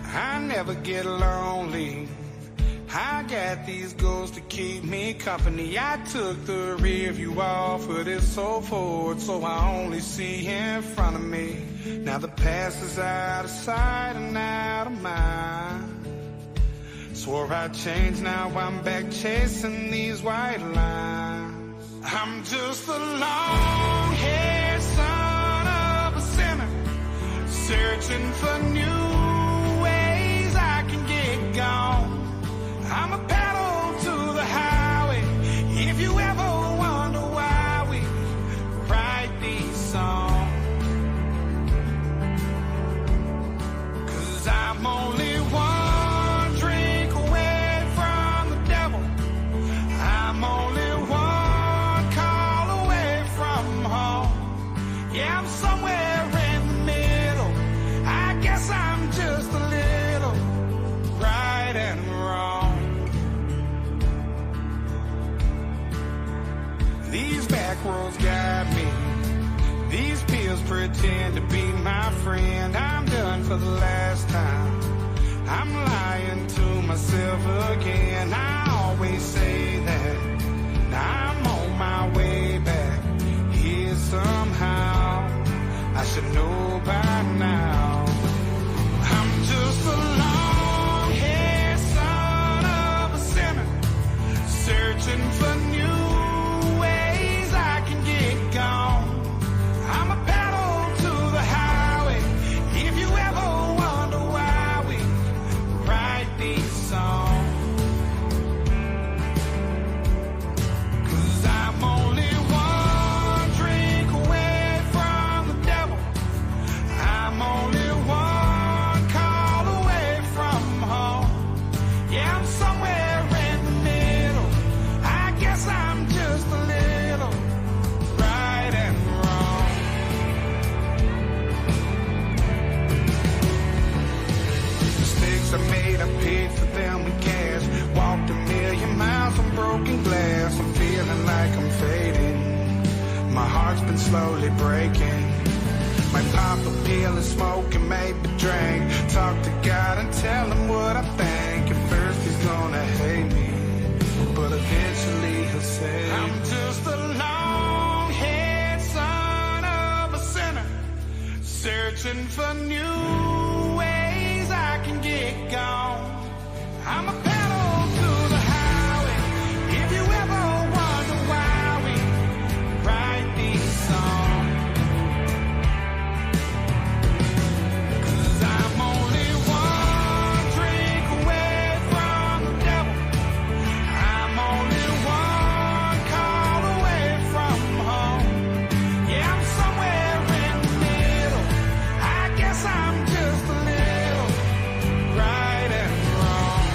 I never get lonely. I got these goals to keep me company. I took the rear view off of this so forward, so I only see in front of me. Now the past is out of sight and out of mind. Swore I'd change, now I'm back chasing these white lines. I'm just a long-haired son of a sinner, searching for new ways I can get gone. I'm a pedal to the highway. If you ever wonder why we write these songs, 'cause I'm only one drink away from the devil. I'm only one call away from home. Yeah, I'm somewhere in the middle. I guess I'm just a little right and wrong. These back roads got me. These pills pretend to be my friend. I'm done for the last time. I'm lying to myself again. I always say that. Now I'm on my way back here somehow. I should know by now. I'm just a long-haired son of a sinner, searching for new ways I can get gone. I'm a pedal to the highway. If you ever wonder why we write these songs, 'cause I'm only one drink away from the devil. I'm only one call away from home. Yeah, I'm somewhere in the middle. I guess I'm just a little right and wrong. Mistakes I made, I paid for them with cash. Walked a million miles on broken glass. I'm feeling like I'm fading. My heart's been slowly breaking. Might pop a pill and smoke and maybe drink. Talk to God and tell him what I think. At first he's gonna hate me, but eventually he'll say, I'm just a long-haired son of a sinner, searching for new ways I can get gone. I'm a pedal to the highway. If you ever wonder why we write these songs, 'cause I'm only one drink away from the devil. I'm only one call away from home. Yeah, I'm somewhere in the middle. I guess I'm just a little right and wrong.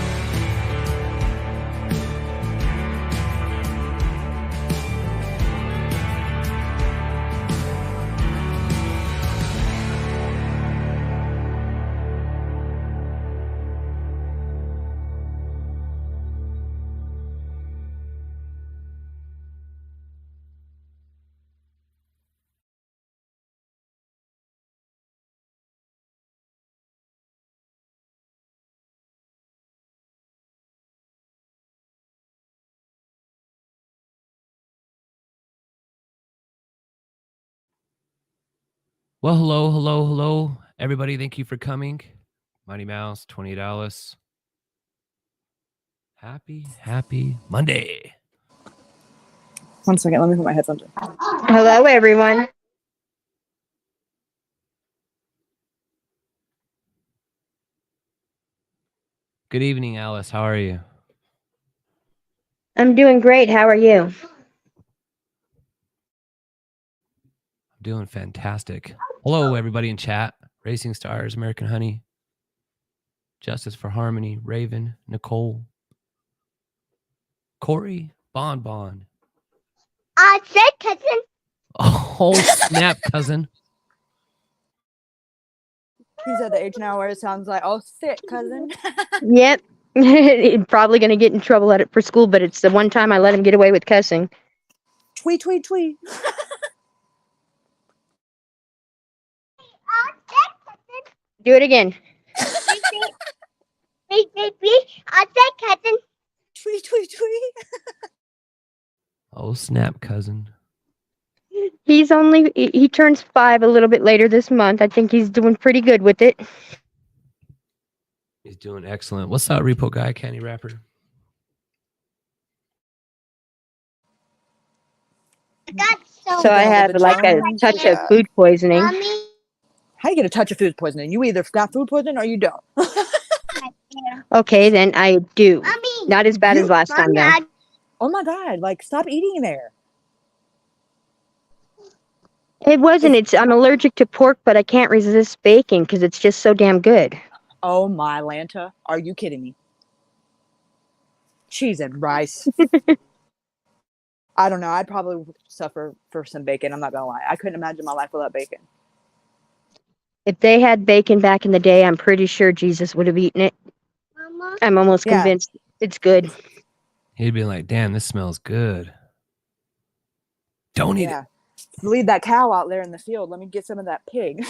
Well, hello, everybody. Thank you for coming. Mighty Mouse, $20. Happy Monday. One second, let me put my headphones in. Hello, everyone. Good evening, Alice. How are you? I'm doing great. How are you? I'm doing fantastic. Hello, everybody in chat. Racing Stars, American Honey, Justice for Harmony, Raven, Nicole, Corey, Bon. Sick, cousin. Oh, snap, cousin. He's at the age now where it sounds like, oh, sick, cousin. Yep. He's probably going to get in trouble at it for school, but it's the one time I let him get away with cussing. Tweet, tweet, tweet. Do it again. Tweet, tweet, tweet. Oh, snap, cousin. He turns 5 a little bit later this month. I think he's doing pretty good with it. He's doing excellent. What's up, Repo Guy, Candy Rapper? So I had like a touch of food poisoning. How you get a touch of food poisoning? You either got food poisoning or you don't. Okay, then I do. Not as bad as last time, though. Oh my God, like stop eating there. It wasn't. I'm allergic to pork, but I can't resist bacon because it's just so damn good. Oh my Lanta, are you kidding me? Cheese and rice. I don't know. I'd probably suffer for some bacon. I'm not gonna lie. I couldn't imagine my life without bacon. If they had bacon back in the day, I'm pretty sure Jesus would have eaten it. I'm almost convinced it's good. He'd be like, damn, this smells good. Don't eat it. Leave that cow out there in the field. Let me get some of that pig.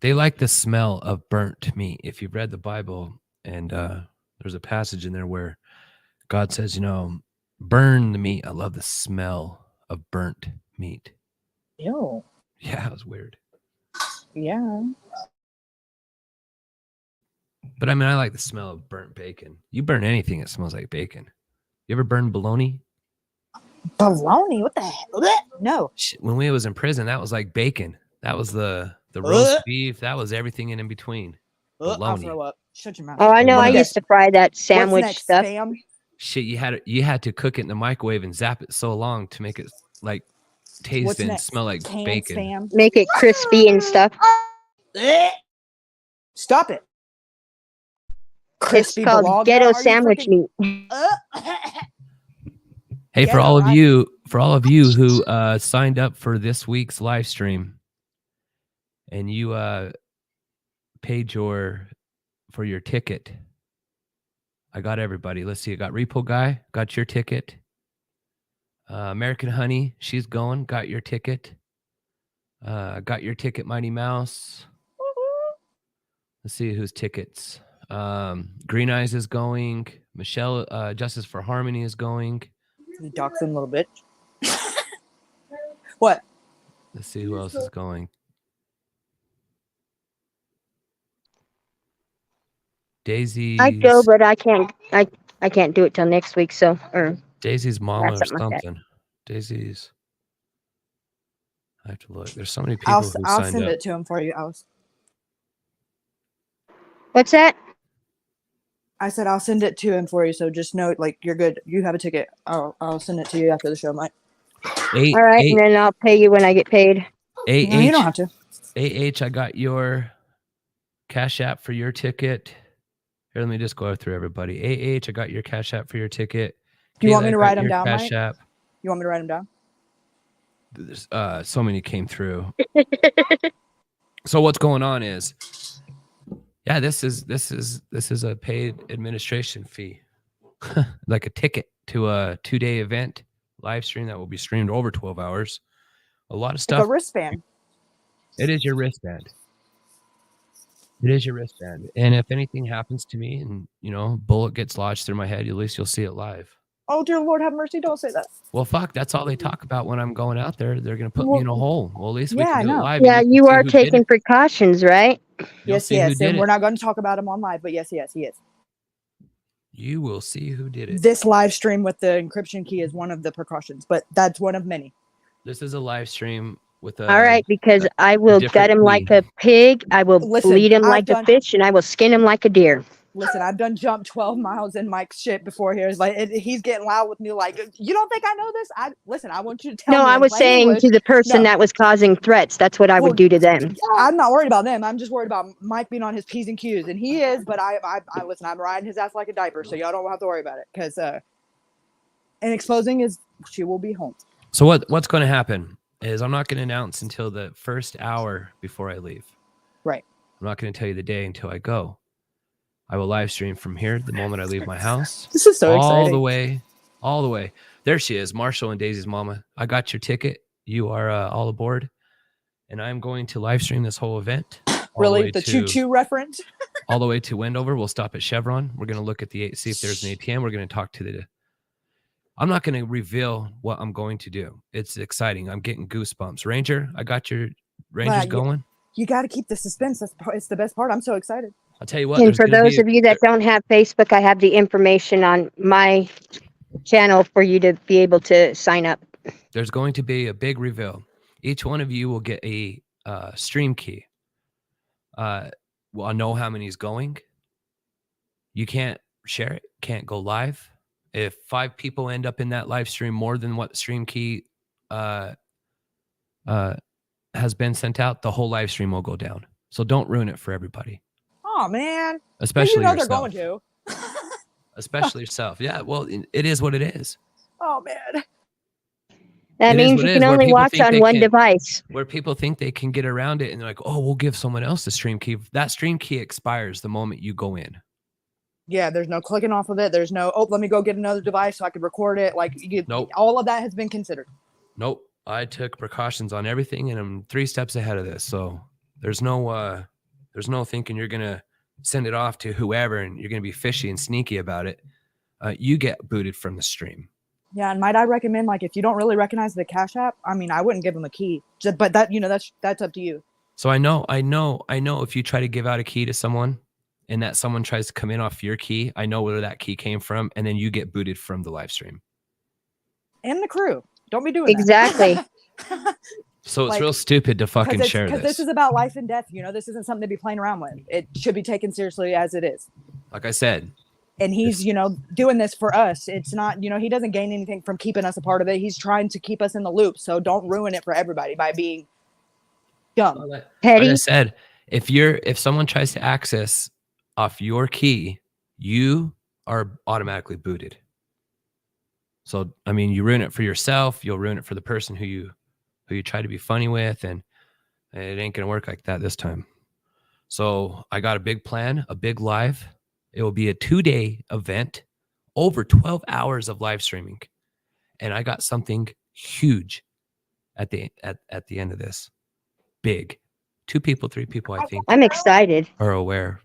They like the smell of burnt meat. If you've read the Bible, and there's a passage in there where God says, burn the meat. I love the smell of burnt meat. Ew. Yeah, it was weird. Yeah. But I mean, I like the smell of burnt bacon. You burn anything that smells like bacon. You ever burn bologna? Bologna? What the hell? No. When we was in prison, that was like bacon. That was the roast beef. That was everything in between. I'll throw up. Shut your mouth. Oh, I know. I used to fry that sandwich What's next, stuff. Spam? Shit, you had to cook it in the microwave and zap it so long to make it like taste What's and next? smell like Canned bacon. Spam? Make it crispy and stuff. Stop it. It's called ghetto sandwich meat. Hey, Yeah, for all of right. you who signed up for this week's live stream and you paid for your ticket, I got everybody. Let's see. I got Repo Guy, got your ticket. American Honey, she's going, got your ticket. Got your ticket, Mighty Mouse. Let's see whose tickets. Green Eyes is going. Michelle, Justice for Harmony is going. You dox him a little bit. What? Let's see who else is going. Daisy. I go, but I can't. I can't do it till next week. So, or Daisy's mama or something like something. Daisy's. I have to look. There's so many people I'll who send signed up. it to him for you, Alice. what's that? I said I'll send it to him for you, so just know, like, you're good. You have a ticket. I'll send it to you after the show, Mike. All right, and then I'll pay you when I get paid. No, you don't have to. I got your Cash App for your ticket. Here, let me just go through everybody. I got your Cash App for your ticket. Do you want me Kayla, to I write got them your down, Cash Mike? App. You want me to write them down? There's, so many came through. So what's going on is, yeah, this is a paid administration fee, like a ticket to a 2-day event live stream that will be streamed over 12 hours. A lot of stuff. Like a wristband. It is your wristband. It is your wristband. And if anything happens to me and, bullet gets lodged through my head, at least you'll see it live. Oh, dear Lord, have mercy. Don't say that. Well, fuck, that's all they talk about when I'm going out there. They're going to put me in a hole. Well, at least we Yeah, can do I it know. live. Yeah, and you can see are who did taking it. precautions, right? You'll Yes, see who yes. did And it. we're not going to talk about him on live, but yes, he is. You will see who did it. This live stream with the encryption key is one of the precautions, but that's one of many. This is a live stream with a. All right, because I will different gut him like key. a pig. I will Listen, bleed him I've like done- a fish, and I will skin him like a deer. Listen, I've done jump 12 miles in Mike's shit before here. It's like he's getting loud with me. Like, you don't think I know this? I want you to tell me. No, I in was plain saying English. to the person No. that was causing threats. That's what I Well, would do to them. I'm not worried about them. I'm just worried about Mike being on his P's and Q's, and he is. But I listen. I'm riding his ass like a diaper, so y'all don't have to worry about it. Because and exposing is she will be home. So what's going to happen is I'm not going to announce until the first hour before I leave. Right. I'm not going to tell you the day until I go. I will live stream from here the moment I leave my house. This is so all exciting. the way. There she is, Marshall and Daisy's mama. I got your ticket. You are all aboard, and I'm going to live stream this whole event. Really, the choo-choo reference? All the way to Wendover. We'll stop at Chevron. We're going to look at see if there's an ATM. We're going to talk to I'm not going to reveal what I'm going to do. It's exciting. I'm getting goosebumps. Ranger, I got your Rangers going. You got to keep the suspense. It's the best part. I'm so excited. I'll tell you what. And for those of you that don't have Facebook, I have the information on my channel for you to be able to sign up. There's going to be a big reveal. Each one of you will get a stream key. Well, I'll know how many's going. You can't share it. Can't go live. If 5 people end up in that live stream more than what stream key has been sent out, the whole live stream will go down. So don't ruin it for everybody. Oh man, especially yourself. They're going to. Especially yourself. Yeah, well, it is what it is. Oh man. That means you can only watch on one device. Where people think they can get around it and they're like, oh, we'll give someone else the stream key. That stream key expires the moment you go in. Yeah, there's no clicking off of it. There's no, let me go get another device so I can record it. Like, nope. All of that has been considered. Nope. I took precautions on everything, and I'm 3 steps ahead of this. So there's no thinking you're going to send it off to whoever and you're going to be fishy and sneaky about it. You get booted from the stream. Yeah, and might I recommend, like, if you don't really recognize the Cash App, I mean, I wouldn't give them a key. But that, that's up to you. So I know if you try to give out a key to someone, and that someone tries to come in off your key, I know where that key came from, and then you get booted from the live stream. And the crew. Don't be doing exactly. that. So it's real stupid to fucking share this. Because this is about life and death. This isn't something to be playing around with. It should be taken seriously as it is. Like I said. And he's, doing this for us. It's not, he doesn't gain anything from keeping us a part of it. He's trying to keep us in the loop. So don't ruin it for everybody by being dumb. Petty. Like I said, if someone tries to access off your key, you are automatically booted. So, I mean, you ruin it for yourself. You'll ruin it for the person who you try to be funny with, and it ain't going to work like that this time. So I got a big plan, a big live. It will be a 2-day event, over 12 hours of live streaming. And I got something huge at the end of this. Big. 2 people, 3 people, I think. I'm excited. Are aware.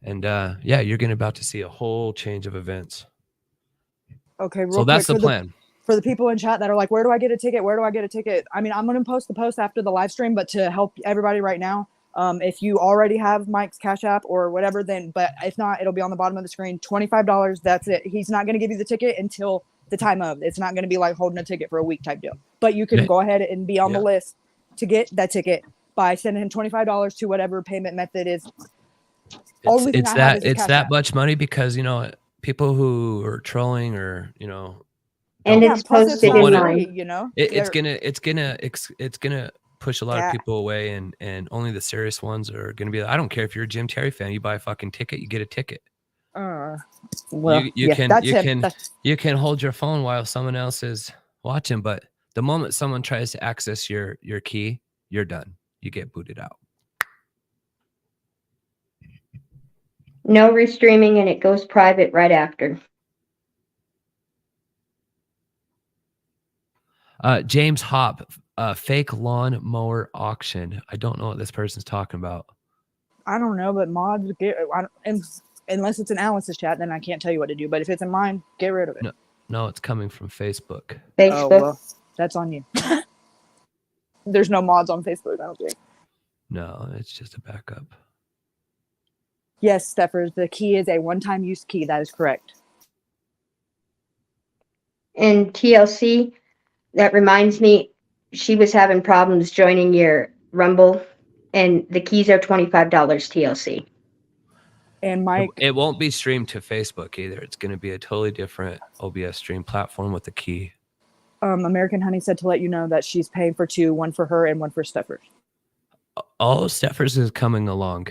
And yeah, you're about to see a whole change of events. Okay, real so that's quick, the plan. For the people in chat that are like, where do I get a ticket? Where do I get a ticket? I mean, I'm going to post the post after the live stream, but to help everybody right now, if you already have Mike's Cash App or whatever, then, but if not, it'll be on the bottom of the screen, $25. That's it. He's not going to give you the ticket until the time of. It's not going to be like holding a ticket for a week type deal. But you can go ahead and be on the list to get that ticket by sending him $25 to whatever payment method is. It's that much money because people who are trolling or and it's posted in line. It's gonna push a lot of people away, and only the serious ones are gonna be. I don't care if you're a Jim Terry fan. You buy a fucking ticket, you get a ticket. Well, you can hold your phone while someone else is watching, but the moment someone tries to access your key, you're done. You get booted out. No restreaming, and it goes private right after. James Hop, fake lawn mower auction. I don't know what this person's talking about. I don't know, but mods unless it's in Alice's chat, then I can't tell you what to do. But if it's in mine, get rid of it. No, it's coming from Facebook. Oh, well, that's on you. There's no mods on Facebook, I don't think. No, it's just a backup. Yes, Steffers, the key is a one-time use key. That is correct. And TLC, that reminds me, she was having problems joining your Rumble, and the keys are $25 TLC. And Mike, it won't be streamed to Facebook either. It's going to be a totally different OBS stream platform with the key. American Honey said to let you know that she's paying for 2, one for her and one for Steffers. All Steffers is coming along.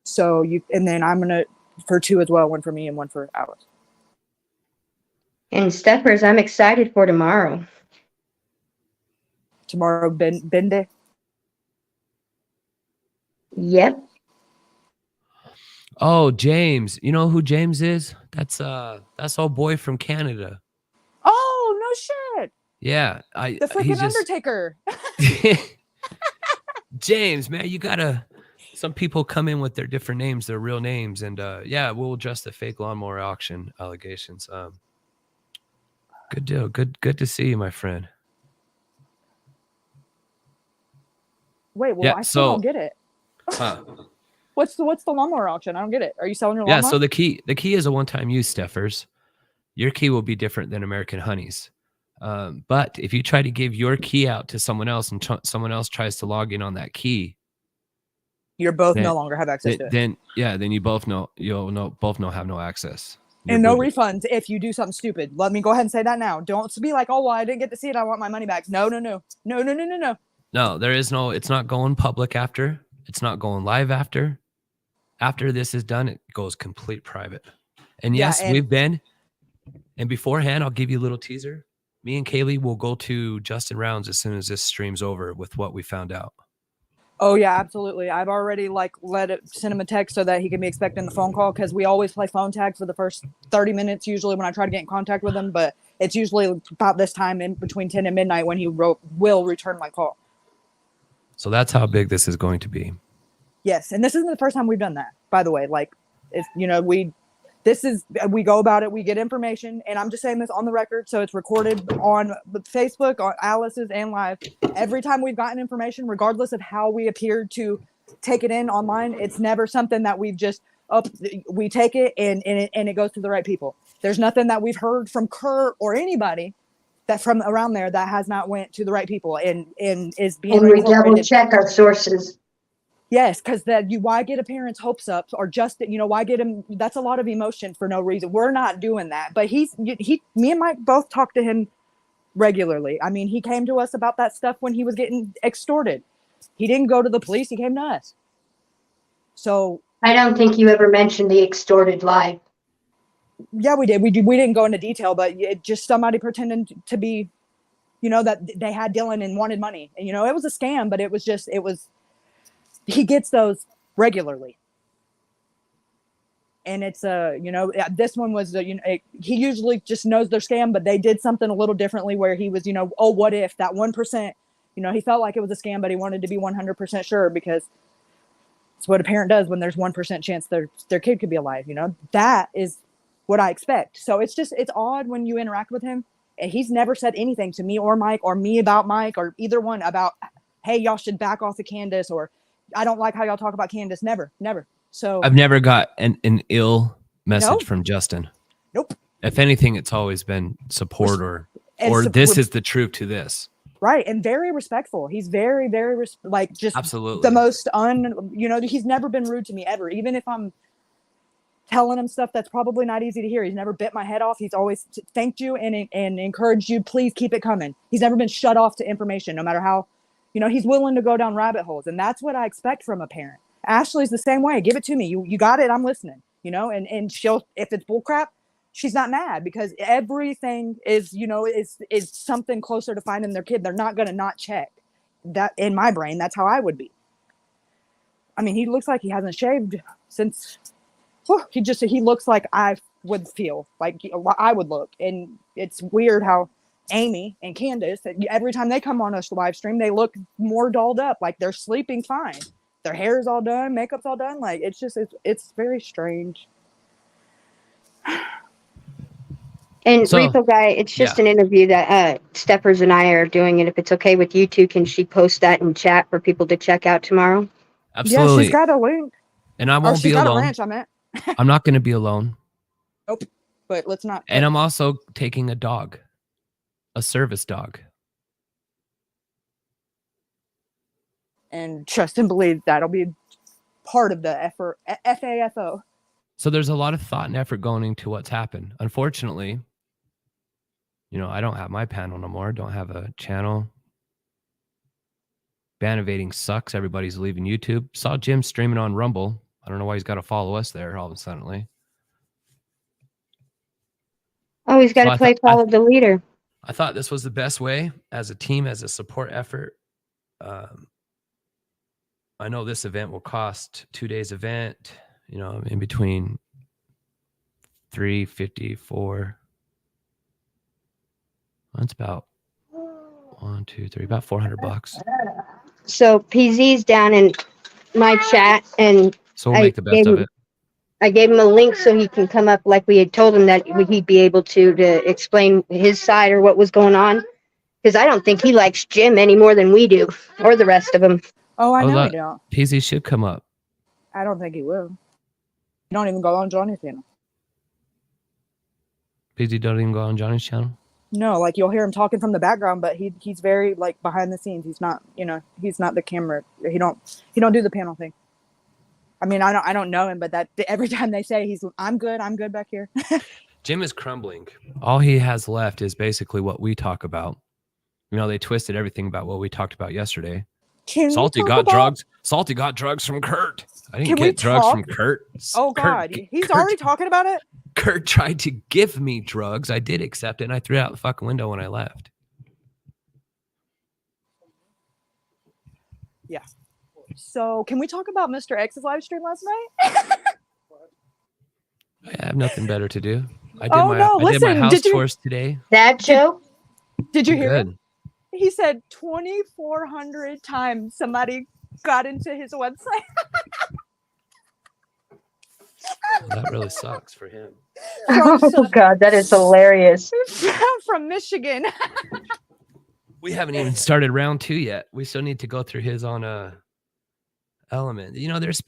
So and then I'm gonna for 2 as well, one for me and one for Alice. And Steffers, I'm excited for tomorrow. Tomorrow, Bende. Yep. Oh, James. You know who James is? That's old boy from Canada. Oh, no shit. Yeah, The freaking Undertaker. James, man, you gotta. Some people come in with their different names, their real names, and yeah, we'll address the fake lawnmower auction allegations. Good deal. Good to see you, my friend. Wait, well, I still don't get it. What's the lawnmower auction? I don't get it. Are you selling your lawnmower? So the key is a one-time use, Steffers. Your key will be different than American Honey's. But if you try to give your key out to someone else and someone else tries to log in on that key, you're both no longer have access to it. Then you both know have no access. And no refunds if you do something stupid. Let me go ahead and say that now. Don't be like, oh, well, I didn't get to see it. I want my money back. No. No, there is no, it's not going public after. It's not going live after. After this is done, it goes complete private. And yes, we've been, and beforehand, I'll give you a little teaser. Me and Kaylee will go to Justin Rounds as soon as this stream's over with what we found out. Oh yeah, absolutely. I've already send him a text so that he can be expecting the phone call, because we always play phone tag for the first 30 minutes usually when I try to get in contact with him, but it's usually about this time in between 10 and midnight when he will return my call. So that's how big this is going to be. Yes, and this isn't the first time we've done that, by the way. Like, if we go about it, we get information, and I'm just saying this on the record, so it's recorded on Facebook, on Alice's, and live. Every time we've gotten information, regardless of how we appeared to take it in online, it's never something that we've just we take it and it goes to the right people. There's nothing that we've heard from Kurt or anybody that from around there that has not went to the right people and is being. And we double check our sources. Yes, because why get a parent's hopes up, or just why get him? That's a lot of emotion for no reason. We're not doing that. But me and Mike both talk to him regularly. I mean, he came to us about that stuff when he was getting extorted. He didn't go to the police. He came to us. So I don't think you ever mentioned the extorted live. Yeah, we did. We didn't go into detail, but it just somebody pretending to be, that they had Dylan and wanted money. And it was a scam, but it was. He gets those regularly. And it's this one was he usually just knows they're scam, but they did something a little differently where he was oh, what if that 1%, he felt like it was a scam, but he wanted to be 100% sure, because it's what a parent does when there's 1% chance their kid could be alive. That is what I expect. So it's odd when you interact with him, and he's never said anything to me or Mike, or me about Mike, or either one about, hey, y'all should back off of Candace, or I don't like how y'all talk about Candace. Never. So I've never got an ill message from Justin. Nope. If anything, it's always been support or this is the truth to this. Right. And very respectful. He's very, very just absolutely the most he's never been rude to me ever. Even if I'm telling him stuff that's probably not easy to hear. He's never bit my head off. He's always thanked you and encouraged you. Please keep it coming. He's never been shut off to information, no matter how. He's willing to go down rabbit holes, and that's what I expect from a parent. Ashley's the same way. Give it to me. You got it. I'm listening, and she'll, if it's bullcrap, she's not mad, because everything is something closer to finding their kid. They're not going to not check that. In my brain, that's how I would be. I mean, he looks like he hasn't shaved since he looks like I would feel like I would look. And it's weird how Amy and Candace, every time they come on a live stream, they look more dolled up, like they're sleeping fine. Their hair's all done, makeup's all done. Like, it's very strange. And Repo Guy, it's just an interview that Steppers and I are doing, and if it's okay with you two, can she post that in chat for people to check out tomorrow? Absolutely. Yeah, she's got a link. And I won't be alone. Got a ranch, I meant. I'm not going to be alone. Nope. But let's not. And I'm also taking a dog. A service dog. And trust and believe that'll be part of the effort, FAFO. So there's a lot of thought and effort going into what's happened. Unfortunately, I don't have my panel no more. Don't have a channel. Ban evading sucks. Everybody's leaving YouTube. Saw Jim streaming on Rumble. I don't know why he's got to follow us there all of a sudden. Oh, he's got to follow the leader. I thought this was the best way as a team, as a support effort. I know this event will cost 2 days event. You know, in between 354. That's about about $400. So PZ's down in my chat, and So we'll make the best of it. I gave him a link so he can come up like we had told him that he'd be able to explain his side or what was going on. Because I don't think he likes Jim any more than we do, or the rest of them. Oh, I know he don't. PZ should come up. I don't think he will. He don't even go on Johnny's channel. PZ don't even go on Johnny's channel? No, like you'll hear him talking from the background, but he's very like behind the scenes. He's not, he's not the camera. He don't do the panel thing. I mean, I don't know him, but that every time they say I'm good back here. Jim is crumbling. All he has left is basically what we talk about. You know, they twisted everything about what we talked about yesterday. Salty got drugs. Salty got drugs from Kurt. I didn't get drugs from Kurt. Oh God, he's already talking about it. Kurt tried to give me drugs. I did accept it, and I threw it out the fucking window when I left. Yeah. So, can we talk about Mr. X's live stream last night? I have nothing better to do. I did my house chores today. That Joe? Did you hear him? He said 2,400 times somebody got into his website. Well, that really sucks for him. Oh God, that is hilarious. From Michigan. We haven't even started round 2 yet. We still need to go through his on Element. You know, there's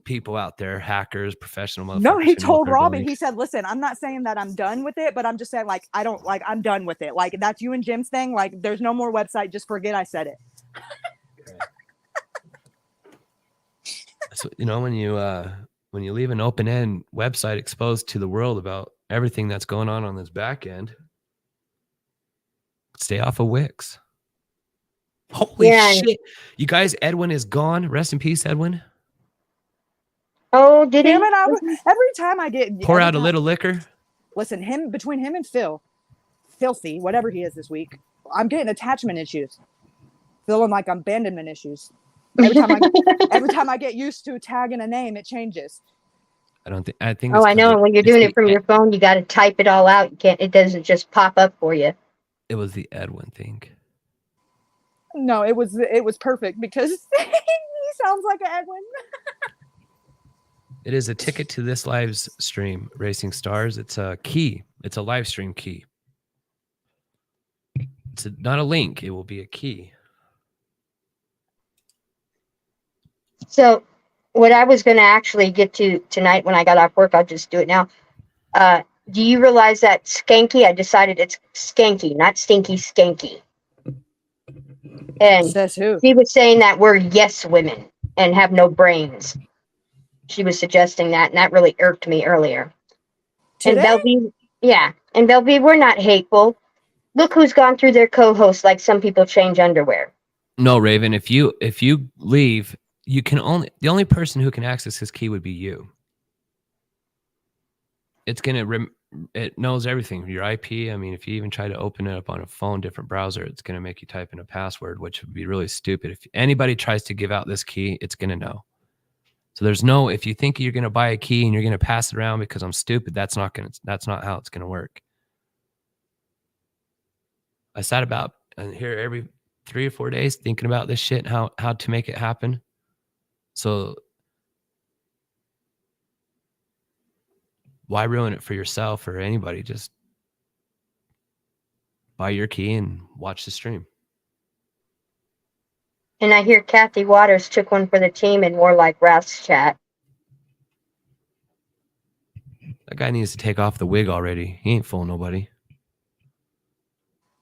people out there, hackers, professional motherfuckers. No, he told Robbie, he said, listen, I'm not saying that I'm done with it, but I'm just saying, like, I'm done with it. Like, that's you and Jim's thing. Like, there's no more website. Just forget I said it. So, you know, when you leave an open-end website exposed to the world about everything that's going on this back end, stay off of Wix. Holy shit. You guys, Edwin is gone. Rest in peace, Edwin. Oh, did he? Every time I get pour out a little liquor. Listen, between him and Phil, filthy, whatever he is this week, I'm getting attachment issues. Feeling like abandonment issues. Every time I get used to tagging a name, it changes. I think. Oh, I know. When you're doing it from your phone, you got to type it all out. It doesn't just pop up for you. It was the Edwin thing. No, it was perfect because he sounds like an Edwin. It is a ticket to this live stream, Racing Stars. It's a key. It's a live stream key. It's not a link. It will be a key. So what I was going to actually get to tonight when I got off work, I'll just do it now. Do you realize that Skanky, I decided it's Skanky, not Stinky, Skanky. And says who? She was saying that we're yes women and have no brains. She was suggesting that, and that really irked me earlier. Today? And Bellevue, and Bellevue, we're not hateful. Look who's gone through their co-hosts like some people change underwear. No, Raven, if you leave, the only person who can access his key would be you. It's it knows everything. Your IP. I mean, if you even try to open it up on a phone, different browser, it's going to make you type in a password, which would be really stupid. If anybody tries to give out this key, it's going to know. So if you think you're going to buy a key and you're going to pass it around because I'm stupid, that's not how it's going to work. I sat about here every 3 or 4 days thinking about this shit and how to make it happen. So why ruin it for yourself or anybody? Just buy your key and watch the stream. And I hear Kathy Waters took one for the team in Warlike Wrath's chat. That guy needs to take off the wig already. He ain't fooling nobody.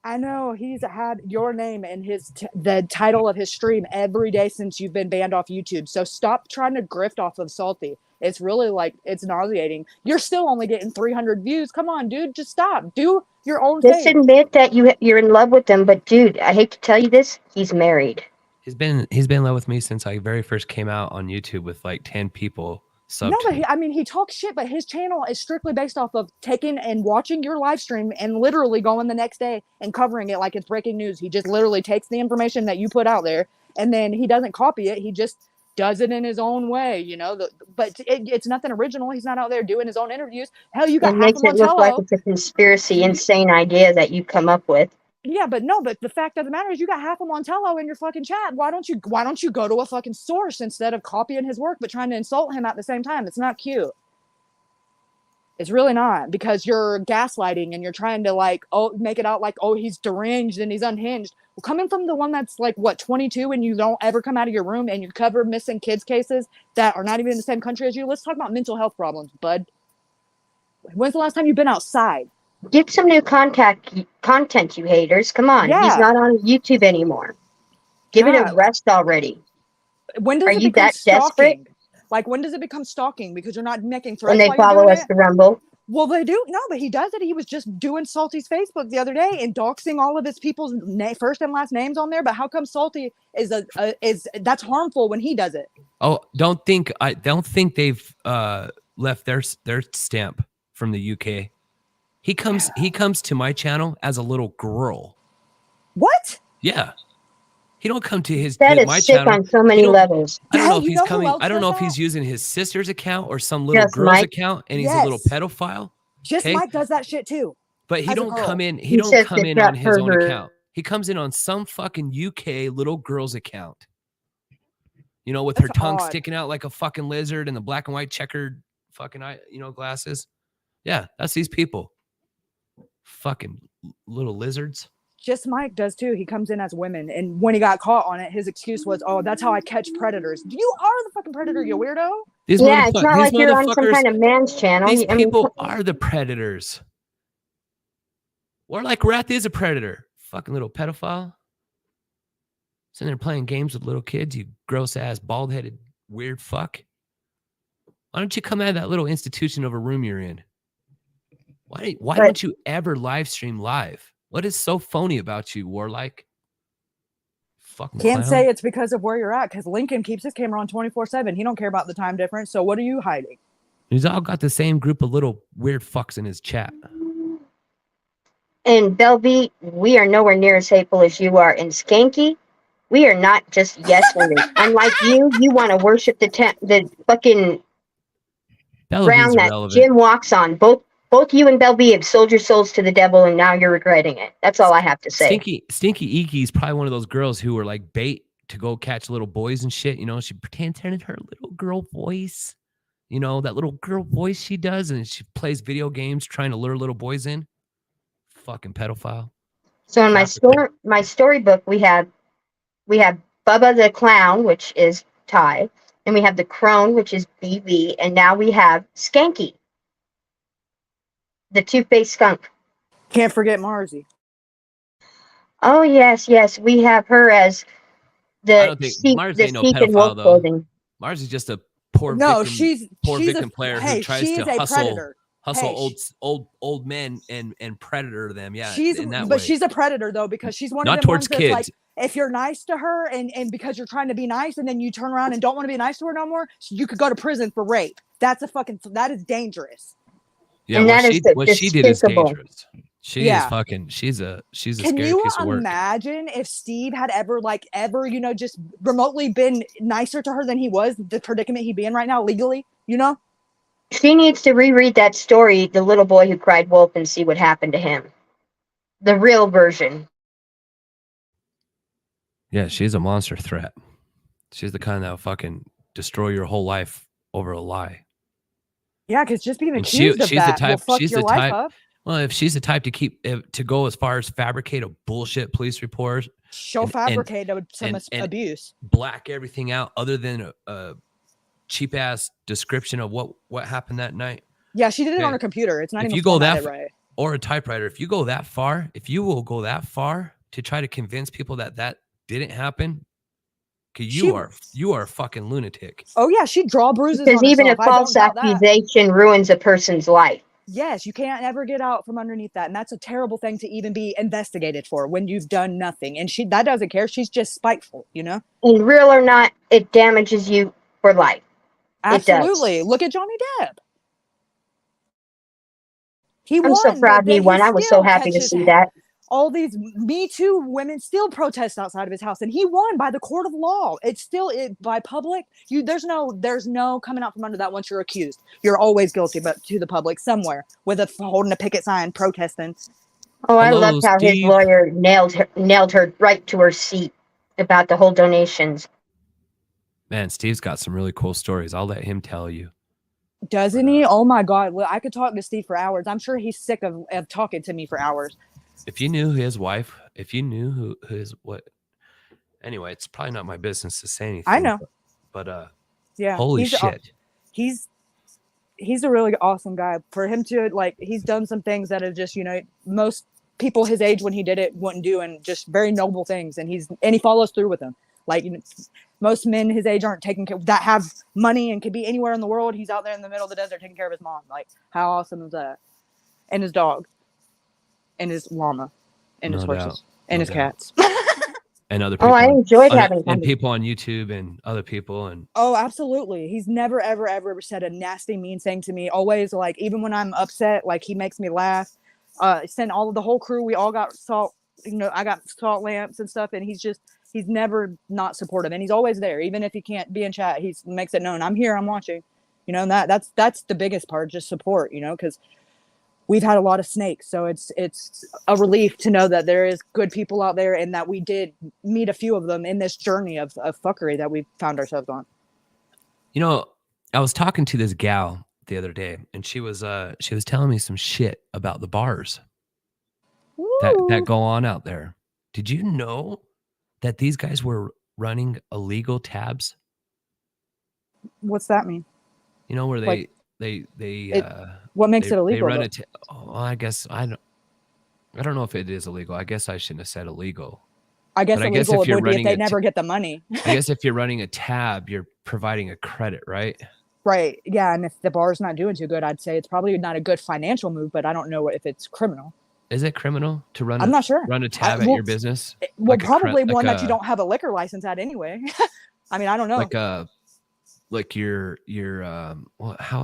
I know he's had your name in the title of his stream every day since you've been banned off YouTube. So stop trying to grift off of Salty. It's really it's nauseating. You're still only getting 300 views. Come on, dude, just stop. Do your own thing. Just admit that you're in love with him, but dude, I hate to tell you this, he's married. He's been in love with me since I very first came out on YouTube with like 10 people. No, but he talks shit, but his channel is strictly based off of taking and watching your live stream and literally going the next day and covering it like it's breaking news. He just literally takes the information that you put out there and then he doesn't copy it. He just does it in his own way, you know. But it's nothing original. He's not out there doing his own interviews. Hell, you got It half makes of it look like Montello. it's a conspiracy, insane idea that you come up with. Yeah, but the fact of the matter is you got half of Montello in your fucking chat. Why don't you go to a fucking source instead of copying his work but trying to insult him at the same time? It's not cute. It's really not, because you're gaslighting and you're trying to like, make it out like, he's deranged and he's unhinged. Well, coming from the one that's like, what, 22 and you don't ever come out of your room and you cover missing kids cases that are not even in the same country as you. Let's talk about mental health problems, bud. When's the last time you've been outside? Get some new content, you haters. Come on. Yeah. He's not on YouTube anymore. Give it a rest already. When does Are it you become that stalking? desperate? Like, when does it become stalking? Because you're not making threats When they while you're follow doing us it? to Rumble. Well, they do. No, but he does it. He was just doing Salty's Facebook the other day and doxing all of his people's first and last names on there. But how come Salty is that's harmful when he does it? Oh, don't think they've left their stamp from the UK. He comes to my channel as a little girl. What? Yeah. He don't come to my sick channel on so many levels. I don't know if You he's know who coming. else I don't know does if he's that? using his sister's account or some little Just girl's Mike. account, and he's a Yes. little pedophile. Just Okay? Mike does that shit too. But he as a don't girl. come in. He He don't says come it's in on not his own pervert. account. He comes in on some fucking UK little girl's account. You know, with That's her tongue odd. sticking out like a fucking lizard and the black and white checkered fucking eye, glasses. Yeah, that's these people. Fucking little lizards. Just Mike does too. He comes in as women, and when he got caught on it, his excuse was, that's how I catch predators. You are the fucking predator, you weirdo. These Yeah, it's not these like you're on some motherfuckers- kind of man's channel. These I mean, people are the predators. Or like Wrath is a predator. Fucking little pedophile. Sitting there playing games with little kids, you gross ass, bald headed, weird fuck. Why don't you come out of that little institution of a room you're in? Why don't you ever live stream live? What is so phony about you, Warlike? Fucking Can't clown. say it's because of where you're at, because Lincoln keeps his camera on 24/7. He don't care about the time difference. So what are you hiding? He's all got the same group of little weird fucks in his chat. and Belby, we are nowhere near as hateful as you are. And Skanky, we are not just yes women. Unlike you want to worship the fucking ground that irrelevant. Jim walks on. Both you and Belby have sold your souls to the devil, and now you're regretting it. That's all I have to say. Stinky Iki is probably one of those girls who were like bait to go catch little boys and shit. You know, she pretends in her little girl voice. You know, that little girl voice she does, and she plays video games trying to lure little boys in. Fucking pedophile. So in my storybook, we have Bubba the Clown, which is Ty, and we have the Crone, which is BB, and now we have Skanky, the two-faced skunk. Can't forget Marzi. Oh yes, we have her as I the don't think Seek Mars the ain't no Seek and pedophile Wolf though. clothing. Mars is just a poor No, victim, she's victim player who tries to hustle predator. old men and predator them. Yeah, She's in that but way. she's a predator though, because she's one Not of them towards ones that's kids. like, if you're nice to her and because you're trying to be nice and then you turn around and don't want to be nice to her no more, you could go to prison for rape. That is dangerous. Yeah, And what she did is despicable. dangerous. She's a Can scary you piece of work. imagine if Steve had ever just remotely been nicer to her than he was, the predicament he'd be in right now legally, you know? She needs to reread that story, The Little Boy Who Cried Wolf, and see what happened to him. The real version. Yeah, she's a monster threat. She's the kind that'll fucking destroy your whole life over a lie. Yeah, because just being And accused of she's that the type. will fuck She's your the life type. up. Well, if she's the type to go as far as fabricate a bullshit police report, Fabricate some abuse. black everything out other than a cheap ass description of what happened that night. Yeah, she did it Okay. on her computer. It's not If even you go that formatted right. or a typewriter, if you will go that far to try to convince people that didn't happen, because you are a fucking lunatic. Oh yeah, she'd draw bruises Because on even a herself. I don't false doubt that. accusation ruins a person's life. Yes, you can't ever get out from underneath that. And that's a terrible thing to even be investigated for when you've done nothing. And that doesn't care. She's just spiteful, you know? And real or not, it damages you for life. Absolutely. Look at Johnny Depp. I'm so proud he won. I was so happy to see that. all these Me Too women still protest outside of his house, and he won by the court of law. It's still by public. There's no coming out from under that once you're accused. You're always guilty, but to the public somewhere with holding a picket sign protesting. Oh, I Hello, loved how his Steve. lawyer nailed her right to her seat about the whole donations. Man, Steve's got some really cool stories. I'll let him tell you. Doesn't he? Oh my God. Well, I could talk to Steve for hours. I'm sure he's sick of talking to me for hours. If you knew his wife, if you knew who his what, anyway, it's probably not my business to say anything. I know. But yeah. holy shit. He's a really awesome guy. For him to he's done some things that are just, most people his age when he did it wouldn't do, and just very noble things. And he follows through with them. Most men his age aren't taking care, that have money and could be anywhere in the world. He's out there in the middle of the desert taking care of his mom. Like, how awesome is that? And his dog, and his llama, and his horses, and his cats, and other people. Oh, I enjoyed having and people on YouTube and other people. And oh, absolutely, he's never ever said a nasty, mean thing to me. Always, even when I'm upset, he makes me laugh. Sent all of the whole crew. We all got salt. I got salt lamps and stuff, and he's never not supportive, and he's always there, even if he can't be in chat. He makes it known, I'm here, I'm watching, and that's the biggest part, just support, because we've had a lot of snakes, so it's a relief to know that there is good people out there, and that we did meet a few of them in this journey of fuckery that we found ourselves on. I was talking to this gal the other day, and she was telling me some shit about the bars that go on out there. Did you know that these guys were running illegal tabs? What's that mean? Where what makes it illegal? They run I guess I don't know if it is illegal. I guess I shouldn't have said illegal. I guess illegal would be if they never get the money. I guess if you're running a tab, you're providing a credit, right? Right. Yeah. And if the bar's not doing too good, I'd say it's probably not a good financial move, but I don't know if it's criminal. Is it criminal to run? I'm not sure. Run a tab at your business? Well, probably one that you don't have a liquor license at anyway. I mean, I don't know. How would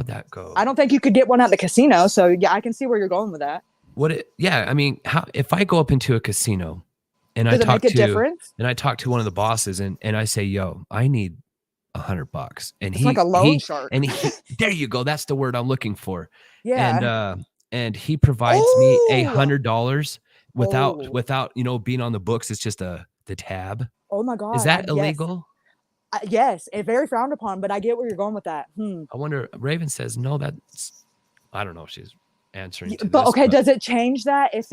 that go? I don't think you could get one at the casino. So yeah, I can see where you're going with that. I mean, if I go up into a casino and I talk to one of the bosses and I say, yo, I need $100, and it's like a loan shark. And there you go. That's the word I'm looking for. Yeah. And he provides me $100 without being on the books. It's just the tab. Oh my God. Is that illegal? Yes, it's very frowned upon, but I get where you're going with that. I wonder. Raven says no. I don't know if she's answering. But does it change that if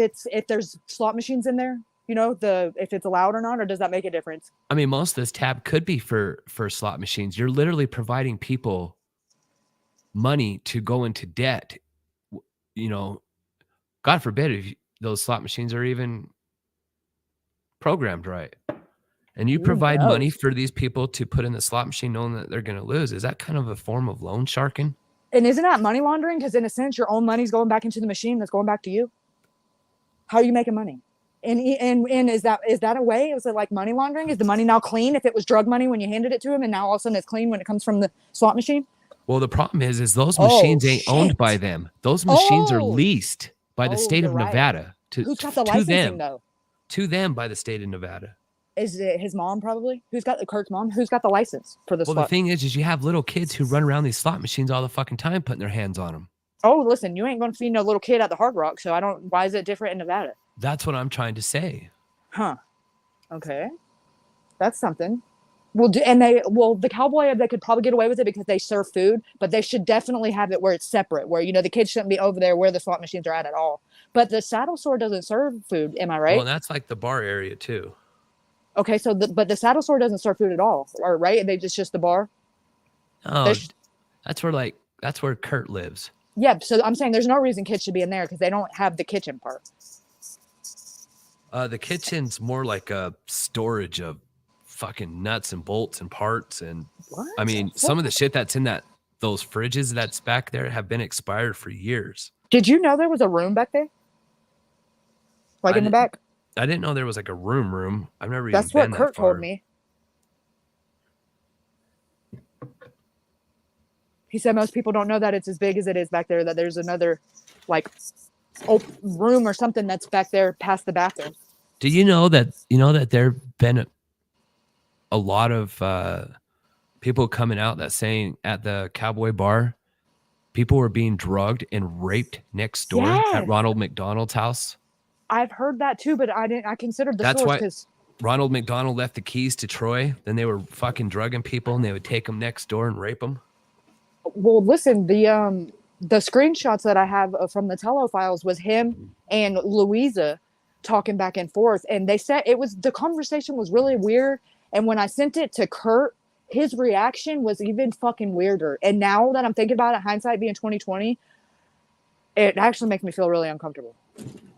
there's slot machines in there? If it's allowed or not, or does that make a difference? I mean, most of this tab could be for slot machines. You're literally providing people money to go into debt. God forbid if those slot machines are even programmed right. And you provide money for these people to put in the slot machine knowing that they're going to lose. Is that kind of a form of loan sharking? And isn't that money laundering? Because in a sense, your own money's going back into the machine that's going back to you. How are you making money? And is that a way? Is it like money laundering? Is the money now clean if it was drug money when you handed it to him, and now all of a sudden it's clean when it comes from the slot machine? Well, the problem is those machines ain't owned by them. Those machines are leased by the state of Nevada. Who's got the licensing though? To them by the state of Nevada. Is it his mom probably? Who's got Kurt's mom? Who's got the license for this? Well, the thing is you have little kids who run around these slot machines all the fucking time putting their hands on them. Oh, listen, you ain't going to see no little kid at the Hard Rock, so why is it different in Nevada? That's what I'm trying to say. Huh. Okay. That's something. The cowboy, they could probably get away with it because they serve food, but they should definitely have it where it's separate, where, the kids shouldn't be over there where the slot machines are at all. But the saddle store doesn't serve food. Am I right? Well, that's like the bar area too. Okay. So, but the saddle store doesn't serve food at all, or right? It's just the bar. Oh, that's where Kurt lives. Yeah. So I'm saying there's no reason kids should be in there because they don't have the kitchen part. The kitchen's more like a storage of fucking nuts and bolts and parts. And what? I mean, some of the shit that's in those fridges that's back there have been expired for years. Did you know there was a room back there? In the back? I didn't know there was like a room. I've never even been That's what Kurt told me. He said most people don't know that it's as big as it is back there, that there's another room or something that's back there past the bathroom. Do you know that there been a lot of people coming out that saying at the Cowboy Bar, people were being drugged and raped next door at Ronald McDonald's house? I've heard that too, but I considered the That's source why because Ronald McDonald left the keys to Troy. Then they were fucking drugging people, and they would take them next door and rape them. Well, listen, the screenshots that I have from the Tello files was him and Louisa talking back and forth, and they said the conversation was really weird. And when I sent it to Kurt, his reaction was even fucking weirder. And now that I'm thinking about it, hindsight being 2020, it actually makes me feel really uncomfortable.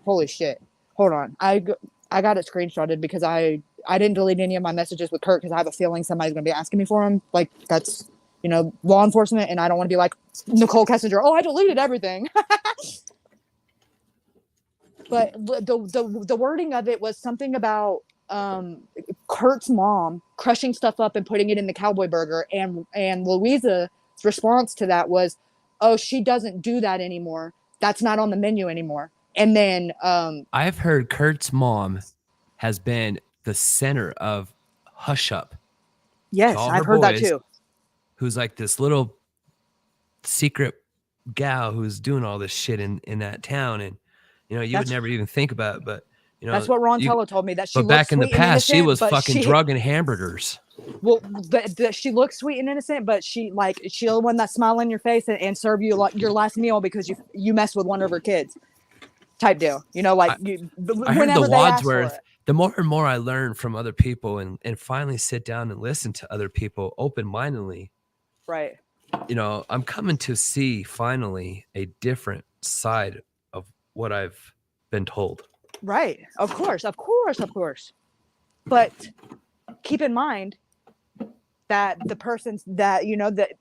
Holy shit! Hold on, I got it screenshotted because I didn't delete any of my messages with Kurt because I have a feeling somebody's gonna be asking me for them. Like that's law enforcement, and I don't want to be like Nicole Kessinger. Oh, I deleted everything. But the wording of it was something about Kurt's mom crushing stuff up and putting it in the Cowboy Burger, and Louisa's response to that was, "Oh, she doesn't do that anymore. That's not on the menu anymore." And then I've heard Kurt's mom has been the center of Hush Up. Yes, I've heard that too. Who's like this little secret gal who's doing all this shit in that town, and you would never even think about it, but that's what Ron Tello told me, that she. But back in the past, she was fucking drugging hamburgers. Well, she looks sweet and innocent, but she'll the one that smile in your face and serve you like your last meal because you messed with one of her kids, type deal. I heard the Wadsworth. The more and more I learn from other people and finally sit down and listen to other people open-mindedly. Right. I'm coming to see finally a different side of what I've been told. Right. Of course. But keep in mind that the persons that, that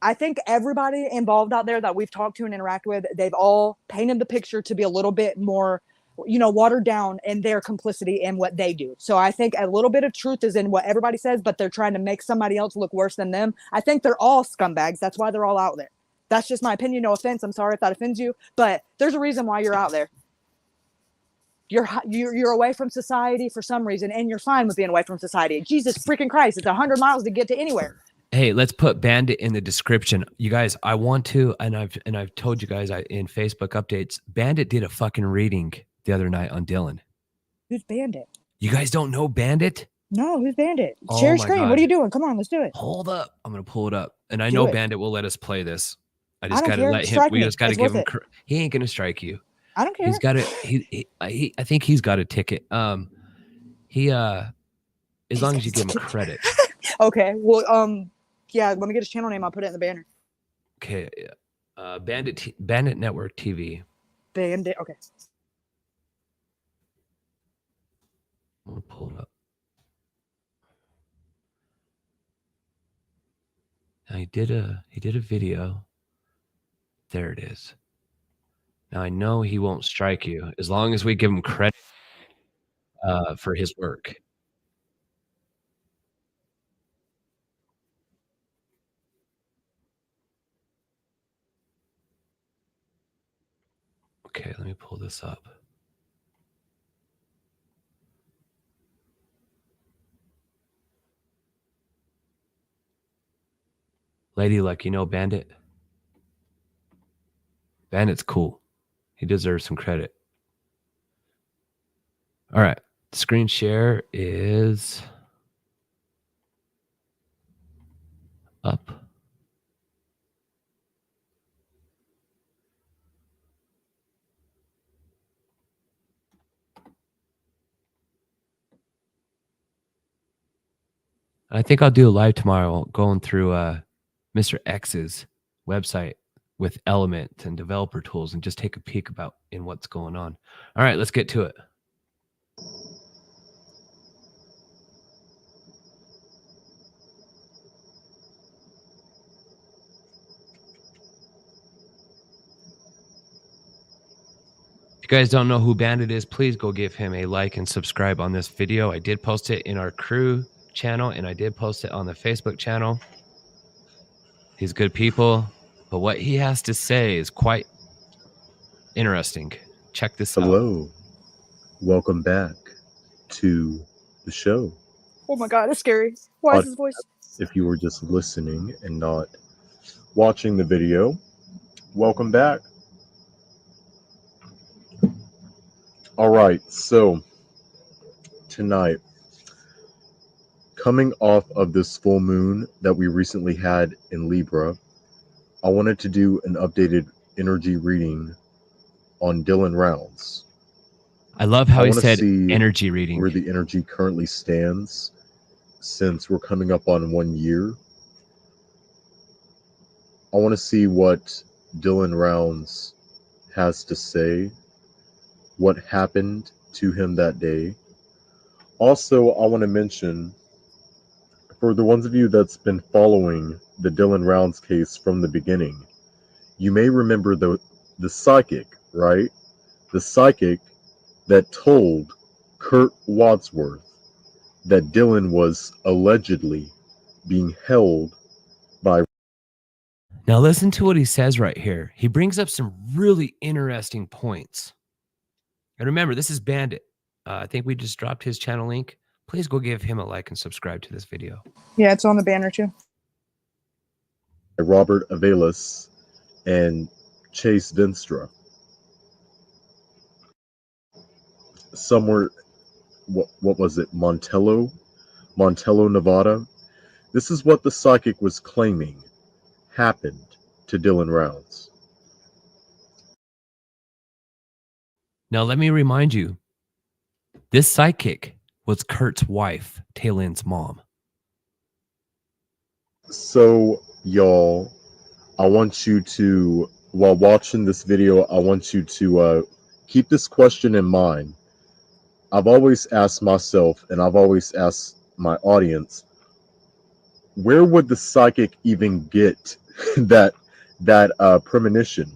I think everybody involved out there that we've talked to and interact with, they've all painted the picture to be a little bit more, watered down in their complicity in what they do. So I think a little bit of truth is in what everybody says, but they're trying to make somebody else look worse than them. I think they're all scumbags. That's why they're all out there. That's just my opinion. No offense. I'm sorry if that offends you, but there's a reason why you're out there. You're away from society for some reason, and you're fine with being away from society. Jesus freaking Christ. It's 100 miles to get to anywhere. Hey, let's put Bandit in the description. You guys, I want to, and I've told you guys in Facebook updates, Bandit did a fucking reading the other night on Dylan. Who's Bandit? You guys don't know Bandit? No, who's Bandit? Share screen. God. What are you doing? Come on, let's do it. Hold up. I'm going to pull it up. And I know Bandit will let us play this. I just got to let him, we just got to give him, he ain't going to strike you. I don't care. He's got it. I think he's got a ticket. As long as you give him credit. Okay. Well, yeah, let me get his channel name. I'll put it in the banner. Okay. Bandit Network TV. Bandit. Okay. I'm gonna pull it up. Now he did a video. There it is. Now I know he won't strike you as long as we give him credit for his work. Okay, let me pull this up. Lady Luck, Bandit? Bandit's cool. He deserves some credit. All right. Screen share is up. I think I'll do a live tomorrow going through Mr. X's website with Element and developer tools and just take a peek about in what's going on. All right, let's get to it. If you guys don't know who Bandit is, please go give him a like and subscribe on this video. I did post it in our crew channel and I did post it on the Facebook channel. He's good people, but what he has to say is quite interesting. check this out. Hello. Welcome back to the show. Oh my God, it's scary. Why is his voice? If you were just listening and not watching the video, welcome back. All right, so tonight, coming off of this full moon that we recently had in Libra, I wanted to do an updated energy reading on Dylan Rounds. I love how I he wanna said see energy reading. where the energy currently stands since we're coming up on 1 year. I want to see what Dylan Rounds has to say, what happened to him that day. Also, I want to mention, for the ones of you that's been following the Dylan Rounds case from the beginning, you may remember the psychic, right? The psychic that told Kurt Wadsworth that Dylan was allegedly being held by. Now listen to what he says right here. He brings up some really interesting points. And remember, this is Bandit. I think we just dropped his channel link. Please go give him a like and subscribe to this video. Yeah, it's on the banner too. Robert Avelis and Chase Vinstra. Somewhere, what was it? Montello, Nevada. This is what the psychic was claiming happened to Dylan Rounds. Now let me remind you, this psychic was Kurt's wife, Taylin's mom. So, y'all, I want you to, while watching this video, I want you to keep this question in mind. I've always asked myself, and I've always asked my audience, where would the psychic even get that premonition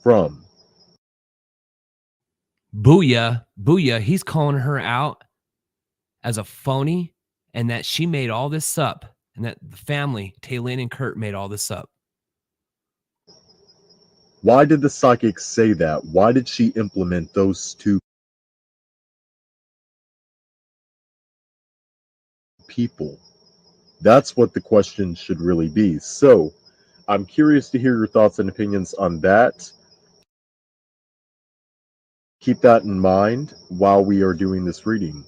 from? Booyah, he's calling her out as a phony and that she made all this up and that the family, Taylin and Kurt, made all this up. Why did the psychic say that? Why did she implement those two people? That's what the question should really be. So, I'm curious to hear your thoughts and opinions on that. Keep that in mind while we are doing this reading.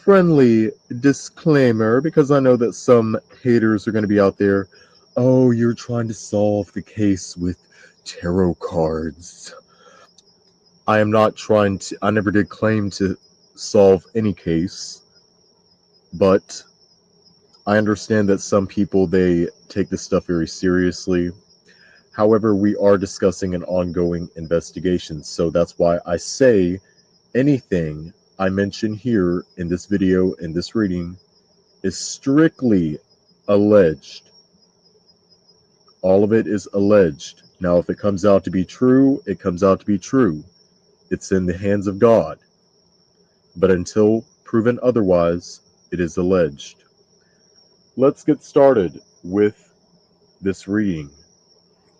Friendly disclaimer, because I know that some haters are going to be out there. Oh, you're trying to solve the case with tarot cards. I am not trying to, I never did claim to solve any case, but I understand that some people, they take this stuff very seriously. However, we are discussing an ongoing investigation, so that's why I say anything I mention here in this video, in this reading, is strictly alleged. All of it is alleged. Now, if it comes out to be true, it comes out to be true. It's in the hands of God. But until proven otherwise, it is alleged. Let's get started with this reading.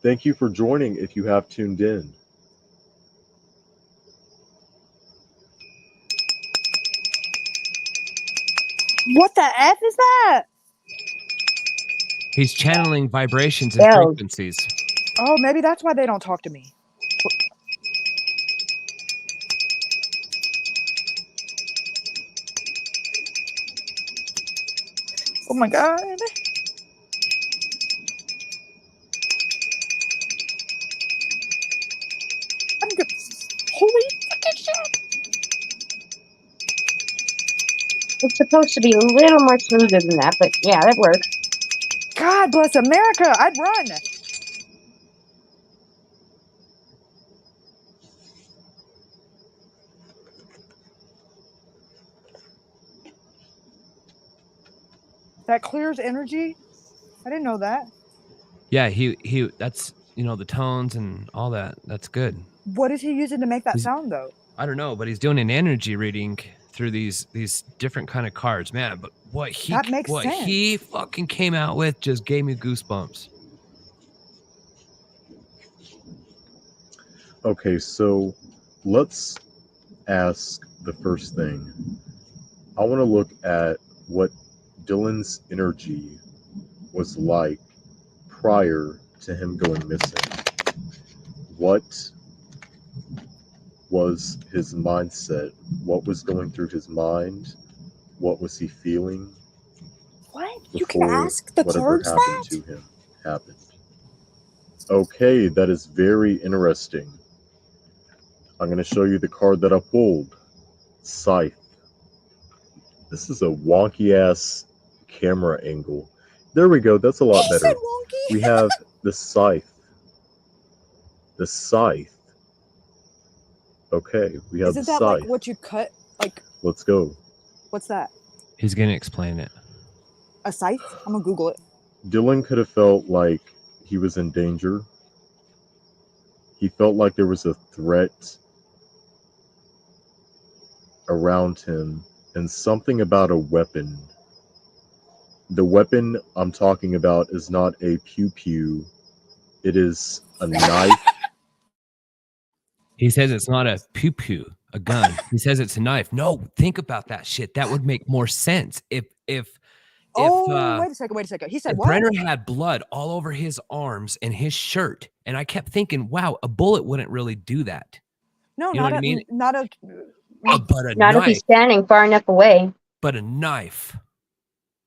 Thank you for joining if you have tuned in. What the F is that? He's channeling vibrations and Yeah. frequencies. Oh, maybe that's why they don't talk to me. Oh my God. I'm good. Holy fucking shit. It's supposed to be a little more smoother than that, but yeah, that works. God bless America. I'd run. That clears energy. I didn't know that. Yeah, he that's, you know, the tones and all that. That's good. What is he using to make that sound though? I don't know, but he's doing an energy reading through these different kind of cards. Man, but That makes he sense. fucking came out with just gave me goosebumps. Okay, so let's ask the first thing. I want to look at what Dylan's energy was like prior to him going missing. What was his mindset? What was going through his mind? What was he feeling What? You can before ask the whatever cards happened that? to him happened? Okay, that is very interesting. I'm going to show you the card that I pulled. Scythe. This is a wonky ass camera angle. There we go. That's a lot He better. said wonky. We have the scythe. The scythe. Okay, we have Isn't the that scythe. like what you cut? Like, Let's go. what's that? He's gonna explain it. A scythe? I'm gonna Google it. Dylan could have felt like he was in danger. He felt like there was a threat around him and something about a weapon. The weapon I'm talking about is not a pew-pew. It is a knife. He says it's not a pew-pew, a gun. He says it's a knife. No, think about that shit. That would make more sense if Wait a second. He said if what? Brenner had blood all over his arms and his shirt, and I kept thinking, wow, a bullet wouldn't really do that. No, You know what I mean? not a. But a Not if he's knife. standing far enough away. But a knife.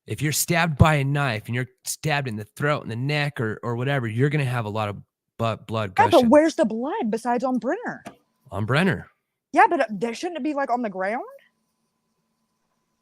If you're stabbed by a knife and you're stabbed in the throat and the neck or whatever, you're gonna have a lot of blood Yeah, gushing. but where's the blood besides on Brenner? On Brenner. Yeah, but there shouldn't it be like on the ground?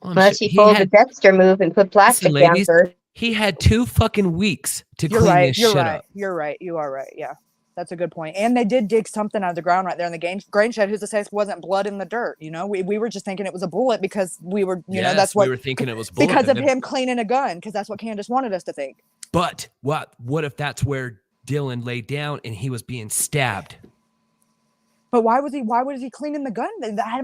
Well, Unless shit, he pulled the Dexter move and put plastic down ladies, first. he had 2 fucking weeks to You're clean right. this You're shit right. up. You're right. You are right. Yeah, that's a good point. And they did dig something out of the ground right there in the grain shed. Who's to say it wasn't blood in the dirt? You know, we were just thinking it was a bullet because we were, you know, that's what we were thinking it was bullet because of and him cleaning a gun. Because that's what Candace wanted us to think. But what if that's where Dylan laid down and he was being stabbed? But why was he cleaning the gun?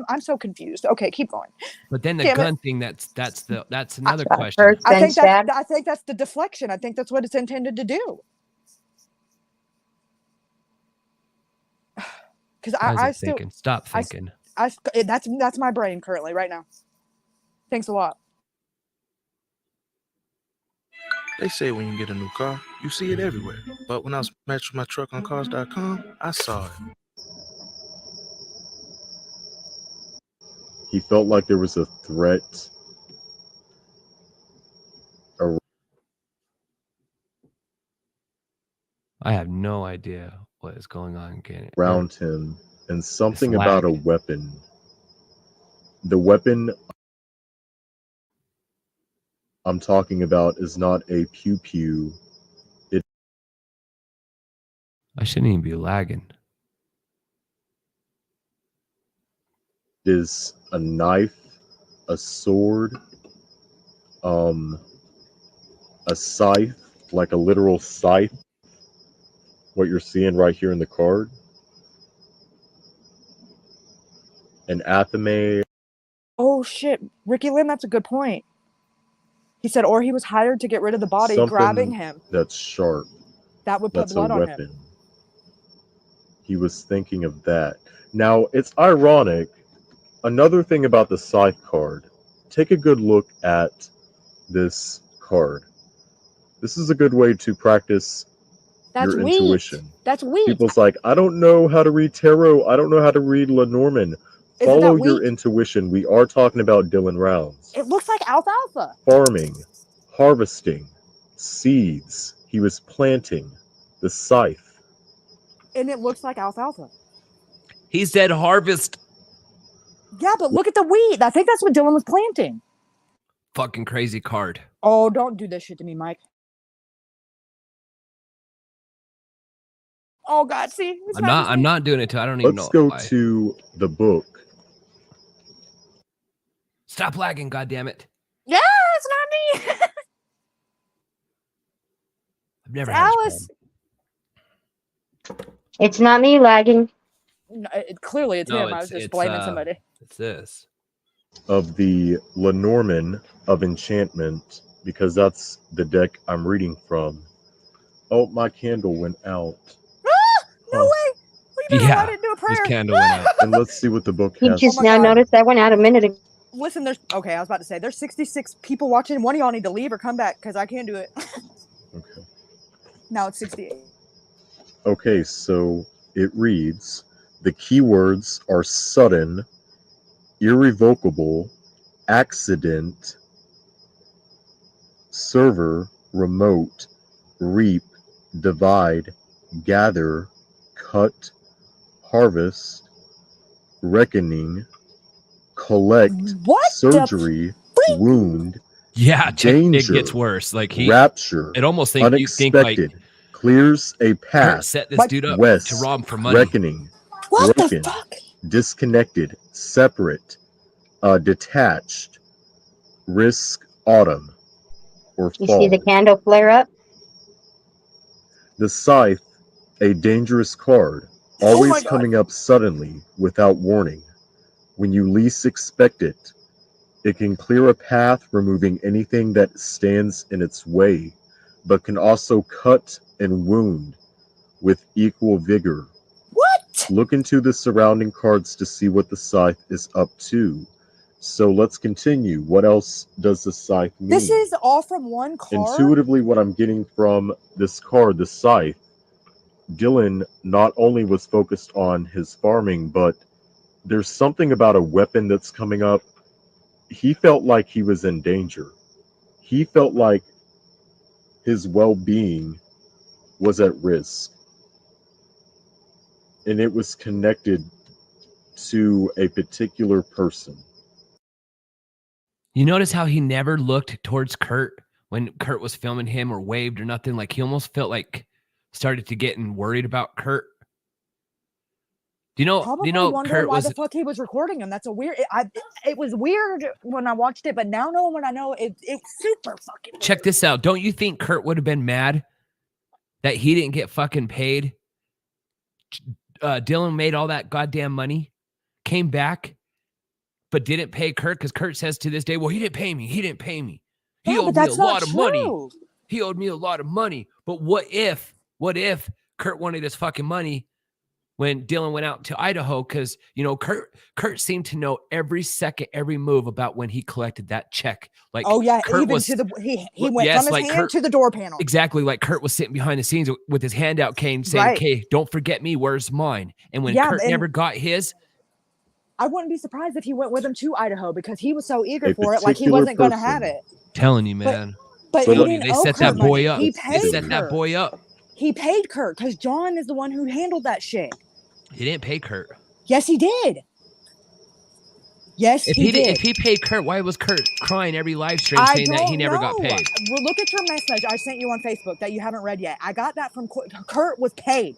I'm so confused. Okay, keep going. But then the Damn it. gun thing, that's another Shot question. first, I then think stabbed. that's the deflection. I think that's what it's intended to do. Because I still thinking. Stop thinking. that's my brain currently right now. Thanks a lot. They say when you get a new car, you see it everywhere. But when I was matching my truck on cars.com, I saw it. He felt like there was a threat I have no idea what is going on. around him and something It's about a lag. weapon. The weapon I'm talking about is not a pew-pew. I shouldn't even be lagging. It is a knife, a sword, a scythe, like a literal scythe. What you're seeing right here in the card. An athame. Oh shit, Ricky Lynn, that's a good point. He said, or he was hired to get rid of the body, Something grabbing him. that's sharp. That would put That's a blood on weapon. him. He was thinking of that. Now, it's ironic. Another thing about the scythe card. Take a good look at this card. This is a good way to practice That's your weak. intuition. That's weak. People's like, I don't know how to read tarot. I don't know how to read Lenormand. Isn't Follow that your weak? intuition. We are talking about Dylan Rounds. It looks like alfalfa. Farming, harvesting, seeds. He was planting the scythe. And it looks like alfalfa. He said harvest. Yeah, but look at the wheat. I think that's what Dylan was planting. Fucking crazy card. Oh, don't do this shit to me, Mike. Oh God, see, I'm not doing it. I don't even know. Let's go why. to the book. Stop lagging, goddammit. Yeah, it's not me. I've never It's had Alice. this problem. It's not me lagging. No, clearly, it's No, him. I was just blaming somebody. It's this. of the Lenormand of Enchantment, because that's the deck I'm reading from. Oh, my candle went out. No Huh. way. Well, you better light it and do a His prayer. candle went out. And let's see what the book You has. just my now God. noticed that went out a minute ago. Listen, there's okay. I was about to say there's 66 people watching. One of y'all need to leave or come back because I can't do it. Okay. Now it's 68. Okay, so it reads, the keywords are sudden, irrevocable, accident, server, remote, reap, divide, gather, cut, harvest, reckoning, collect, What surgery, freak? wound, Yeah, check. It danger, gets worse. Like rapture, it almost think you think like unexpected, clears a Kurt path, set this Like- dude up west, to rob for money. reckoning, What broken, the fuck? disconnected, separate, detached, risk, autumn, or You fall. see the candle flare up? The scythe, a dangerous card, Oh always my God. coming up suddenly without warning. When you least expect it, it can clear a path, removing anything that stands in its way, but can also cut and wound with equal vigor. What? Look into the surrounding cards to see what the scythe is up to. So let's continue. What else does the scythe mean? This is all from one card. Intuitively, what I'm getting from this card, the scythe, Dylan not only was focused on his farming, but there's something about a weapon that's coming up. He felt like he was in danger. He felt like his well-being was at risk. And it was connected to a particular person. You notice how he never looked towards Kurt when Kurt was filming him or waved or nothing. Like he almost felt like started to getting worried about Kurt. Do you know? Probably wondering Kurt why was the fuck he was recording him. That's a weird. It was weird when I watched it, but now knowing what I know, it's super fucking. Check weird. this out. Don't you think Kurt would have been mad that he didn't get fucking paid? Dylan made all that goddamn money, came back, but didn't pay Kurt because Kurt says to this day, well, he didn't pay me. He didn't pay me. He Yeah, owed but me a that's not lot of money. true. He owed me a lot of money. But what if Kurt wanted his fucking money when Dylan went out to Idaho? Because, Kurt seemed to know every second, every move about when he collected that check. Like, Oh yeah, Kurt even was, to the he well, went yes, from his like hand Kurt- to the door panel. exactly like Kurt was sitting behind the scenes with his hand out cane saying, Right. okay, don't forget me. Where's mine? And when Yeah, Kurt and- never got his, I wouldn't be surprised if he went with him to Idaho because he was so eager A for it, like he particular wasn't going to person. have it. telling you, man. But But he didn't They owe set Kurt that boy money. up. He They paid set that Kurt. boy up. He paid Kurt because John is the one who handled that shit. He didn't pay Kurt. Yes, he did. Yes, If he did. If he paid Kurt, why was Kurt crying every live stream I saying that he don't never got know. paid? Well, look at your message I sent you on Facebook that you haven't read yet. I got that from Kurt was paid.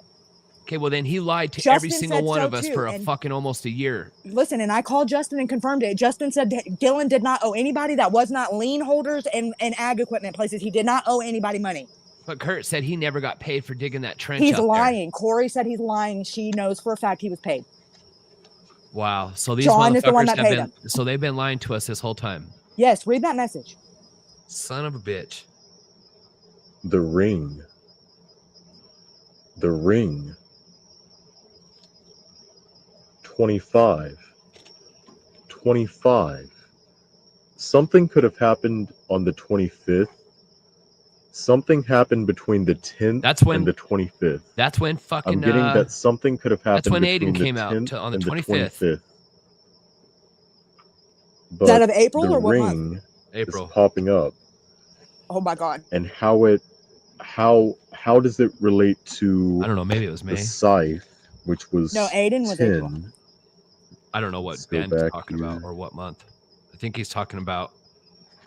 Okay, well then he lied to Justin every single said one so of us too, for a and- fucking almost a year. Listen, and I called Justin and confirmed it. Justin said Dylan did not owe anybody that was not lien holders and ag equipment places. He did not owe anybody money. But Kurt said he never got paid for digging that trench He's up lying. Corey said he's lying. She knows for a fact he was paid. There. Wow. So these John is the one motherfuckers that have paid been. him. So they've been lying to us this whole time. Yes, read that message. Son of a bitch. The ring. The ring. 25. 25. Something could have happened on the 25th. Something happened between the 10th That's when- and the 25th. That's when fucking. I'm getting that something could have happened that's when between Aiden the came out 10th on the and 25th. 25th. But that of April the or what ring month? April. is popping up, Oh my God. and how does it relate to I don't know. Maybe it was May. the scythe, which was No, Aiden was 10. April. I don't know what Let's go band he's back talking here. about or what month. I think he's talking about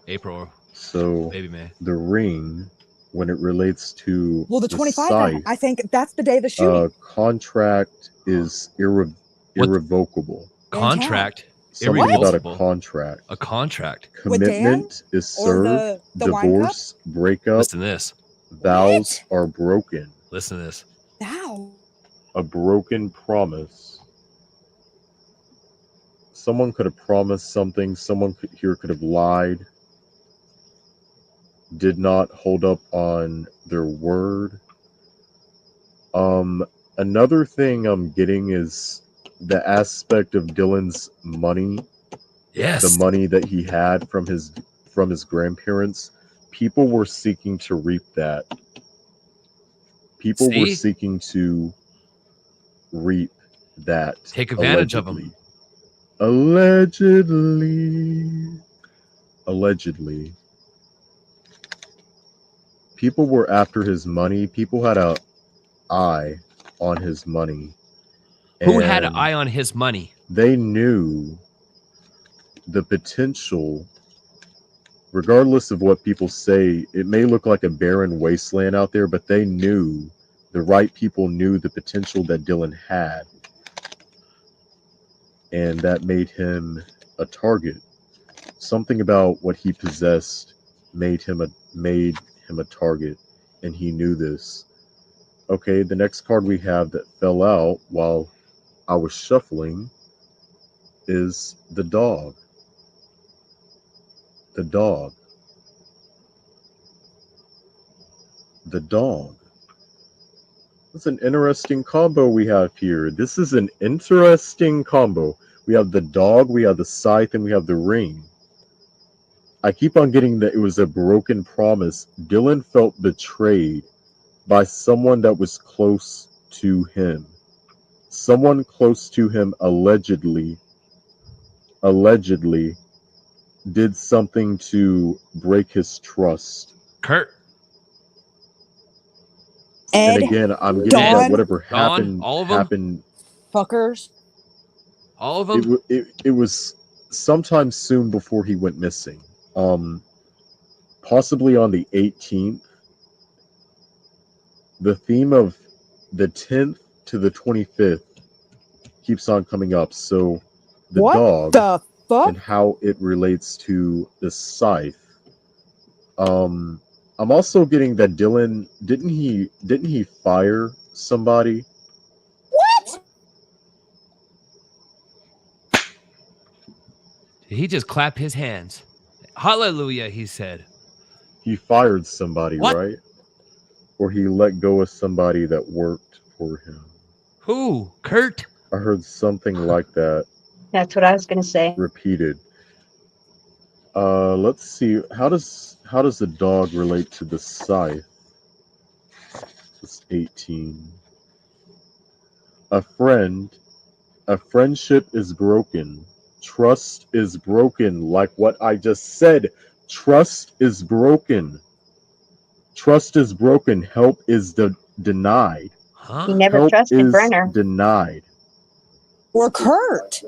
April or So maybe May. the ring, when it relates to Well, the 25th, scythe, I think that's the day of the shooting. contract is irrevocable. Contract. Something about a Irrevocable. contract. A contract. With Dan? Commitment is Or served. the wine cup? Divorce, breakup, Listen to this. vows are broken. Listen to this. Wow. A broken promise. Someone could have promised something. Someone here could have lied. Did not hold up on their word. Another thing I'm getting is the aspect of Dylan's money. Yes. The money that he had from his grandparents. People were seeking to reap that. People were See? seeking to reap that. Take advantage of allegedly. them. Allegedly. People were after his money. People had an eye on his money. Who had an And eye on his money? they knew the potential, regardless of what people say. It may look like a barren wasteland out there, but they knew, the right people knew the potential that Dylan had. And that made him a target. Something about what he possessed made him a target, and he knew this. Okay, the next card we have that fell out while I was shuffling is the dog. The dog. The dog. That's an interesting combo we have here. This is an interesting combo. We have the dog, we have the scythe, and we have the ring. I keep on getting that it was a broken promise. Dylan felt betrayed by someone that was close to him. Someone close to him allegedly did something to break his trust. Kurt. Ed, And again, I'm getting Dawn, that whatever Dawn, happened, all of them? happened. fuckers. All of them? It was sometime soon before he went missing. Possibly on the 18th. The theme of the 10th to the 25th keeps on coming up. So the What dog the fuck? and how it relates to the scythe. I'm also getting that Dylan didn't he fire somebody? What? He just clapped his hands. Hallelujah, he said. He fired somebody, What? right? Or he let go of somebody that worked for him. Who? Kurt? I heard something like that That's what I was going to say. repeated. Let's see. How does the dog relate to the scythe? It's 18. A friendship is broken. Trust is broken. Like what I just said. Trust is broken. Trust is broken. Help is denied. Huh? He never Help trusted is Brenner. denied. Or Kurt?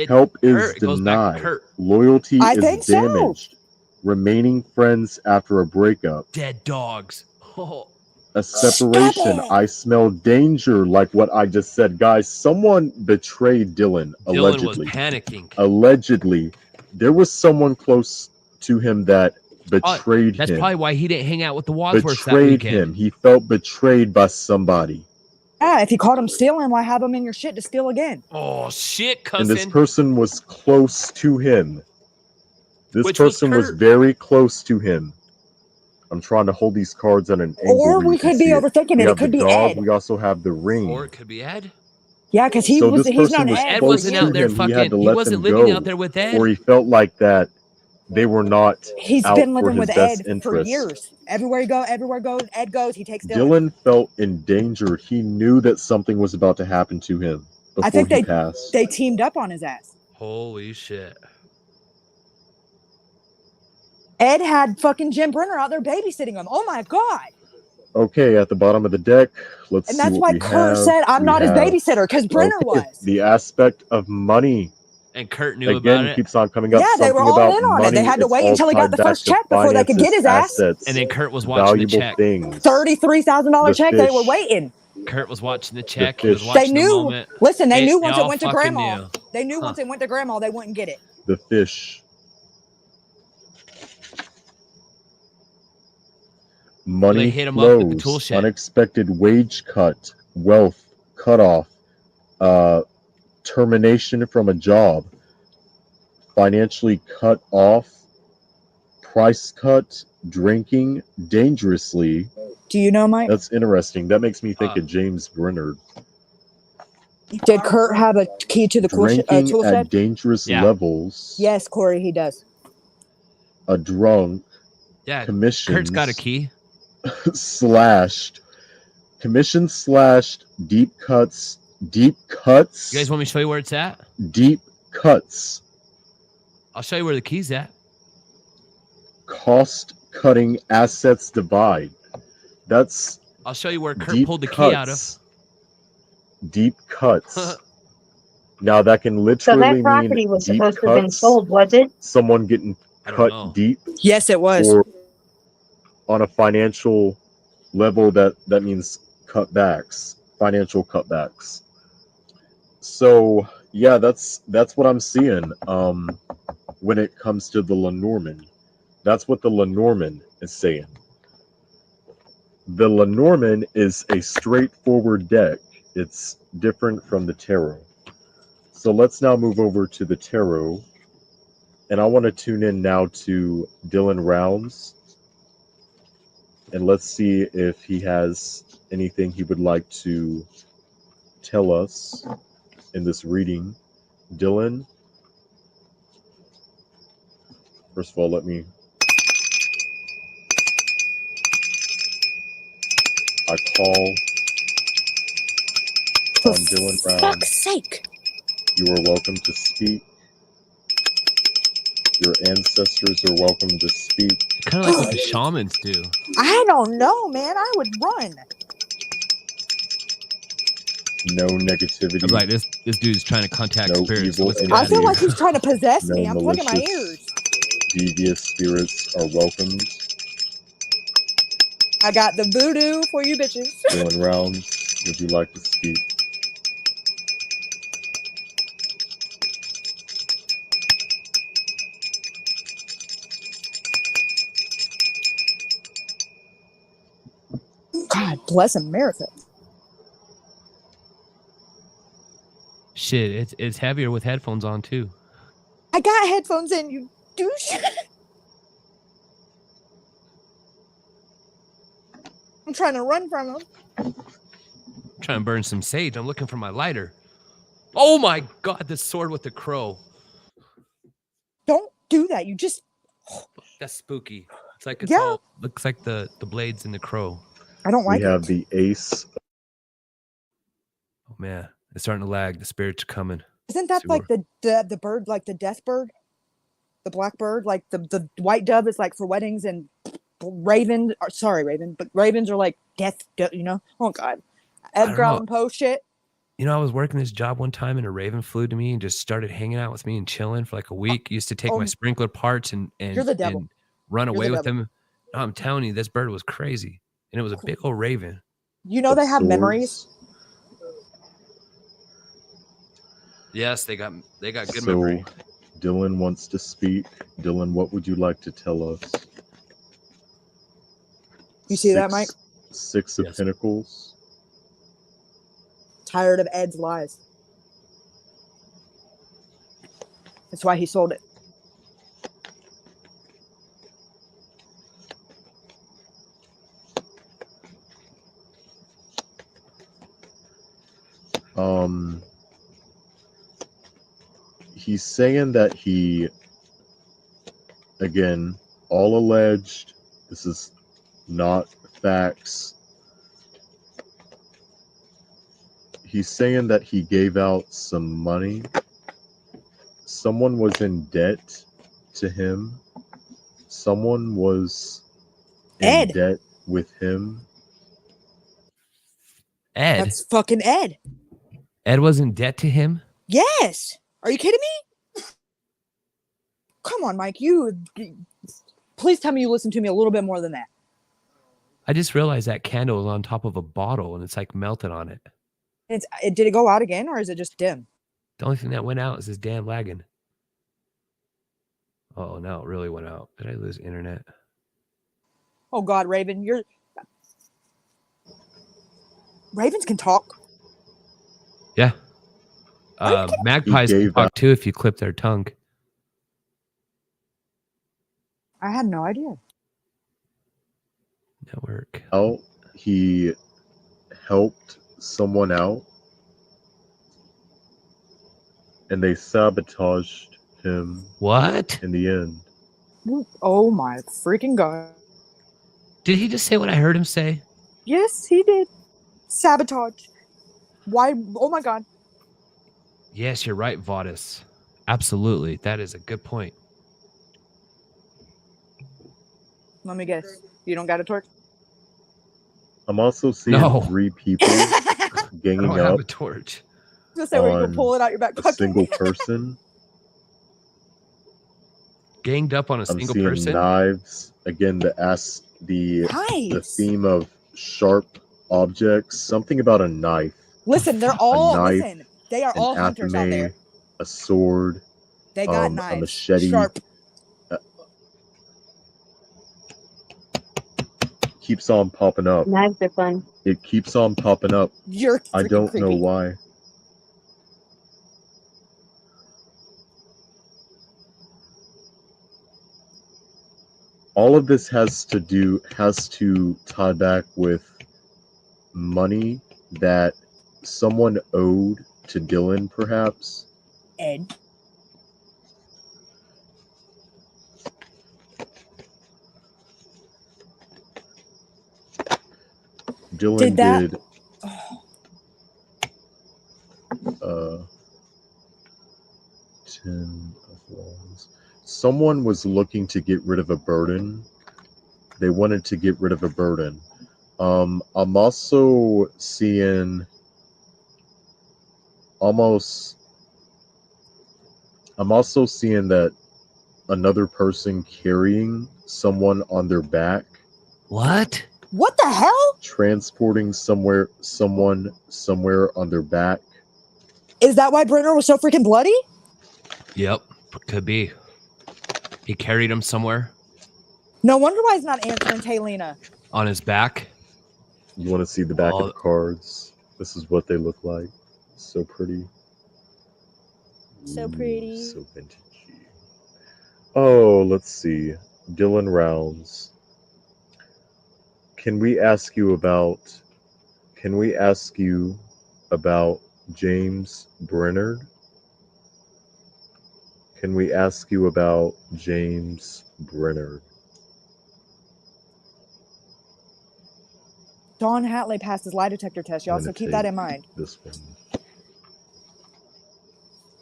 Help is Kurt, it goes back to denied. Kurt. Loyalty I is think so. damaged. Remaining friends after a breakup. Dead dogs. Oh. A separation. Stop it. I smell danger, like what I just said. Guys, someone betrayed Dylan, Dylan was allegedly. panicking. Allegedly. There was someone close to him that betrayed That's him. probably why he didn't hang out with the Wadsworths that Betrayed weekend. him. He felt betrayed by somebody. Yeah, if you caught him stealing, why have him in your shit to steal again? Oh, shit, And this cousin. person was close to him. This Which was person was Kurt. very close to him. I'm trying to hold these cards at an angle. Or where we you can could be see overthinking We it. It have could the be dog. Ed. We also have the ring. Or it could be Ed. Yeah, because So this he's person known was Ed Ed for wasn't years. out there He had fucking. to He let wasn't them living go, out there with Ed. or he felt like that they were not He's out been for living his with best Ed for interest. years. Everywhere Ed goes, he takes Dylan. Dylan felt endangered. He knew that something was about to happen to him I before think he passed. they teamed up on his ass. Holy shit. Ed had fucking Jim Brenner out there babysitting him. Oh my god! Okay, at the bottom of the deck, let's And see that's what why we Kurt have. said, "I'm We not his have- babysitter," because Brenner okay, was. the aspect of money And Kurt knew again about it. keeps on coming up. Yeah, they were Something all about in on it. money. They had to It's wait all until he got tied the back first to check before they could get finances, his ass. assets, And then Kurt was watching the valuable check. things. $33,000 The check. They were fish. waiting. Kurt was watching the check. He was fish. watching They the knew. moment. Listen, they knew once it y'all went to fucking grandma. knew. They knew Huh. once it went to grandma, they wouldn't get it. The fish. Money hit him up with the tool flows. shed. Unexpected wage cut. Wealth cut off. Termination from a job. financially cut off, price cut, drinking dangerously. Do you know, Mike? That's interesting. That makes me think of James Brenner. Did Kurt have a key to the Drinking tool at shed? dangerous Yeah. levels. Yes, Corey, he does. A drunk. Yeah. Commissions. Kurt's got a key. Slashed. Commission slashed. Deep cuts. Deep cuts. You guys want me to show you where it's at? Deep cuts. I'll show you where the key's at. Cost cutting assets divide. That's I'll show you where Kurt deep pulled the cuts. key out of. Deep cuts. Now that can So literally that property mean was deep supposed to have been cuts, sold, was it? someone getting I don't cut know. deep, Yes, it was. or on a financial level that means cutbacks, financial cutbacks. So yeah, that's what I'm seeing when it comes to the Lenormand. That's what the Lenormand is saying. The Lenormand is a straightforward deck. It's different from the tarot. So let's now move over to the tarot. And I want to tune in now to Dylan Rounds. And let's see if he has anything he would like to tell us in this reading. Dylan, first of all, I call For on Dylan Rounds. fuck's sake. You are welcome to speak. Your ancestors are welcome to speak. Kind of like what the shamans do. I don't know, man. I would run. No negativity. I'm like, this dude's trying to contact No spirits. evil Listen to I that. feel like he's trying to possess No me. I'm plugging my malicious, ears. devious spirits are welcomed. I got the voodoo for you bitches. Dylan Rounds, would you like to speak? God bless America. Shit, it's heavier with headphones on too. I got headphones in, you douche. I'm trying to run from them. I'm trying to burn some sage. I'm looking for my lighter. Oh my god, the sword with the crow. Don't do that. You just. That's spooky. It's like it's Yeah. all looks like the blades in the crow. I don't like We have it. the Ace. Oh man, it's starting to lag. The spirits are coming. Isn't that like the bird, like the death bird? The black bird, like the white dove is like for weddings, and raven, or sorry, raven, but ravens are like death, you know? Oh God. Edgar know. Allan Poe shit. You know, I was working this job one time and a raven flew to me and just started hanging out with me and chilling for like a week. Used to take my sprinkler parts and You're the devil. and run You're away the with devil. them. No, I'm telling you, this bird was crazy. And it was a big old raven. You know they have memories. Yes, they got good So, memory. Dylan wants to speak. Dylan, what would you like to tell us? You see that, Mike? Six of Yes. Pentacles. Tired of Ed's lies. That's why he sold it. He's saying that he, again, all alleged. This is not facts. He's saying that he gave out some money. Someone was in debt to him. Someone was in debt with him. Ed. That's fucking Ed. Ed was in debt to him? Yes. Are you kidding me? Come on, Mike. Please tell me you listen to me a little bit more than that. I just realized that candle is on top of a bottle and it's like melted on it. Did it go out again, or is it just dim? The only thing that went out is this damn lagging. Oh, no, it really went out. Did I lose internet? Oh God, Raven, Ravens can talk. Yeah. Magpies can talk too if you clip their tongue. I had no idea. Network. Out. He helped someone out, and they sabotaged him What? in the end. Oh my freaking god. Did he just say what I heard him say? Yes, he did. Sabotage. Why? Oh my god. Yes, you're right, Vaudis. Absolutely. That is a good point. Let me guess. You don't got a torch? I'm also seeing No. 3 people I don't ganging have up a torch. Just say where you can on pull it out your back a pocket. single person. Ganged up on a I'm single seeing person? knives. Again, the Nice. theme of sharp objects. Something about a knife. Listen, they're all knife, listen. They are an all hunters out there. athame, a sword, They got a knives. machete. Sharp. Keeps on popping up. Knives are fun. It keeps on popping up. You're I freaking don't creepy. know why. All of this has to tie back with money that someone owed to Dylan, perhaps. Ed. Dylan Did did 10 of wands. Someone was looking to get rid of a burden. They wanted to get rid of a burden. I'm also seeing that another person carrying someone on their back, What? What the hell? transporting someone somewhere on their back. Is that why Brenner was so freaking bloody? Yep. Could be. He carried him somewhere No wonder why he's not answering Taylena. on his back. You want to see the back of the cards? This is what they look like. So pretty. So Ooh, pretty. so vintagey. Oh, let's see. Dylan Rounds. Can we ask you about James Brennard? Can we ask you about James Brennard? Don Hatley passed his lie detector test, y'all, I'm so gonna keep that take in mind. This one.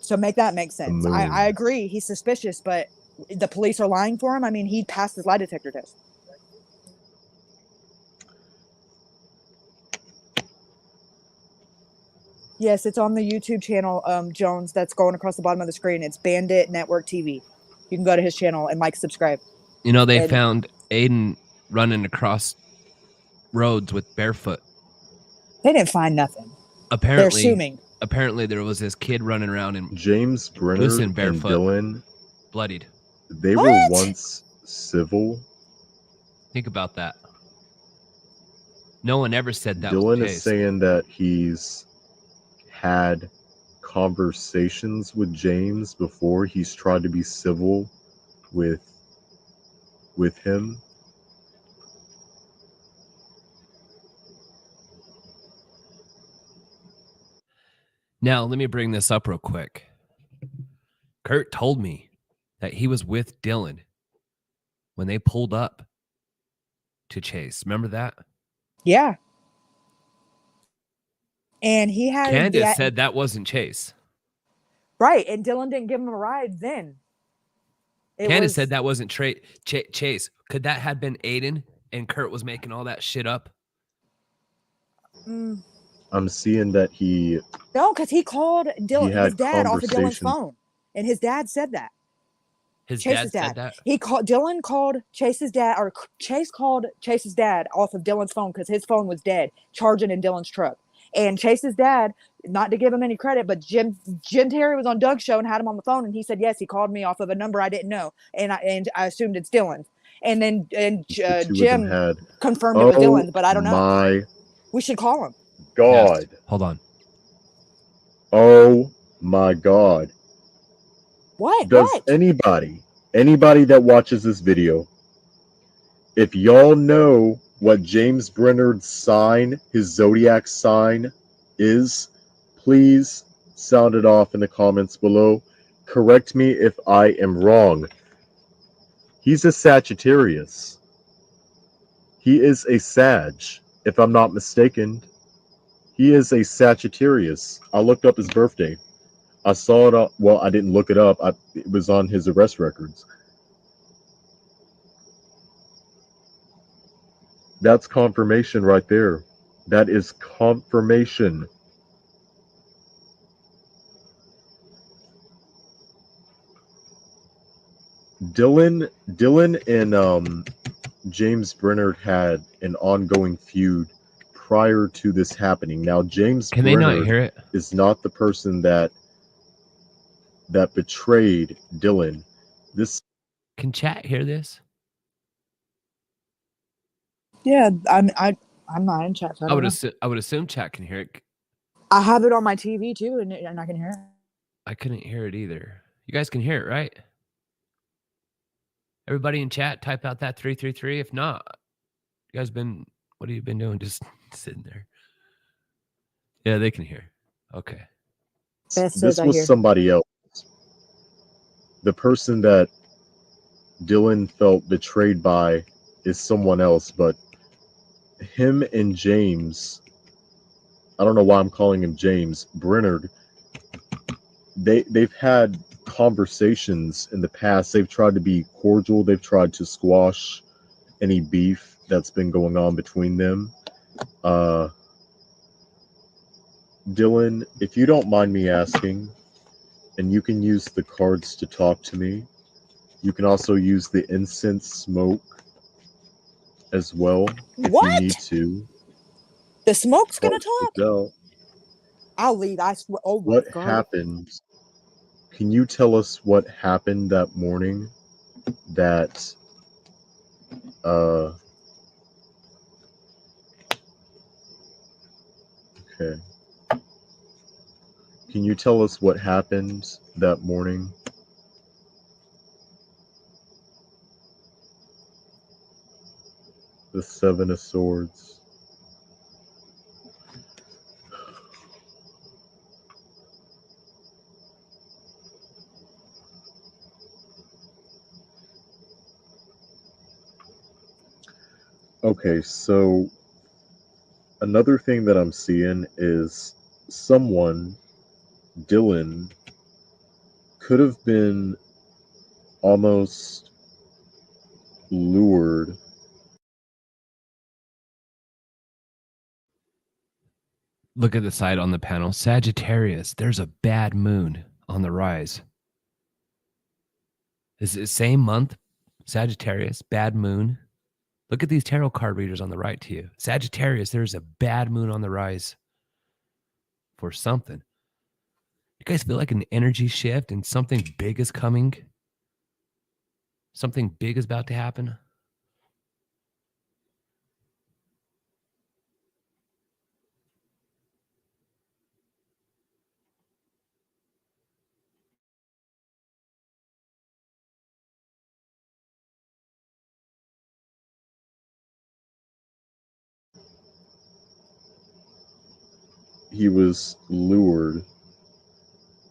So make that make sense. moon. I agree. He's suspicious, but the police are lying for him. I mean, he passed his lie detector test. Yes, it's on the YouTube channel, Jones, that's going across the bottom of the screen. It's Bandit Network TV. You can go to his channel and subscribe. You know, they And- found Aiden running across roads with barefoot. They didn't find nothing. They're Apparently, assuming. there was this kid running around in James Brennard Listen, and barefoot. Dylan, bloodied. they What? were once civil. Think about that. No one ever said that Dylan was is Chase. saying that he's had conversations with James before. He's tried to be civil with him. Now, let me bring this up real quick. Kurt told me that he was with Dylan when they pulled up to Chase. Remember that? Yeah. And he had Candace said that wasn't Chase. right, and Dylan didn't give him a ride then. Candace said that wasn't Chase. Could that have been Aiden and Kurt was making all that shit up? I'm seeing that No, because he called Dylan, had his dad off of Dylan's conversations. phone. And his dad said that. Chase's dad said that? Dylan called Chase's dad, or Chase called Chase's dad off of Dylan's phone because his phone was dead, charging in Dylan's truck. And Chase's dad, not to give him any credit, but Jim Terry was on Doug's show and had him on the phone, and he said, yes, he called me off of a number I didn't know. And I assumed it's Dylan. And then Jim confirmed it was Dylan, but I don't know. We should call him. God. Yes. Hold on. Oh my God. What? Does what? anybody Anybody that watches this video, if y'all know what James Brennard's sign, his zodiac sign, is, please sound it off in the comments below. Correct me if I am wrong. He's a Sagittarius. He is a Sag, if I'm not mistaken. He is a Sagittarius. I looked up his birthday. I saw it. Well, I didn't look it up. It was on his arrest records. That's confirmation right there. That is confirmation. Dylan and James Brennard had an ongoing feud prior to this happening. Now, James Can they not Brennard hear it? is not the person that betrayed Dylan. This Can chat hear this? Yeah, I'm not in chat. So I, I would assume chat can hear it. I have it on my TV too, and I can hear it. I couldn't hear it either. You guys can hear it, right? Everybody in chat, type out that 333. If not, you guys what have you been doing? Just sitting there. Yeah, they can hear. Okay. Beth this was somebody else. The person that Dylan felt betrayed by is someone else, but him and James, I don't know why I'm calling him James Brennard, they've had conversations in the past. They've tried to be cordial. They've tried to squash any beef that's been going on between them. Dylan, if you don't mind me asking, and you can use the cards to talk to me, you can also use the incense smoke as well if you need to. The smoke's gonna talk? Out. I'll leave. I swear. Oh my What God. happened? Can you tell us what happened that morning that okay. Can you tell us what happened that morning? The Seven of Swords. Okay, so another thing that I'm seeing is someone, Dylan, could have been almost lured. Look at the side on the panel. Sagittarius, there's a bad moon on the rise. Is it the same month? Sagittarius, bad moon. Look at these tarot card readers on the right to you. Sagittarius, there's a bad moon on the rise for something. You guys feel like an energy shift and something big is coming? Something big is about to happen? He was lured.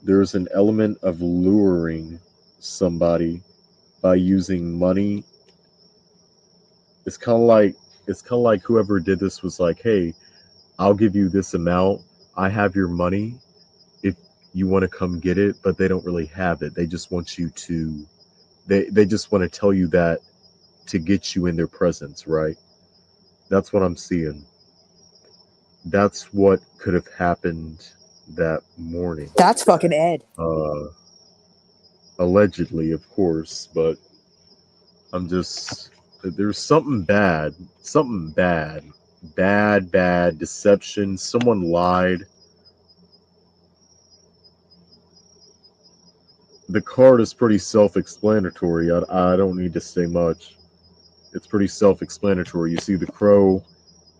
There's an element of luring somebody by using money. It's kind of like whoever did this was like, "Hey, I'll give you this amount. I have your money if you want to come get it," but they don't really have it. They just want you to they just want to tell you that to get you in their presence, right? That's what I'm seeing. That's what could have happened that morning. That's fucking Ed. Allegedly, of course, but there's something bad, bad deception. Someone lied. The card is pretty self-explanatory. I don't need to say much. It's pretty self-explanatory. You see the crow,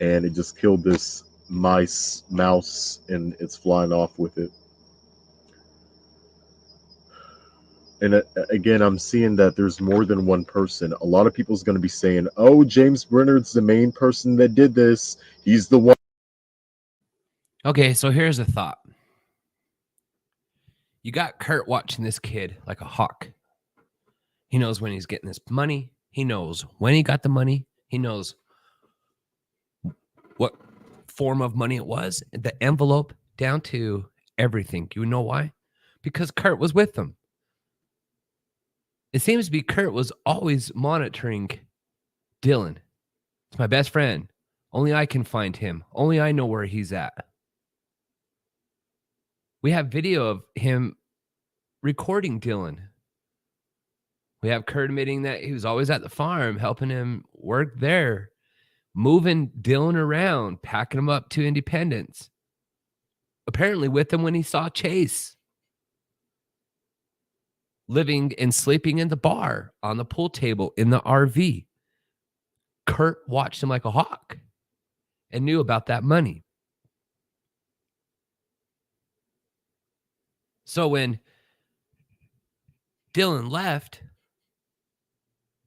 and it just killed this mouse, and it's flying off with it. And again, I'm seeing that there's more than one person. A lot of people's going to be saying, "Oh, James Brenner's the main person that did this. He's the one." Okay, so here's a thought. You got Kurt watching this kid like a hawk. He knows when he's getting this money. He knows when he got the money. He knows what form of money it was, the envelope down to everything. You know why? Because Kurt was with them. It seems to be Kurt was always monitoring Dylan. It's my best friend. Only I can find him. Only I know where he's at. We have video of him recording Dylan. We have Kurt admitting that he was always at the farm, helping him work there, moving Dylan around, packing him up to Independence. Apparently with him when he saw Chase. Living and sleeping in the bar, on the pool table, in the RV. Kurt watched him like a hawk and knew about that money. So when Dylan left,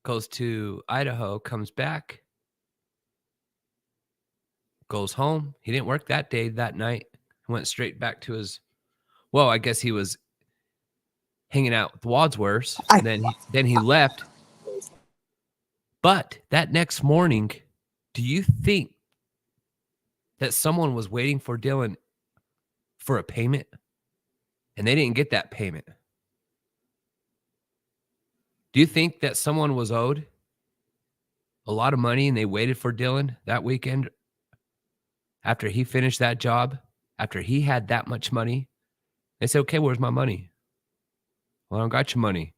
goes to Idaho, comes back, goes home. He didn't work that day, that night. He went straight back to his, well, I guess he was hanging out with Wadsworth. Then he left. But that next morning, do you think that someone was waiting for Dylan for a payment and they didn't get that payment? Do you think that someone was owed a lot of money and they waited for Dylan that weekend after he finished that job, after he had that much money? They said, okay, where's my money? Well, I don't got your money.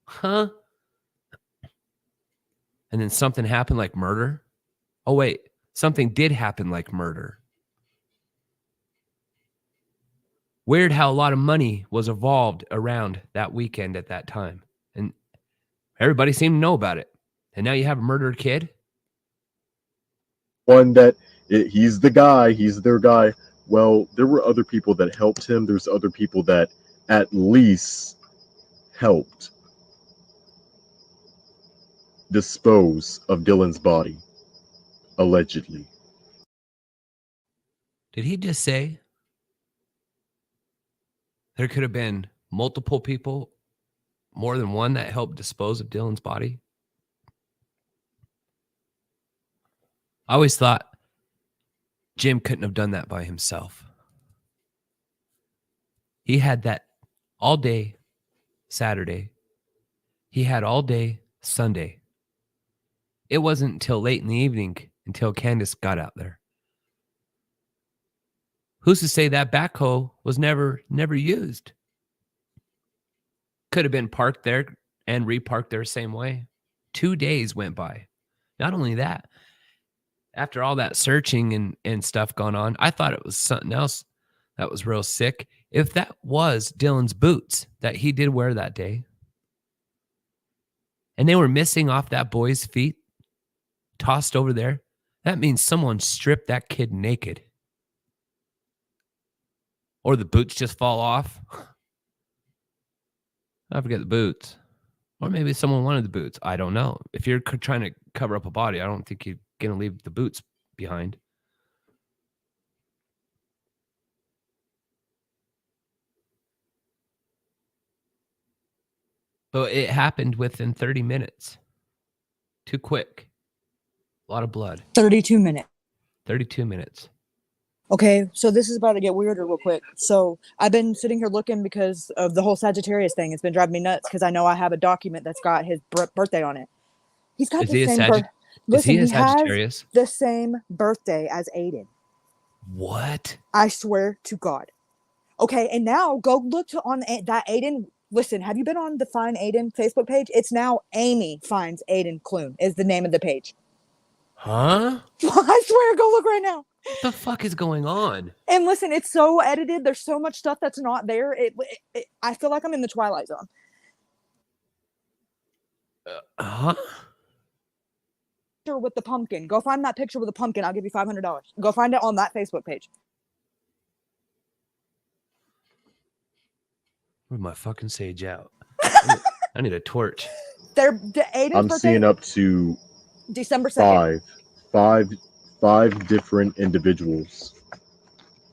Huh? And then something happened like murder. Oh, wait, something did happen like murder. Weird how a lot of money was evolved around that weekend at that time. And everybody seemed to know about it. And now you have a murdered kid? One that he's the guy, he's their guy. Well, there were other people that helped him. There's other people that at least helped dispose of Dylan's body, allegedly. Did he just say there could have been multiple people, more than one, that helped dispose of Dylan's body? I always thought Jim couldn't have done that by himself. He had that all day Saturday. He had all day Sunday. It wasn't until late in the evening until Candace got out there. Who's to say that backhoe was never used? Could have been parked there and reparked there same way. 2 days went by. Not only that, after all that searching and stuff gone on, I thought it was something else that was real sick. If that was Dylan's boots that he did wear that day, and they were missing off that boy's feet, tossed over there, that means someone stripped that kid naked. Or the boots just fall off. I forget the boots. Or maybe someone wanted the boots. I don't know. If you're trying to cover up a body, I don't think you're going to leave the boots behind. But it happened within 30 minutes. Too quick. A lot of blood. 32 minutes. 32 minutes. Okay, so this is about to get weirder real quick. So I've been sitting here looking because of the whole Sagittarius thing. It's been driving me nuts because I know I have a document that's got his birthday on it. He's got the same birthday. Listen, he has the same birthday as Aiden. What? I swear to God. Okay, and now go look on that Aiden. Listen, have you been on the Find Aiden Facebook page? It's now Amy Finds Aiden Clune is the name of the page. Huh? I swear, go look right now. What the fuck is going on? And listen, it's so edited. There's so much stuff that's not there. I feel like I'm in the Twilight Zone. Huh? With the pumpkin. Go find that picture with the pumpkin. I'll give you $500. Go find it on that Facebook page. Where'd my fucking sage out? I need a torch. Aiden's I'm birthday, seeing up to December 2nd. five different individuals.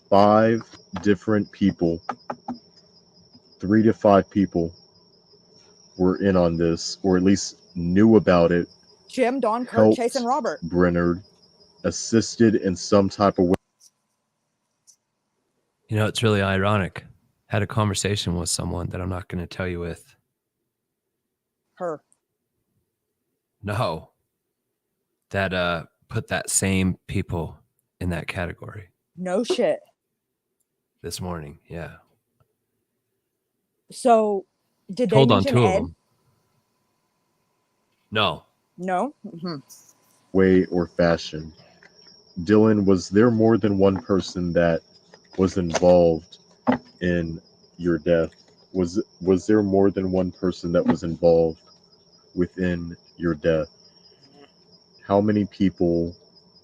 5 different people. 3 to 5 people were in on this, or at least knew about it. Jim, Don, Kurt, Helped Chase, and Robert. Brenner, assisted in some type of way. You know, it's really ironic. Had a conversation with someone that I'm not going to tell you with. Her. No. That put that same people in that category. No shit. This morning, yeah. So, did they Told on mention 2 Ed? of them. No. No. Mm-hmm. Way or fashion. Dylan, was there more than one person that was involved in your death? Was there more than one person that was involved within your death? How many people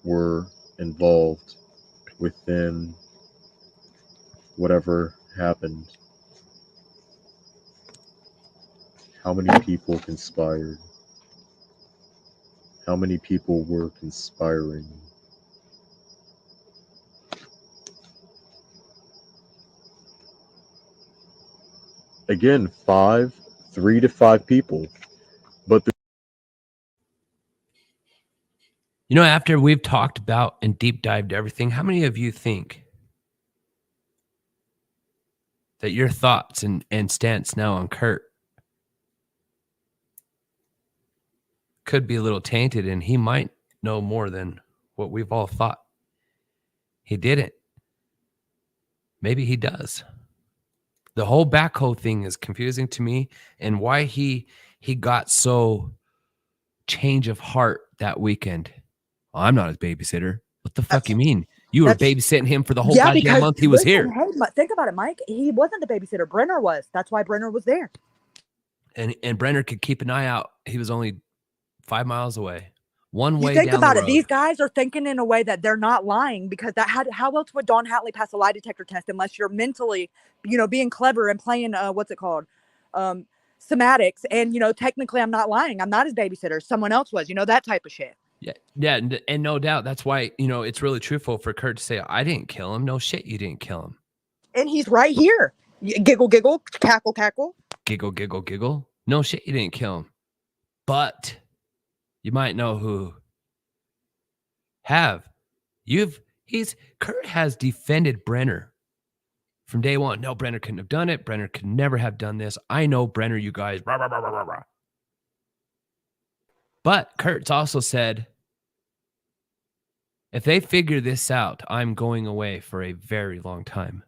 were involved within whatever happened? How many people conspired? How many people were conspiring? Again, 3 to 5 people. But You know, after we've talked about and deep dived everything, how many of you think that your thoughts and stance now on Kurt could be a little tainted, and he might know more than what we've all thought? He didn't. Maybe he does. The whole backhoe thing is confusing to me, and why he got so change of heart that weekend. Well, I'm not his babysitter. What the fuck you mean? You were babysitting him for the whole goddamn month he was here. Hey, think about it, Mike. He wasn't the babysitter. Brenner was. That's why Brenner was there. And Brenner could keep an eye out. He was only 5 miles away. One way Think down about the it. road. These guys are thinking in a way that they're not lying, because how else would Don Hatley pass a lie detector test unless you're mentally, being clever and playing what's it called? Semantics. And technically I'm not lying. I'm not his babysitter. Someone else was, that type of shit. Yeah, and no doubt that's why, it's really truthful for Kurt to say, I didn't kill him. No shit, you didn't kill him. And he's right here. Giggle, giggle, cackle, cackle. Giggle, giggle, giggle. No shit, you didn't kill him. But you might know who have. Kurt has defended Brenner from day one. No, Brenner couldn't have done it. Brenner could never have done this. I know Brenner, you guys. Rah, rah, rah, rah, rah. But Kurt's also said, if they figure this out, I'm going away for a very long time.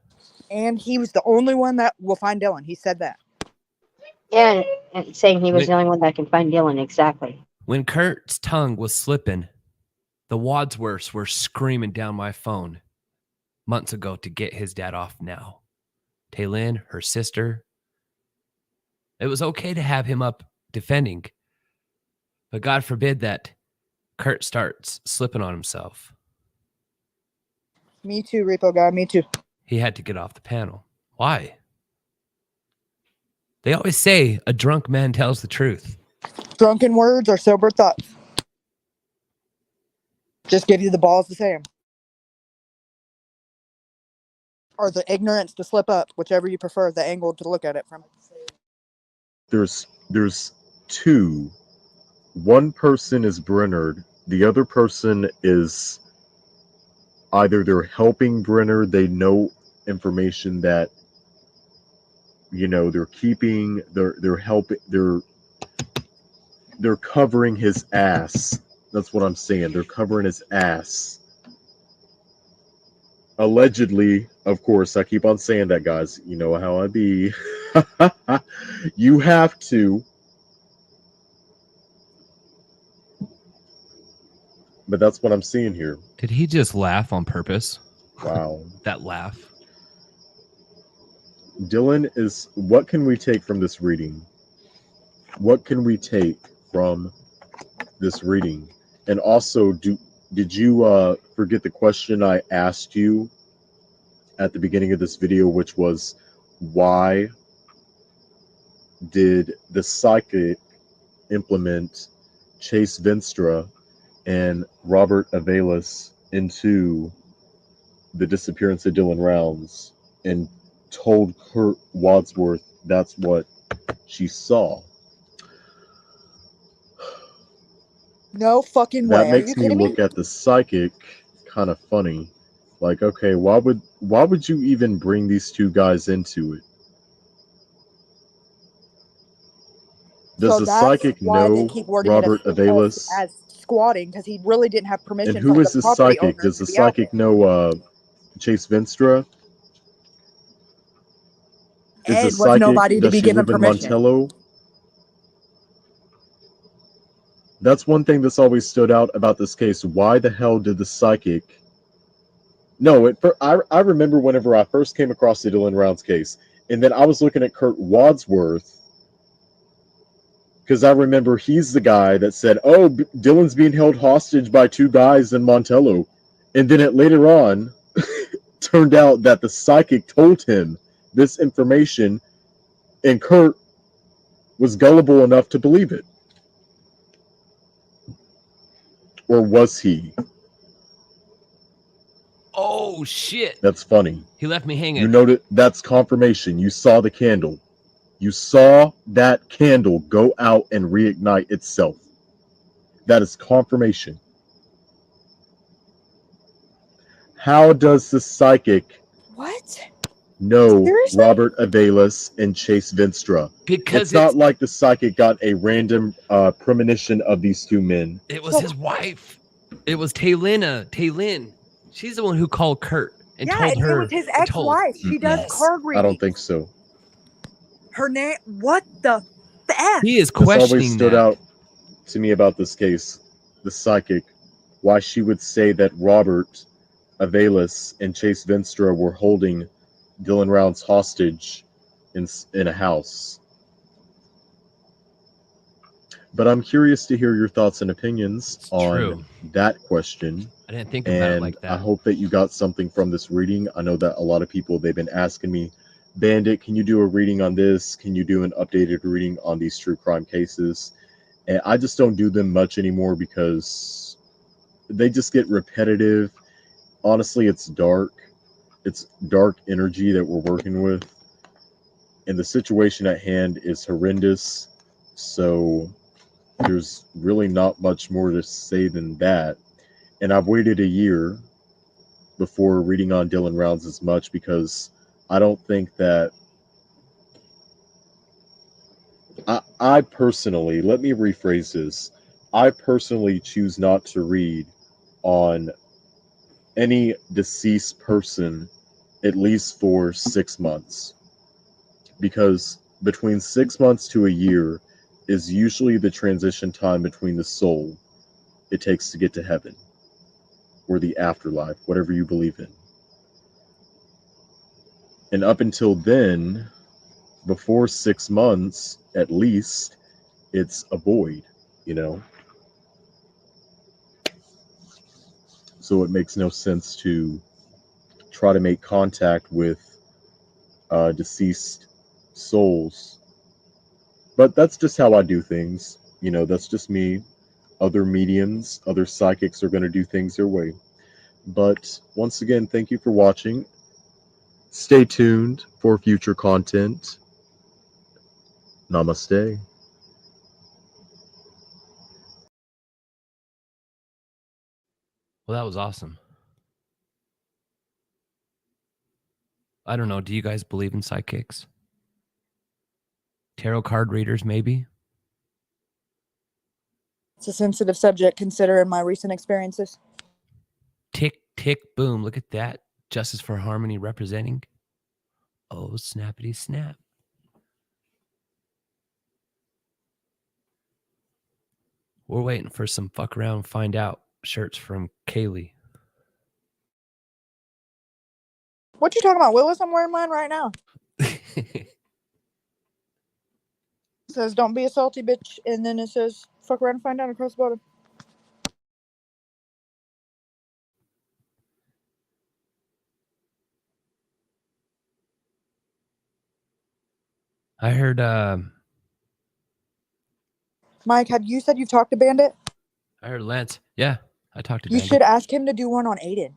And he was the only one that will find Dylan. He said that. Yeah, and saying he was the only one that can find Dylan, exactly. When Kurt's tongue was slipping, the Wadsworths were screaming down my phone months ago to get his dad off now. Taylin, her sister. It was okay to have him up defending, but God forbid that Kurt starts slipping on himself. Me too, Repo Guy. Me too. He had to get off the panel. Why? They always say a drunk man tells the truth. Drunken words or sober thoughts. Just give you the balls to say them. Or the ignorance to slip up, whichever you prefer, the angle to look at it from. there's 2. One person is Brenner. The other person is either they're helping Brenner, they know information that they're keeping, they're helping, they're covering his ass. That's what I'm saying. They're covering his ass. Allegedly, of course, I keep on saying that, guys. You know how I be. You have to. But that's what I'm seeing here. Did he just laugh on purpose? Wow. That laugh. Dylan is. What can we take from this reading? What can we take from this reading? And also, did you forget the question I asked you at the beginning of this video, which was why did the psychic implement Chase Vinstra and Robert Avalis into the disappearance of Dylan Rounds and told Kurt Wadsworth that's what she saw? No fucking That way. Are you makes me kidding me? look at the psychic kind of funny. Like, okay, why would you even bring these two guys into it? Does So the that's psychic why they know keep wording Robert it Avalis? as squatting, because he really didn't have And permission who from is the the property psychic? owners Does to the be out there. psychic know Chase Vinstra? Is the Ed was psychic, nobody to does be she given live in permission. Montello? That's one thing that's always stood out about this case. Why the hell did the psychic... No, I remember whenever I first came across the Dylan Rounds case, and then I was looking at Kurt Wadsworth, because I remember he's the guy that said, oh, Dylan's being held hostage by two guys in Montello. And then it later on turned out that the psychic told him this information, and Kurt was gullible enough to believe it. Or was he? Oh shit! That's funny. He left me hanging. You noted that's confirmation. You saw the candle. You saw that candle go out and reignite itself. That is confirmation. How does the psychic What? know Seriously? Robert Avalis and Chase Vinstra? Because It's not like the psychic got a random premonition of these two men. it was his wife. It was Taylin. She's the one who called Kurt and Yeah, told and her. it was his ex-wife. She does Yes. card I readings. don't think so. Her name? What the F? He is This always questioning stood that. out to me about this case. The psychic, why she would say that Robert Avalis and Chase Vinstra were holding Dylan Rounds hostage in a house. But I'm curious to hear your thoughts and opinions on that question. I didn't think about it like that. I hope that you got something from this reading. I know that a lot of people, they've been asking me, Bandit, can you do a reading on this? Can you do an updated reading on these true crime cases? And I just don't do them much anymore because they just get repetitive. Honestly, it's dark. It's dark energy that we're working with. And the situation at hand is horrendous. So there's really not much more to say than that. And I've waited a year before reading on Dylan Rounds as much because I don't think that I personally, let me rephrase this. I personally choose not to read on any deceased person at least for 6 months. Because between 6 months to a year is usually the transition time between the soul it takes to get to heaven or the afterlife, whatever you believe in. And up until then, before 6 months at least, it's a void, you know? So it makes no sense to try to make contact with deceased souls. But that's just how I do things. You know, that's just me. Other mediums, other psychics are going to do things their way. But once again, thank you for watching. Stay tuned for future content. Namaste. Well, that was awesome. I don't know. Do you guys believe in psychics? Tarot card readers, maybe? It's a sensitive subject considering my recent experiences. Tick, tick, boom. Look at that. Justice for Harmony representing. Oh, snappity snap. We're waiting for some fuck around, find out shirts from Kaylee. What you talking about, Willis? I'm wearing mine right now. It says, don't be a salty bitch. And then it says, fuck around and find out across the bottom. I heard Mike, have you said you've talked to Bandit? I heard Lance. Yeah, I talked to You Bandit. should ask him to do one on Aiden.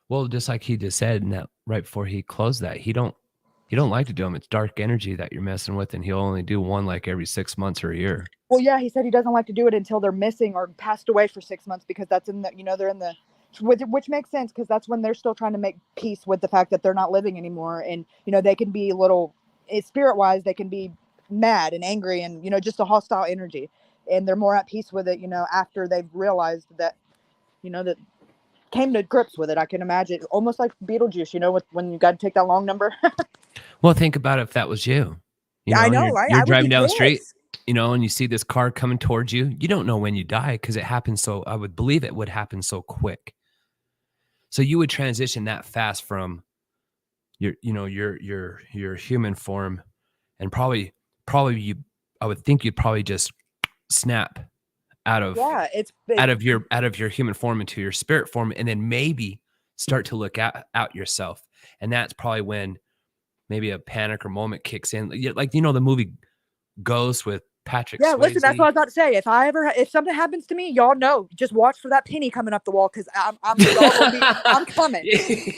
Well, just like he just said, and that right before he closed that, he don't like to do them. It's dark energy that you're messing with, and he'll only do one like every 6 months or a year. Well, yeah, he said he doesn't like to do it until they're missing or passed away for 6 months because that's in the, they're in the, which makes sense because that's when they're still trying to make peace with the fact that they're not living anymore. And, they can be spirit wise, they can be mad and angry and, just a hostile energy. And they're more at peace with it, after they've realized that, that came to grips with it. I can imagine almost like Beetlejuice, when you got to take that long number. Well, think about if that was you. I know, right? You're driving down the street, and you see this car coming towards you. You don't know when you die because it happens so. I would believe it would happen so quick. So you would transition that fast from your human form, and probably you. I would think you'd probably just snap out of your human form into your spirit form, and then maybe start to look out yourself, and that's probably when maybe a panic or moment kicks in, like the movie Ghost with Patrick Swayze. Listen, that's what I was about to say. If something happens to me, y'all know, just watch for that penny coming up the wall because I'm coming.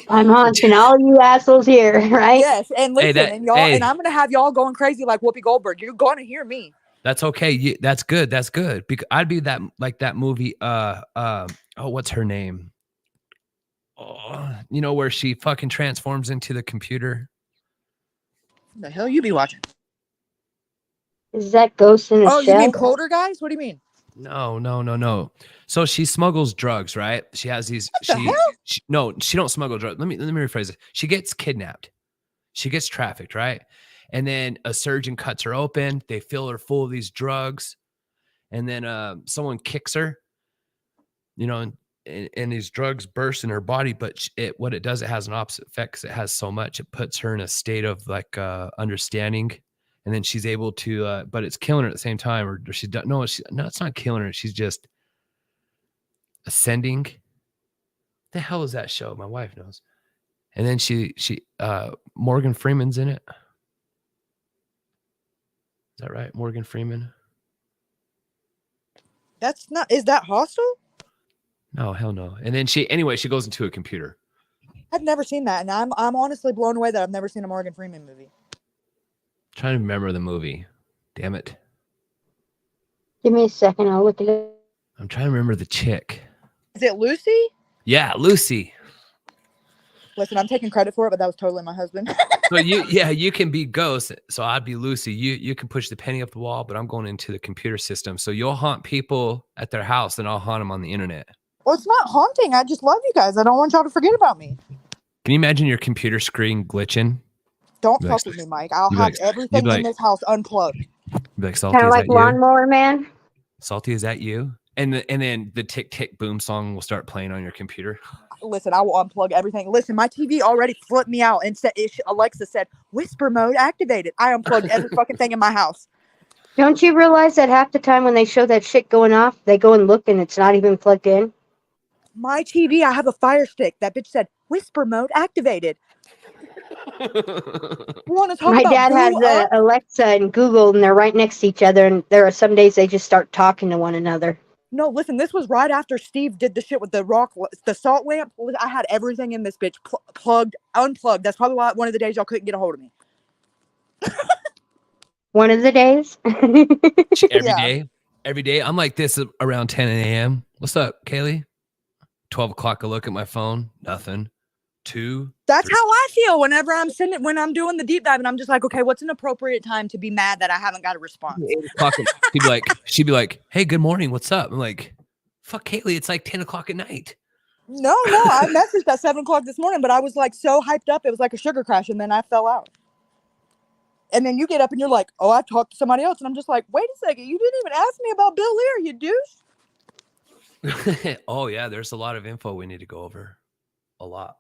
I'm haunting all you assholes here, right? Yes, and listen, and I'm gonna have y'all going crazy like Whoopi Goldberg. You're gonna hear me. That's okay. That's good. That's good. Because I'd be that movie. What's her name? Oh, where she fucking transforms into the computer. The hell you be watching? Is that Ghost in a Shell? Oh, you mean Poltergeist? What do you mean? No. So she smuggles drugs, right? She has these. No, she don't smuggle drugs. Let me rephrase it. She gets kidnapped. She gets trafficked, right? And then a surgeon cuts her open. They fill her full of these drugs, and then someone kicks her. And these drugs burst in her body, but what it does, it has an opposite effect because it has so much. It puts her in a state of understanding, and then she's able to, but it's killing her at the same time. Or she doesn't. No, it's not killing her. She's just ascending. The hell is that show? My wife knows. And then she Morgan Freeman's in it. Is that right? Morgan Freeman? That's not. Is that Hostel? No, hell no. And then she goes into a computer. I've never seen that, and I'm honestly blown away that I've never seen a Morgan Freeman movie. I'm trying to remember the movie. Damn it. Give me a second. I'll look it up. I'm trying to remember the chick. Is it Lucy? Yeah, Lucy. Listen, I'm taking credit for it, but that was totally my husband. So you can be Ghost. So I'd be Lucy. You can push the penny up the wall, but I'm going into the computer system. So you'll haunt people at their house, and I'll haunt them on the internet. Well, it's not haunting. I just love you guys. I don't want y'all to forget about me. Can you imagine your computer screen glitching? Don't fuck with me, Mike. I'll have everything in this house unplugged. Be like, Salty, kind of like Lawnmower Man. Salty, is that you? And then the tick tick boom song will start playing on your computer. Listen, I will unplug everything. Listen, my TV already flipped me out and said, Alexa said, whisper mode activated. I unplugged every fucking thing in my house. Don't you realize that half the time when they show that shit going off, they go and look and it's not even plugged in? My TV, I have a Fire Stick. That bitch said, whisper mode activated. My dad has Alexa and Google, and they're right next to each other, and there are some days they just start talking to one another. No, listen, this was right after Steve did the shit with the salt lamp. I had everything in this bitch plugged, unplugged. That's probably why one of the days y'all couldn't get a hold of me. One of the days? Every day. I'm like this around 10 a.m. What's up, Kaylee? 12 o'clock, I look at my phone. Nothing. 2. That's 3. How I feel whenever when I'm doing the deep dive, and I'm just like, okay, what's an appropriate time to be mad that I haven't got a response? She'd be like, hey, good morning. What's up? I'm like, fuck, Kaylee, it's like 10 o'clock at night. No, I messaged at 7 o'clock this morning, but I was like so hyped up. It was like a sugar crash, and then I fell out. And then you get up and you're like, oh, I talked to somebody else. And I'm just like, wait a second. You didn't even ask me about Bill Lear, you douche. Oh, yeah. There's a lot of info we need to go over. A lot.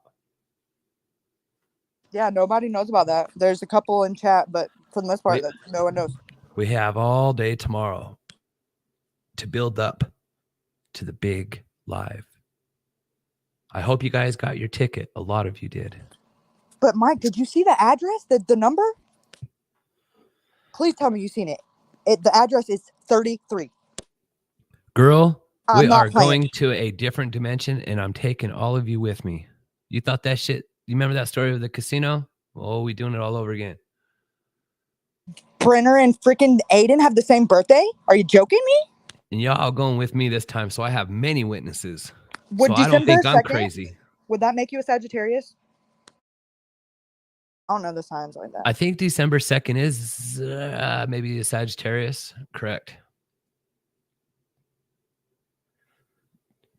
Yeah, nobody knows about that. There's a couple in chat, but for the most part, no one knows. We have all day tomorrow to build up to the big live. I hope you guys got your ticket. A lot of you did. But Mike, did you see the address, the number? Please tell me you've seen it. The address is 33. Girl, I'm we not are playing. going to a different dimension, and I'm taking all of you with me. You thought that shit? You remember that story of the casino? Oh, we doing it all over again. Brenner and freaking Aiden have the same birthday? Are you joking me? And y'all going with me this time, so I have many witnesses. Would So I don't December think I'm 2nd, crazy. would that make you a Sagittarius? I don't know the signs like that. I think December 2nd is maybe a Sagittarius. Correct.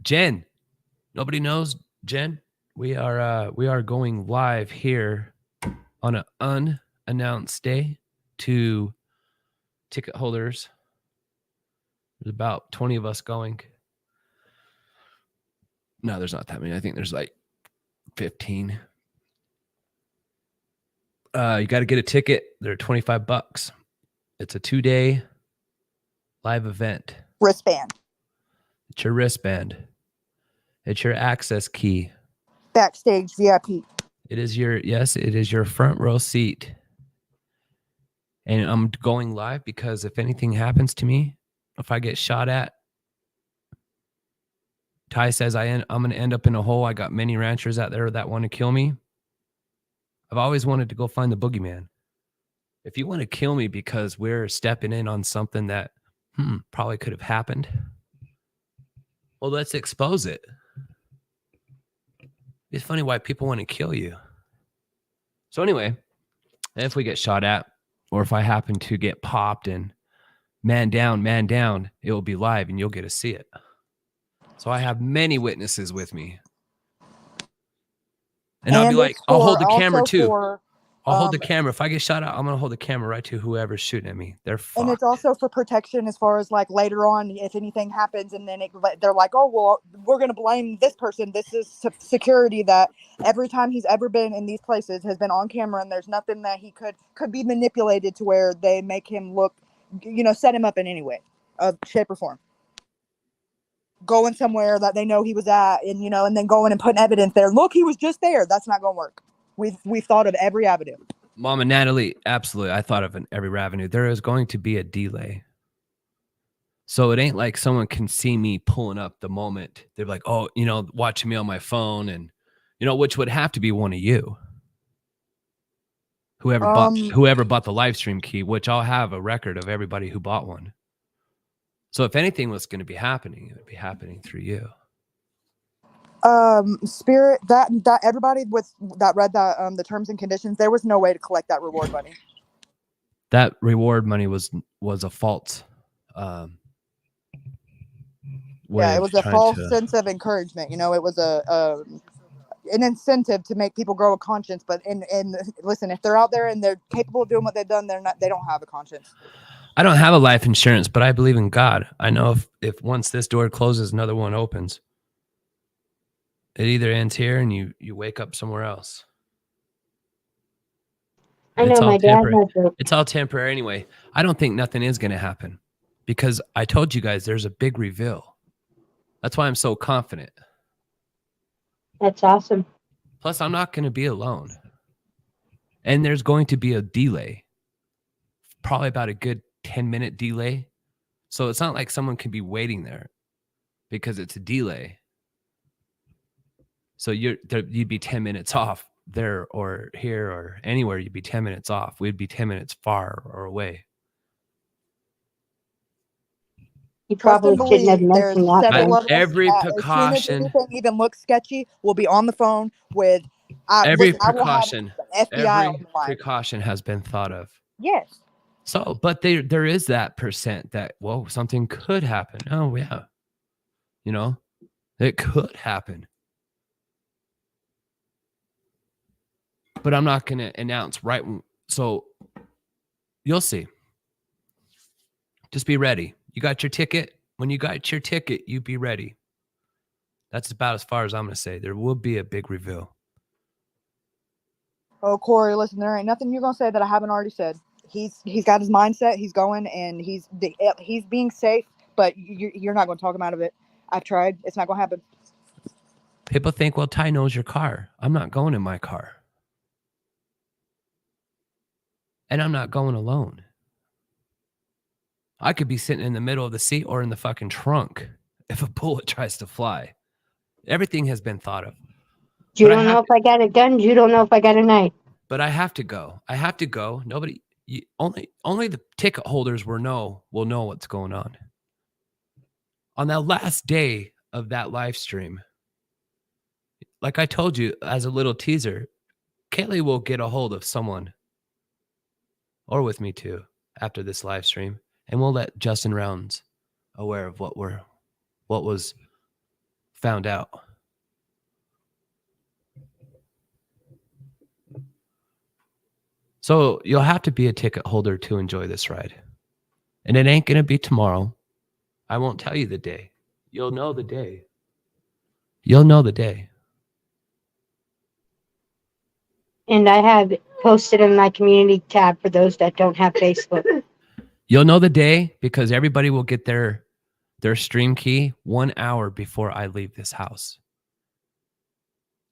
Jen, nobody knows. Jen, we are going live here on an unannounced day to ticket holders. There's about 20 of us going. No, there's not that many. I think there's like 15. You got to get a ticket. They're $25. It's a 2-day live event. Wristband. It's your wristband. It's your access key. Backstage VIP. It is your front row seat. And I'm going live because if anything happens to me, if I get shot at, Ty says I'm going to end up in a hole. I got many ranchers out there that want to kill me. I've always wanted to go find the boogeyman. If you want to kill me because we're stepping in on something that probably could have happened, well, let's expose it. It's funny why people want to kill you. So anyway, if we get shot at, or if I happen to get popped and man down, it will be live and you'll get to see it. So I have many witnesses with me. And I'll be like, I'll hold the camera too. I'll hold the camera. If I get shot at, I'm going to hold the camera right to whoever's shooting at me. They're fucked. And it's also for protection as far as like later on, if anything happens and then they're like, oh, well, we're going to blame this person. This is security that every time he's ever been in these places has been on camera and there's nothing that he could be manipulated to where they make him look, set him up in any way, shape or form. Going somewhere that they know he was at and, and then going and putting evidence there. Look, he was just there. That's not going to work. We've thought of every avenue. Mama Natalie, absolutely. I thought of every avenue. There is going to be a delay. So it ain't like someone can see me pulling up the moment. They're like, oh, watching me on my phone and, which would have to be one of you. Whoever bought the live stream key, which I'll have a record of everybody who bought one. So if anything was going to be happening, it would be happening through you. Spirit, that everybody that read that the terms and conditions, there was no way to collect that reward money. That reward money was a false. It was a false sense of encouragement. It was an incentive to make people grow a conscience. But and listen, if they're out there and they're capable of doing what they've done, they don't have a conscience. I don't have a life insurance, but I believe in God. I know if once this door closes, another one opens. It either ends here and you wake up somewhere else. I know my dad has It's all temporary anyway. I don't think nothing is going to happen because I told you guys there's a big reveal. That's why I'm so confident. That's awesome. Plus, I'm not going to be alone. And there's going to be a delay. Probably about a good 10-minute delay. So it's not like someone can be waiting there because it's a delay. So you'd be 10 minutes off there or here or anywhere. You'd be 10 minutes off. We'd be 10 minutes far or away. You probably shouldn't have mentioned that. Every precaution. As soon as anything even looks sketchy, we'll be on the phone with every precaution. FBI every precaution has been thought of. Yes. So, but there is that percent that, whoa, something could happen. Oh, yeah. It could happen. But I'm not going to announce right. So you'll see. Just be ready. You got your ticket. When you got your ticket, you be ready. That's about as far as I'm going to say. There will be a big reveal. Oh, Corey, listen, there ain't nothing you're going to say that I haven't already said. He's got his mindset. He's going and he's being safe, but you're not going to talk him out of it. I've tried. It's not going to happen. People think, well, Ty knows your car. I'm not going in my car. And I'm not going alone. I could be sitting in the middle of the seat or in the fucking trunk if a bullet tries to fly. Everything has been thought of. You don't know if I got a gun. You don't know if I got a knife. But I have to go. I have to go. Nobody, only the ticket holders will know what's going on. On that last day of that live stream, like I told you as a little teaser, Kaylee will get a hold of someone, or with me too, after this live stream, and we'll let Justin Rounds aware of what was found out. So you'll have to be a ticket holder to enjoy this ride. And it ain't going to be tomorrow. I won't tell you the day. You'll know the day. You'll know the day. And I have posted in my community tab for those that don't have Facebook. You'll know the day because everybody will get their stream key 1 hour before I leave this house.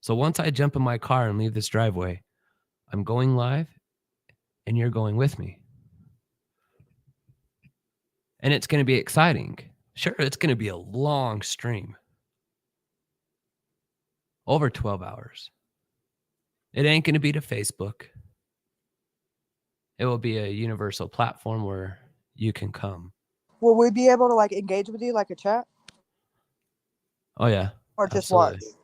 So once I jump in my car and leave this driveway, I'm going live and you're going with me. And it's going to be exciting. Sure, it's going to be a long stream. Over 12 hours. It ain't going to be to Facebook. It will be a universal platform where you can come. Will we be able to like engage with you like a chat? Oh, yeah. Or just absolutely. watch?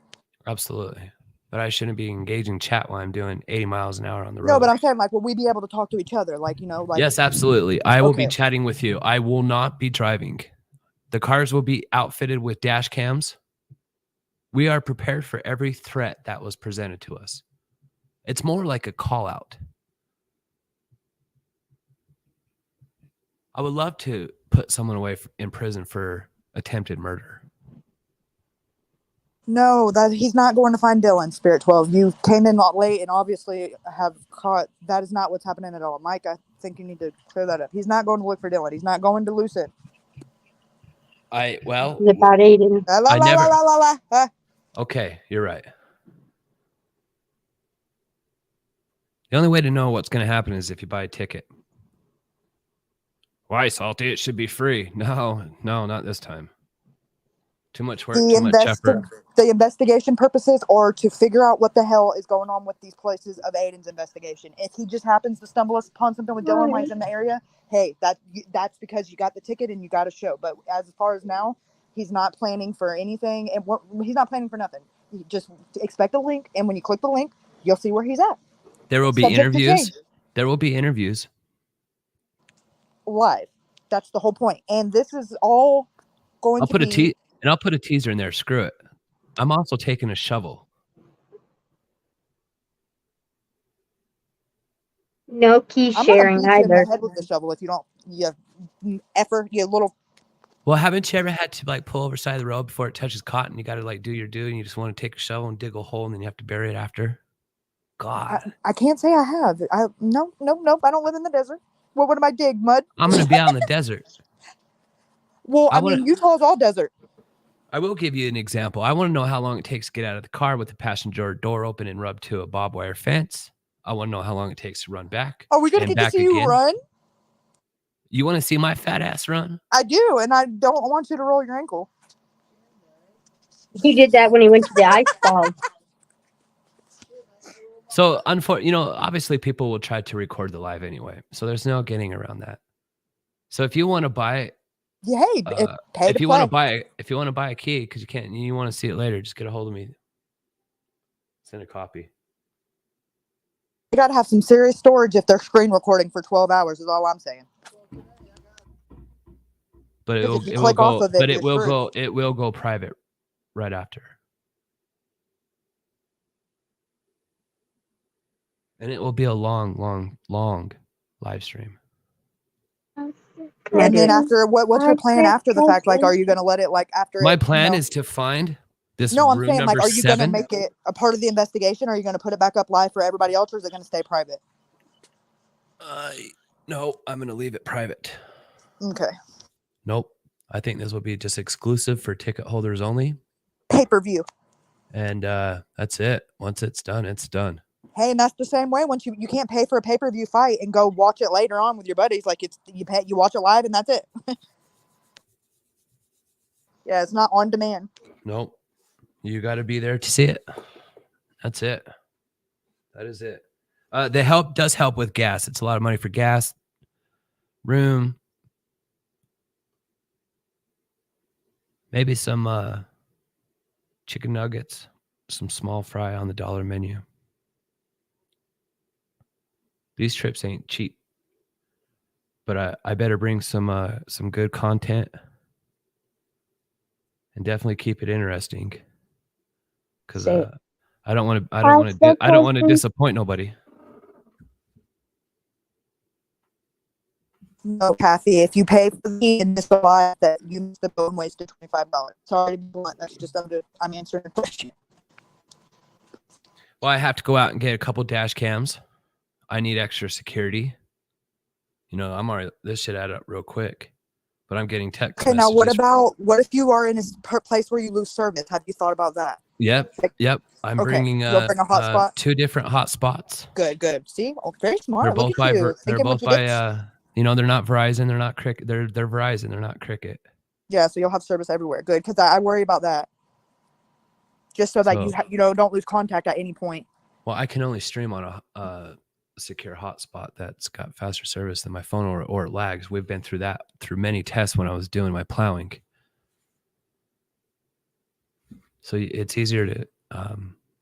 Absolutely. But I shouldn't be engaging chat while I'm doing 80 miles an hour on the road. No, but I'm saying, like, will we be able to talk to each other? Like, you know, like. Yes, absolutely. I will be Okay. chatting with you. I will not be driving. The cars will be outfitted with dash cams. We are prepared for every threat that was presented to us. It's more like a call out. I would love to put someone away in prison for attempted murder. No, that he's not going to find Dylan, Spirit 12. You came in late and obviously have caught. That is not what's happening at all. Mike, I think you need to clear that up. He's not going to look for Dylan. He's not going to Lucid. Well, It's about Aiden. La, la, la, la, la, la. Okay, you're right. The only way to know what's going to happen is if you buy a ticket. Why, Salty? It should be free. No, not this time. Too much work, too much effort. The investigation purposes or to figure out what the hell is going on with these places of Aiden's investigation. If he just happens to stumble upon something with Dylan while he's in the area, hey, that's because you got the ticket and you got a show. But as far as now, he's not planning for anything, and he's not planning for nothing. You just expect a link, and when you click the link, you'll see where he's at. There will be interviews. There will be interviews. Live. That's the whole point. And this is all going to be... And I'll put a teaser in there. Screw it. I'm also taking a shovel. No key sharing either. I'm gonna beat you in the head with the shovel if you don't. You effer, you little. Well, haven't you ever had to like pull over side of the road before it touches cotton? You got to like do your due, and you just want to take a shovel and dig a hole, and then you have to bury it after. God, I can't say I have. Nope. I don't live in the desert. What am I dig? Mud? I'm gonna be out in the desert. Well, I mean, Utah's all desert. I will give you an example. I want to know how long it takes to get out of the car with the passenger door open and rub to a barbed wire fence. I want to know how long it takes to run back. Are we going to get to see you run? You want to see my fat ass run? I do, and I don't want you to roll your ankle. He did that when he went to the ice falls. So, obviously people will try to record the live anyway. So there's no getting around that. So if you want to buy... Yeah, hey, if you want to buy a key because you can't, and you want to see it later, just get a hold of me. Send a copy. You got to have some serious storage if they're screen recording for 12 hours. Is all I'm saying. But it will go private right after, and it will be a long live stream. And then after, what's your plan after the fact? Like, are you going to let it like after? My plan is to find this. No, I'm saying, like, are you going to 7? make it a part of the investigation? Or are you going to put it back up live for everybody else, or is it going to stay private? No, I'm going to leave it private. Okay. Nope. I think this will be just exclusive for ticket holders only. Pay-per-view. And that's it. Once it's done, it's done. Hey, and that's the same way. Once you can't pay for a pay-per-view fight and go watch it later on with your buddies. Like you watch it live and that's it. Yeah, it's not on demand. Nope. You got to be there to see it. That's it. That is it. The help does help with gas. It's a lot of money for gas, room, maybe some chicken nuggets, some small fry on the dollar menu. These trips ain't cheap, but I better bring some good content and definitely keep it interesting because I don't want to disappoint nobody. No, Kathy, if you pay for the in this live, that you missed the boat and wasted $25. Sorry to be blunt. That's just I'm answering the question. Well, I have to go out and get a couple dash cams. I need extra security. You know, I'm already this shit added up real quick, but I'm getting text. Okay, now what if you are in a place where you lose service? Have you thought about that? Yep. I'm bringing You'll bring a hotspot. 2 different hotspots. Good. See, very smart. They're both by they're both by you know, they're not Verizon, they're not Cricket. They're Verizon, they're not Cricket. Yeah, so you'll have service everywhere. Good, because I worry about that. Just so that you don't lose contact at any point. Well, I can only stream on a secure hotspot that's got faster service than my phone or it lags. We've been through that through many tests when I was doing my plowing. So it's easier to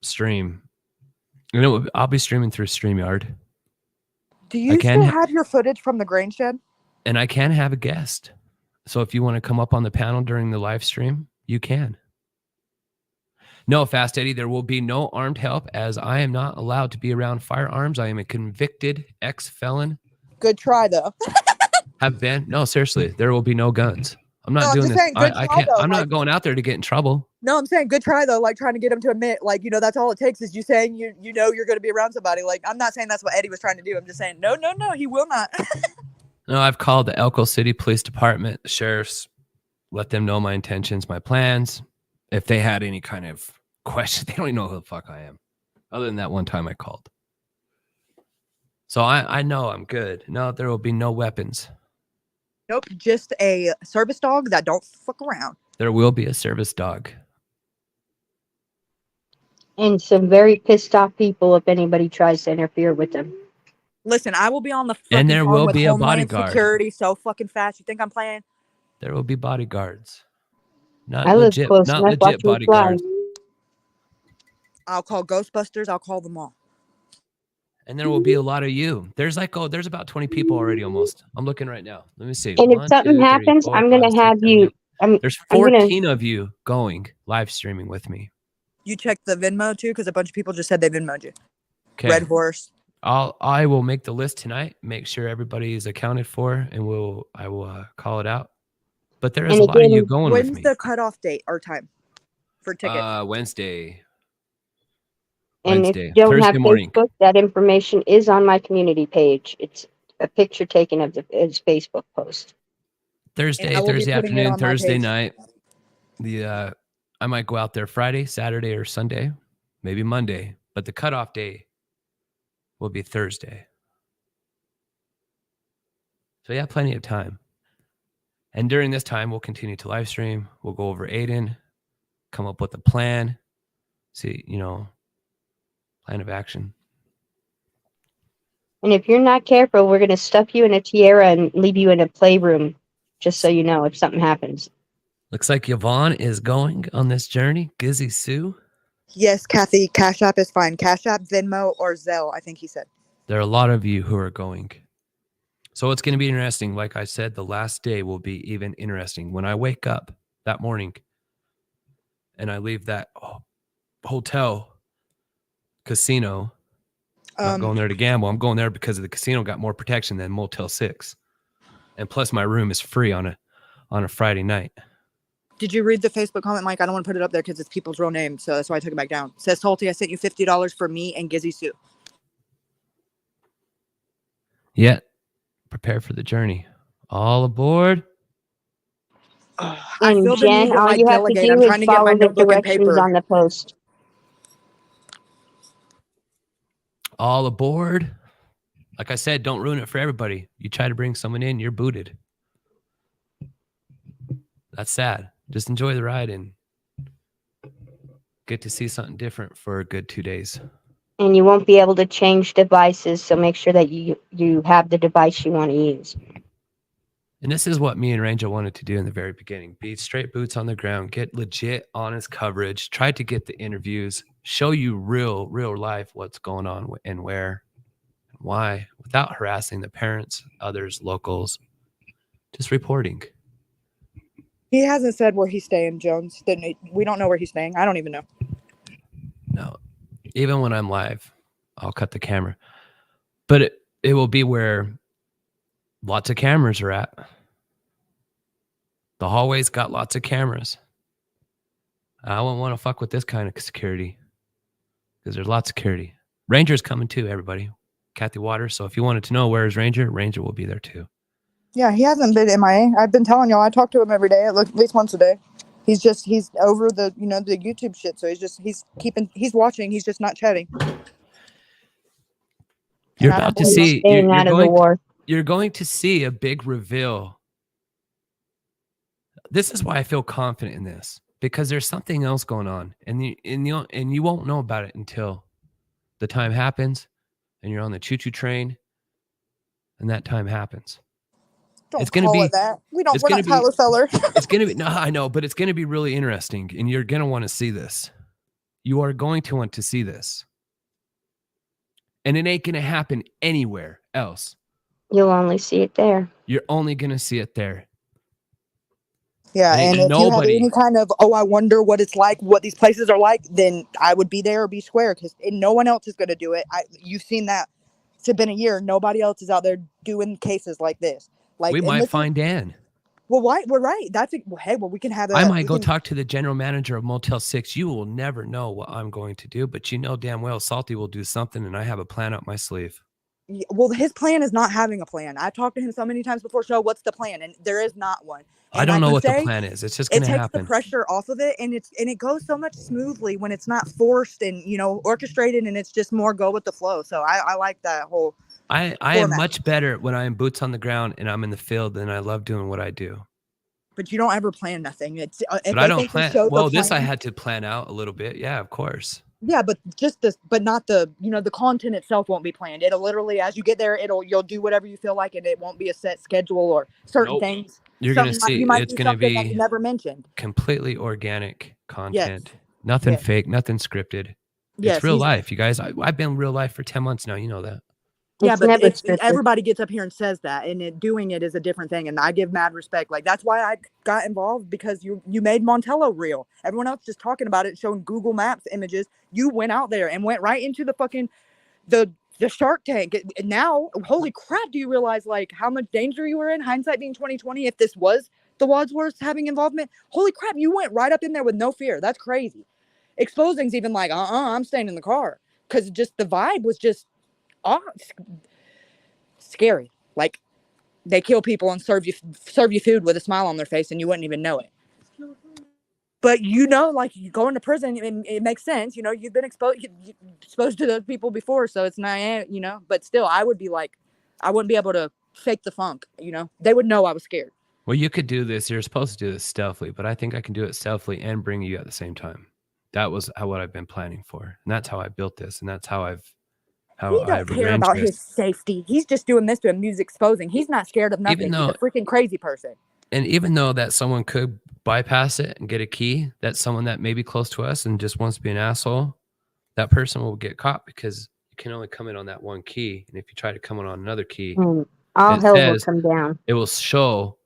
stream. You know, I'll be streaming through StreamYard. Do you still have your footage from the grain shed? And I can have a guest. So if you want to come up on the panel during the live stream, you can. No, Fast Eddie, there will be no armed help as I am not allowed to be around firearms. I am a convicted ex-felon. Good try, though. Have been. No, seriously, there will be no guns. I'm not doing this. I'm not going out there to get in trouble. No, I'm saying good try, though. Like trying to get him to admit, like, you know, that's all it takes is you saying you know you're going to be around somebody. Like, I'm not saying that's what Eddie was trying to do. I'm just saying, no, he will not. No, I've called the Elko City Police Department, the sheriffs, let them know my intentions, my plans. If they had any kind of question, they don't even know who the fuck I am. Other than that one time I called. So I know I'm good. No, there will be no weapons. Nope, just a service dog that don't fuck around. There will be a service dog. And some very pissed off people if anybody tries to interfere with them. Listen, I will be on the fucking and there phone will with be a Homeland bodyguard. Security so fucking fast. You think I'm playing? There will be bodyguards. Not I live legit, close not enough, legit watch me fly. bodyguards. I'll call Ghostbusters. I'll call them all. And there will be a lot of you. There's about 20 people already almost. I'm looking right now. Let me see. And if something happens, I'm going to have you. There's 14 of you going live streaming with me. You check the Venmo too, because a bunch of people just said they Venmo'd you. Okay. Red Horse. I will make the list tonight. Make sure everybody is accounted for, and I will call it out. But there is a lot of you going with me. When's the cutoff date or time for tickets? Wednesday. And if you don't have Facebook, that information is on my community page. It's a picture taken of his Facebook post. Thursday afternoon, Thursday night. I might go out there Friday, Saturday, or Sunday, maybe Monday. But the cutoff day will be Thursday. So yeah, plenty of time. And during this time, we'll continue to live stream. We'll go over Aiden, come up with a plan, see, plan of action. And if you're not careful, we're going to stuff you in a tiara and leave you in a playroom, just so you know if something happens. Looks like Yvonne is going on this journey. Gizzy Sue. Yes, Kathy. Cash App is fine. Cash App, Venmo, or Zelle, I think he said. There are a lot of you who are going. So it's going to be interesting. Like I said, the last day will be even interesting. When I wake up that morning and I leave that hotel, casino, I'm not going there to gamble. I'm going there because the casino got more protection than Motel 6. And plus my room is free on a Friday night. Did you read the Facebook comment, Mike? I don't want to put it up there because it's people's real names, so that's why I took it back down. It says, Salty, I sent you $50 for me and Gizzy Sue. Yeah. Prepare for the journey. All aboard. And Jen, all you have to do is follow the directions on the post. All aboard. Like I said, don't ruin it for everybody. You try to bring someone in, you're booted. That's sad. Just enjoy the ride and get to see something different for a good 2 days. And you won't be able to change devices, so make sure that you have the device you want to use. And this is what me and Ranger wanted to do in the very beginning. Be straight boots on the ground, get legit, honest coverage, try to get the interviews, show you real life what's going on and where and why, without harassing the parents, others, locals, just reporting. He hasn't said where he's staying, Jones. We don't know where he's staying. I don't even know. No. Even when I'm live, I'll cut the camera. But it will be where lots of cameras are at. The hallway's got lots of cameras. I wouldn't want to fuck with this kind of security because there's lots of security. Ranger's coming too, everybody. Kathy Waters. So if you wanted to know where is Ranger, Ranger will be there too. Yeah, he hasn't been MIA. I've been telling y'all. I talk to him every day, at least once a day. He's over the the YouTube shit. So he's watching. He's just not chatting. You're about to see. You're going to see a big reveal. This is why I feel confident in this, because there's something else going on, and you won't know about it until the time happens, and you're on the choo-choo train, and that time happens. Don't call it that. We're not Tyler Feller. It's gonna be I know, but it's gonna be really interesting, and you're gonna want to see this. You are going to want to see this, and it ain't gonna happen anywhere else. You'll only see it there. You're only gonna see it there. Yeah, and if you have any kind of, I wonder what it's like, what these places are like, then I would be there or be square, because no one else is going to do it. You've seen that. It's been a year. Nobody else is out there doing cases like this. Like we might find Dan. Well, why? We're right. We can have. I might go talk to the general manager of Motel 6. You will never know what I'm going to do, but you know damn well Salty will do something, and I have a plan up my sleeve. Well, his plan is not having a plan. I've talked to him so many times before. So what's the plan? And there is not one. And I don't know what the plan is. It's just going to happen. It takes the pressure off of it, and it goes so much smoothly when it's not forced and orchestrated, and it's just more go with the flow. So I like that whole. I am much better when I am boots on the ground and I'm in the field, and I love doing what I do. But you don't ever plan nothing. But I don't plan. Well, this I had to plan out a little bit. Yeah, of course. Yeah, but not the the content itself won't be planned. It'll literally, as you get there, you'll do whatever you feel like, and it won't be a set schedule or certain things. You're gonna see it's gonna be that you never mentioned. Completely organic content. Yes. Nothing fake, nothing scripted. It's real life, you guys. I've been real life for 10 months now. You know that. Yeah, but everybody gets up here and says that, and doing it is a different thing. And I give mad respect. Like, that's why I got involved, because you made Montello real. Everyone else just talking about it, showing Google Maps images. You went out there and went right into the fucking the Shark Tank. And now, holy crap! Do you realize like how much danger you were in? Hindsight being 2020. If this was the Wadsworths having involvement, holy crap! You went right up in there with no fear. That's crazy. Exposing's even like, I'm staying in the car, because just the vibe was just. Scary. Like, they kill people and serve you food with a smile on their face, and you wouldn't even know it. But like, you go into prison, and it makes sense. You've been exposed to those people before, so it's not. But still, I would be like, I wouldn't be able to fake the funk. They would know I was scared. Well, you could do this. You're supposed to do this stealthily, but I think I can do it stealthily and bring you at the same time. That was what I've been planning for, and that's how I built this, and that's how he doesn't care about his safety. He's just doing this to amuse exposing. He's not scared of nothing. He's a freaking crazy person. And even though that someone could bypass it and get a key, that's someone that may be close to us and just wants to be an asshole, that person will get caught, because you can only come in on that one key. And if you try to come in on another key, all hell will come down. It will show.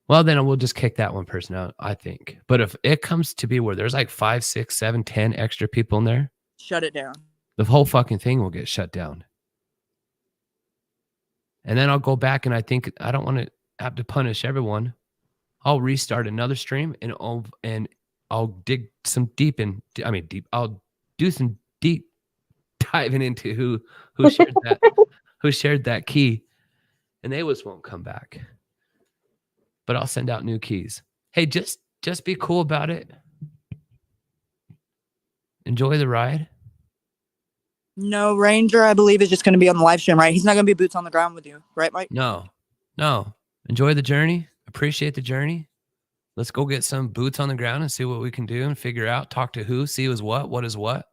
Well, then we'll just kick that one person out, I think. But if it comes to be where there's like 5, 6, 7, 10 extra people in there, shut it down. The whole fucking thing will get shut down. And then I'll go back, and I think I don't want to have to punish everyone. I'll restart another stream, and I'll dig some deep. I'll do some deep diving into who shared that who shared that key, and they won't come back. But I'll send out new keys. Hey, just be cool about it. Enjoy the ride. No, Ranger, I believe, is just going to be on the live stream, right? He's not going to be boots on the ground with you, right, Mike? No. Enjoy the journey. Appreciate the journey. Let's go get some boots on the ground and see what we can do and figure out. Talk to who, see who's what is what.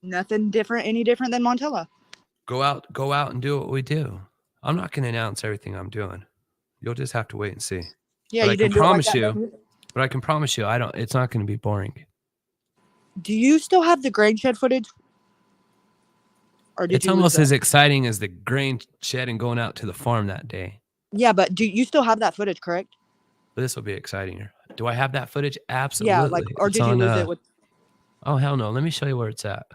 Nothing different, any different than Montella. Go out and do what we do. I'm not going to announce everything I'm doing. You'll just have to wait and see. Yeah, but you didn't do it like that. But I can promise you, it's not going to be boring. Do you still have the grain shed footage? Or did it's you almost as exciting as the grain shed and going out to the farm that day. Yeah, but do you still have that footage, correct? But this will be exciting. Do I have that footage? Absolutely. Yeah, or did you lose it with? Oh hell no! Let me show you where it's at.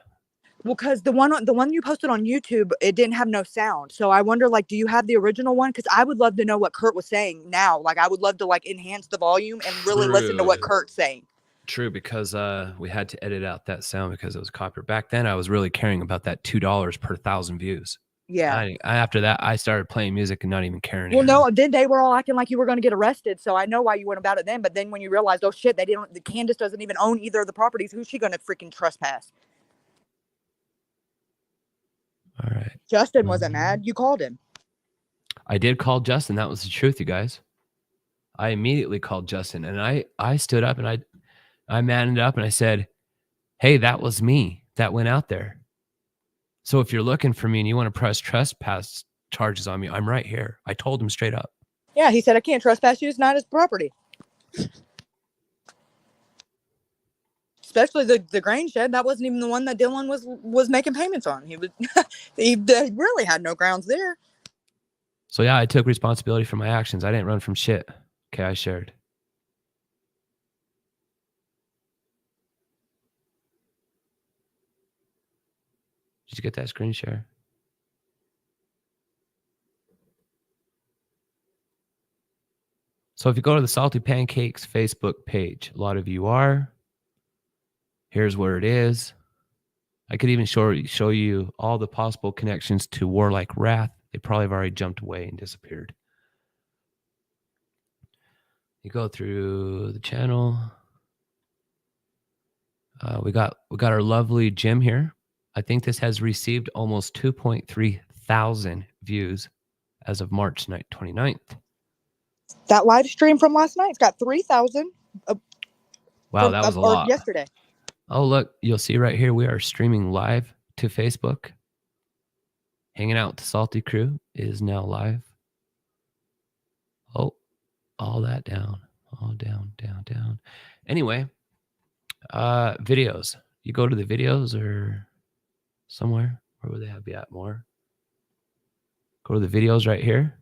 Well, because the one you posted on YouTube, it didn't have no sound. So I wonder, do you have the original one? Because I would love to know what Kurt was saying now. I would love to enhance the volume and really listen to what Kurt's saying. True, because we had to edit out that sound because it was copyright. Back then, I was really caring about that $2 per 1,000 views. Yeah. After that, I started playing music and not even caring. Well, no, then they were all acting like you were going to get arrested. So I know why you went about it then. But then when you realized, oh shit, the Candace doesn't even own either of the properties. Who's she going to freaking trespass? All right. Justin wasn't mad. You called him. I did call Justin. That was the truth, you guys. I immediately called Justin and I stood up and I manned up and I said, hey, that was me that went out there. So if you're looking for me and you want to press trespass charges on me, I'm right here. I told him straight up. Yeah, he said, I can't trespass you. It's not his property. Especially the grain shed. That wasn't even the one that Dylan was making payments on. He really had no grounds there. So yeah, I took responsibility for my actions. I didn't run from shit. Okay, I shared. Did you get that screen share? So if you go to the Salty Pancakes Facebook page, a lot of you are. Here's where it is. I could even show you all the possible connections to Warlike Wrath. They probably have already jumped away and disappeared. You go through the channel. We got our lovely Jim here. I think this has received almost 2.3 thousand views as of March 29th. That live stream from last night's got 3,000. Wow, that was a lot. Yesterday. Oh, look, you'll see right here, we are streaming live to Facebook. Hanging Out with the Salty Crew is now live. Oh, all that down. All down. Anyway, videos. You go to the videos or somewhere. Where would they have be at more? Go to the videos right here.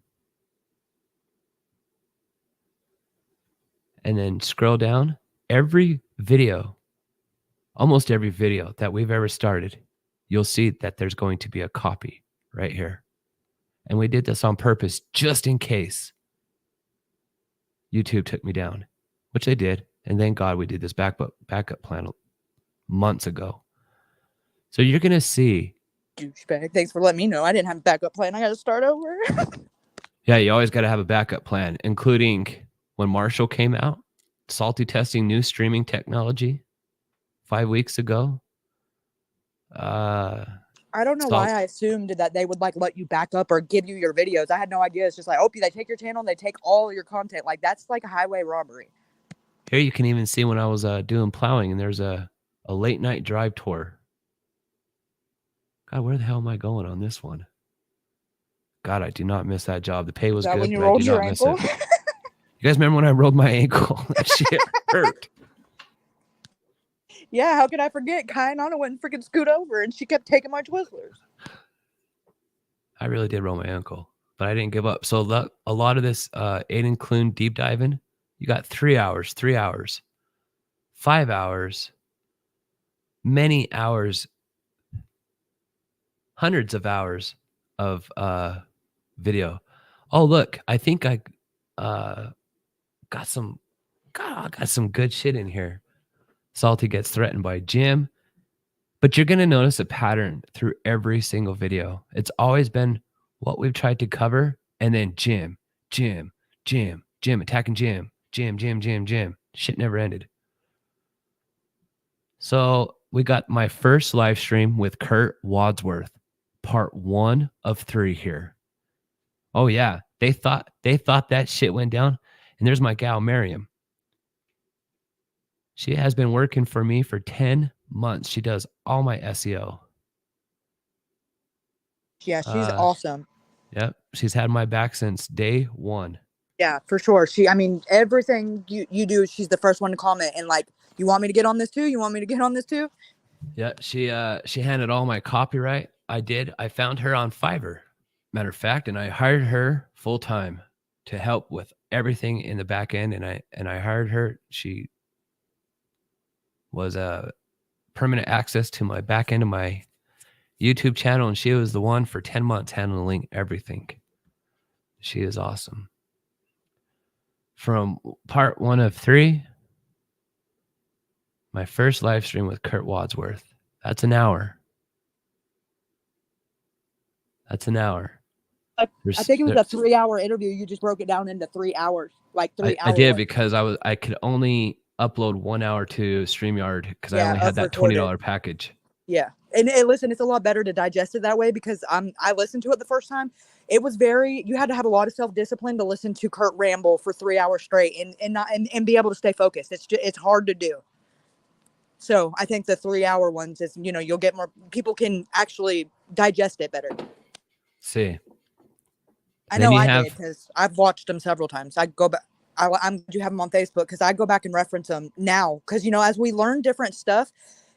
And then scroll down. Every video, almost every video that we've ever started, you'll see that there's going to be a copy right here. And we did this on purpose just in case YouTube took me down, which they did. And thank God we did this backup plan months ago. So you're going to see. Douchebag. Thanks for letting me know. I didn't have a backup plan. I got to start over. Yeah, you always got to have a backup plan, including when Marshall came out, Salty testing new streaming technology 5 weeks ago. I don't know why I assumed that they would let you back up or give you your videos. I had no idea. It's just they take your channel and they take all your content. That's like a highway robbery. Here you can even see when I was doing plowing and there's a late night drive tour. God, where the hell am I going on this one? God, I do not miss that job. The pay was good. When you rolled your ankle? You guys remember when I rolled my ankle? That shit hurt. Yeah, how could I forget? Kyanana went and freaking scoot over and she kept taking my Twizzlers. I really did roll my ankle, but I didn't give up. So a lot of this Aiden Clune deep diving, you got 3 hours, 5 hours, many hours, hundreds of hours of video. Oh, look, I think I got some good shit in here. Salty gets threatened by Jim. But you're going to notice a pattern through every single video. It's always been what we've tried to cover. And then Jim, attacking Jim. Shit never ended. So we got my first live stream with Kurt Wadsworth, part 1 of 3 here. Oh yeah, they thought that shit went down. And there's my gal Miriam. She has been working for me for 10 months. She does all my SEO. Yeah, she's awesome. Yep, she's had my back since day 1. Yeah, for sure. I mean, everything you do, she's the first one to comment and like, you want me to get on this too? You want me to get on this too? Yeah, she handled all my copyright. I found her on Fiverr, matter of fact, and I hired her full time to help with everything in the back end. And I hired her. She was a permanent access to my back end of my YouTube channel, and she was the one for 10 months handling everything. She is awesome. From part 1 of 3, my first live stream with Kurt Wadsworth. That's an hour. That's an hour. I think it was a 3-hour interview. You just broke it down into 3 hours, like 3 hours. I did because I could only upload 1 hour to StreamYard because I only had that $20 package. Yeah. And listen, it's a lot better to digest it that way because I listened to it the first time. It was you had to have a lot of self-discipline to listen to Kurt ramble for 3 hours straight and be able to stay focused. It's hard to do. So I think the 3-hour ones is, you'll get more, people can actually digest it better. See. I know I did because I've watched them several times. I go back. I'm glad you have them on Facebook because I go back and reference them now because, as we learn different stuff,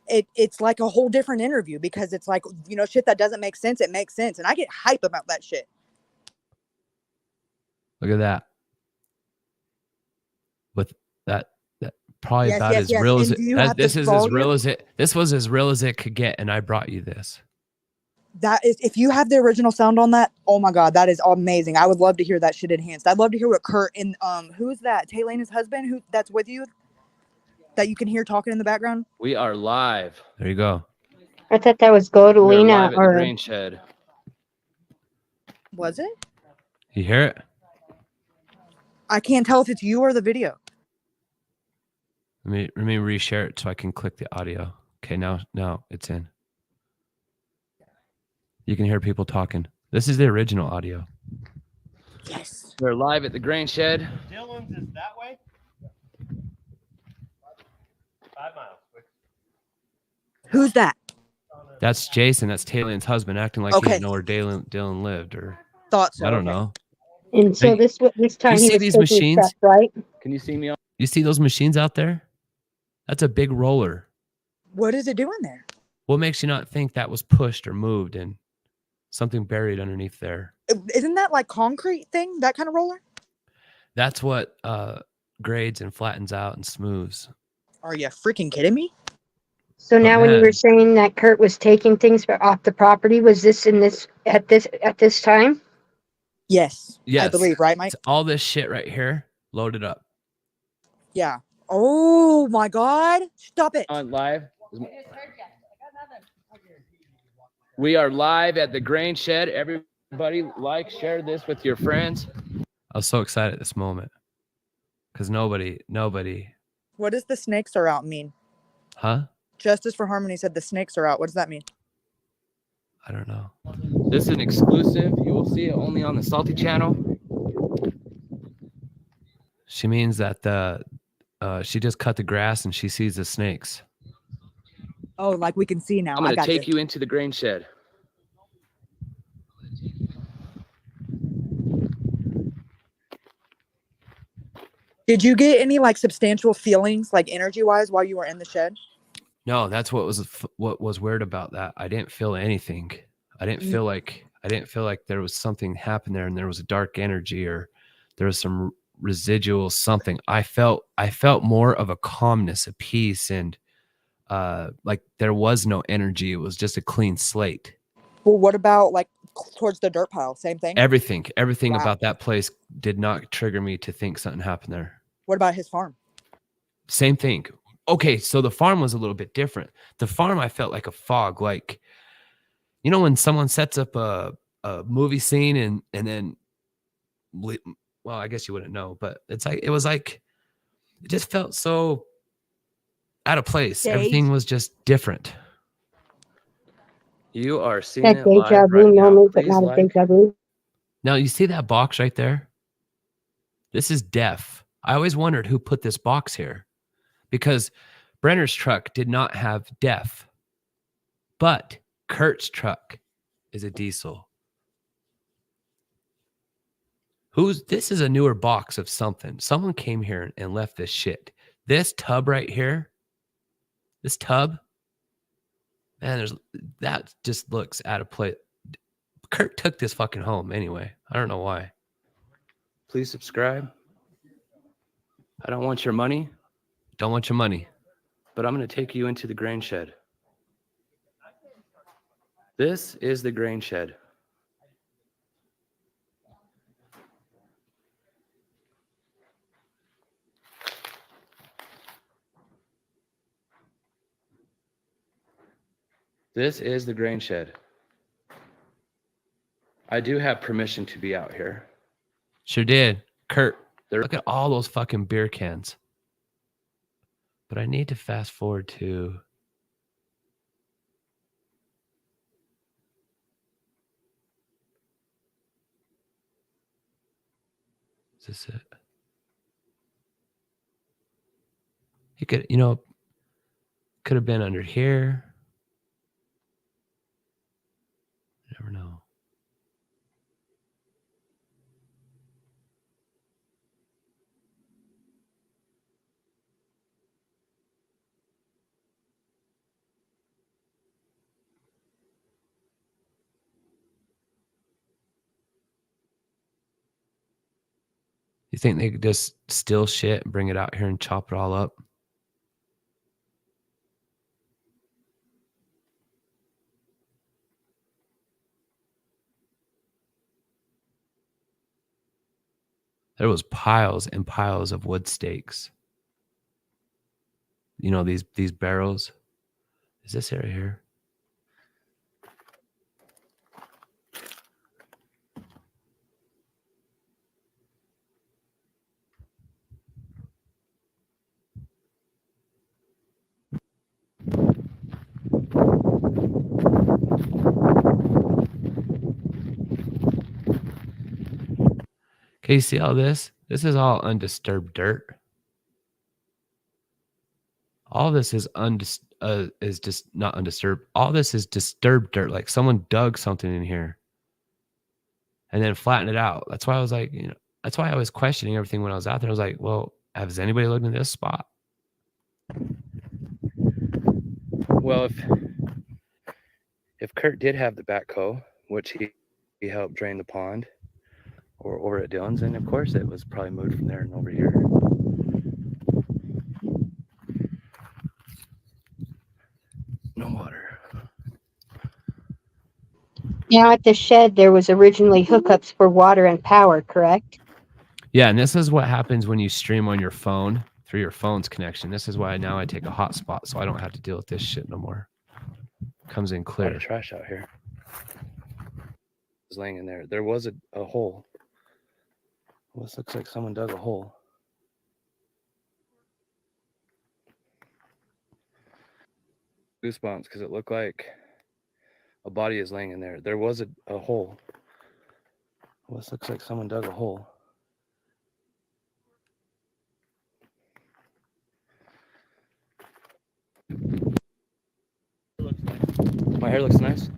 it's like a whole different interview because it's like, shit that doesn't make sense. It makes sense. And I get hype about that shit. Look at that. With that probably about as real as it. This is as real as it. This was as real as it could get. And I brought you this. That is, if you have the original sound on that, oh my God, that is amazing. I would love to hear that shit enhanced. I'd love to hear what Kurt and who is that? Taylena's husband that's with you that you can hear talking in the background. We are live. There you go. I thought that was Godolina or Grain Shed. Was it? You hear it? I can't tell if it's you or the video. Let me reshare it so I can click the audio. Okay, now it's in. You can hear people talking. This is the original audio. Yes. We're live at the Grain Shed. Dylan's is that way? 5 miles. Who's that? That's Jason. That's Taylena's husband, acting like he didn't know where Dylan lived. Or thought so. I don't know. And so this time you he see was these machines, stuff, right? Can you see me? You see those machines out there? That's a big roller. What is it doing there? What makes you not think that was pushed or moved and something buried underneath there? Isn't that like concrete thing? That kind of roller? That's what grades and flattens out and smooths. Are you freaking kidding me? So now when you were saying that Kurt was taking things off the property, was this at this time? Yes. I believe, right, Mike? It's all this shit right here loaded up. Yeah. Oh my God. Stop it. On live. We are live at the Grain Shed. Everybody share this with your friends. I was so excited at this moment. Because nobody. What does the snakes are out mean? Huh? Justice for Harmony said the snakes are out. What does that mean? I don't know. This is an exclusive. You will see it only on the Salty channel. She means that she just cut the grass and she sees the snakes. Oh, like we can see now. I'm going to take you into the Grain Shed. Did you get any substantial feelings, energy wise, while you were in the shed? No, that's what was weird about that. I didn't feel anything. I didn't feel like there was something happened there and there was a dark energy or there was some residual something. I felt more of a calmness, a peace, and there was no energy. It was just a clean slate. Well, what about towards the dirt pile? Same thing? Everything about that place did not trigger me to think something happened there. What about his farm? Same thing. Okay, so the farm was a little bit different. The farm, I felt like a fog, when someone sets up a movie scene and then, well, I guess you wouldn't know, but it just felt so out of place. Stage. Everything was just different. You are seeing That it deja live vu right now. moment, but Please not a like. deja vu. Now, you see that box right there? This is deaf. I always wondered who put this box here because Brenner's truck did not have deaf, but Kurt's truck is a diesel. This is a newer box of something. Someone came here and left this shit. This tub right here, this tub, man, that just looks out of place. Kurt took this fucking home anyway. I don't know why. Please subscribe. I don't want your money. Don't want your money. But I'm going to take you into the grain shed. This is the grain shed. This is the grain shed. I do have permission to be out here. Sure did. Kurt, look at all those fucking beer cans. But I need to fast forward to... Is this it? He could, could have been under here. Never know. You think they could just steal shit and bring it out here and chop it all up? There was piles and piles of wood stakes. These barrels. Is this area here? Okay, you see all this? This is all undisturbed dirt. All this is just not undisturbed. All this is disturbed dirt. Like someone dug something in here and then flattened it out. That's why I was like, that's why I was questioning everything when I was out there. I was like, well, has anybody looked in this spot? Well, if Kurt did have the backhoe, which he helped drain the pond or over at Dylan's, and of course it was probably moved from there and over here. No water. Now at the shed, there was originally hookups for water and power, correct? Yeah, and this is what happens when you stream on your phone through your phone's connection. This is why now I take a hotspot so I don't have to deal with this shit no more. Comes in clear. A lot of trash out here. It's laying in there. There was a hole. Well, this looks like someone dug a hole. Goosebumps because it looked like a body is laying in there. There was a hole. Well, this looks like someone dug a hole. My hair looks nice.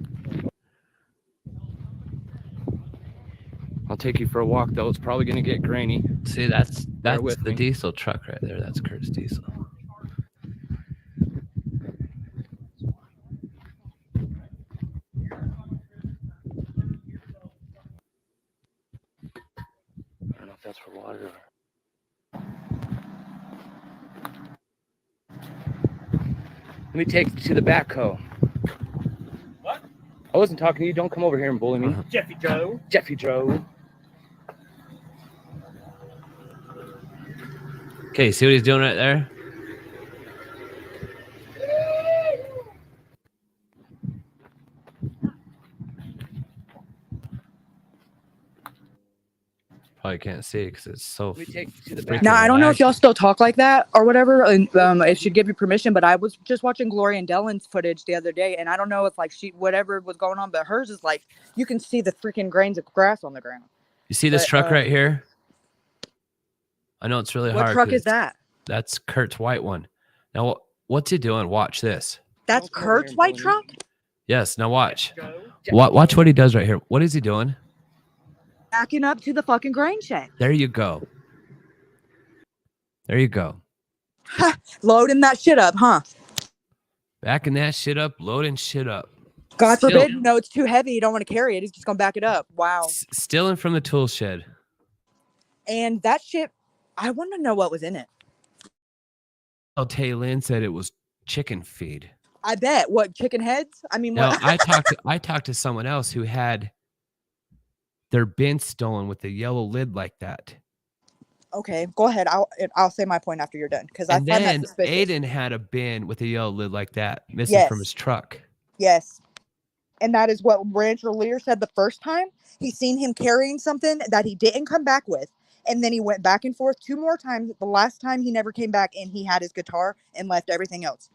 I'll take you for a walk, though. It's probably going to get grainy. See, that's the diesel truck right there. That's Kurt's diesel. I don't know if that's for water or... Let me take you to the backhoe. What? I wasn't talking to you. Don't come over here and bully me. Jeffy Joe. Jeffy Joe. Okay, see what he's doing right there? Probably can't see because it's so. Now I don't know if y'all still talk like that or whatever, and if she'd give you permission. But I was just watching Gloria and Dylan's footage the other day, and I don't know if like whatever was going on, but hers is like you can see the freaking grains of grass on the ground. You see this truck right here? I know it's really hard. What truck is that? That's Kurt's white one. Now, what's he doing? Watch this. That's Kurt's white truck? Yes. Now watch. Watch what he does right here. What is he doing? Backing up to the fucking grain shed. There you go. There you go. Loading that shit up, huh? Backing that shit up, loading shit up. God forbid, it's too heavy. You don't want to carry it. He's just going to back it up. Wow. Stealing from the tool shed. And that shit, I want to know what was in it. Oh, Tay Lynn said it was chicken feed. I bet. What, chicken heads? I mean, no, what? I talked to someone else who had their bin stolen with the yellow lid like that. Okay, go ahead. I'll say my point after you're done because I find that suspicious. Aiden had a bin with a yellow lid like that missing from his truck. Yes, and that is what Rancher Lear said the first time. He seen him carrying something that he didn't come back with, and then he went back and forth 2 more times. The last time he never came back, and he had his guitar and left everything else.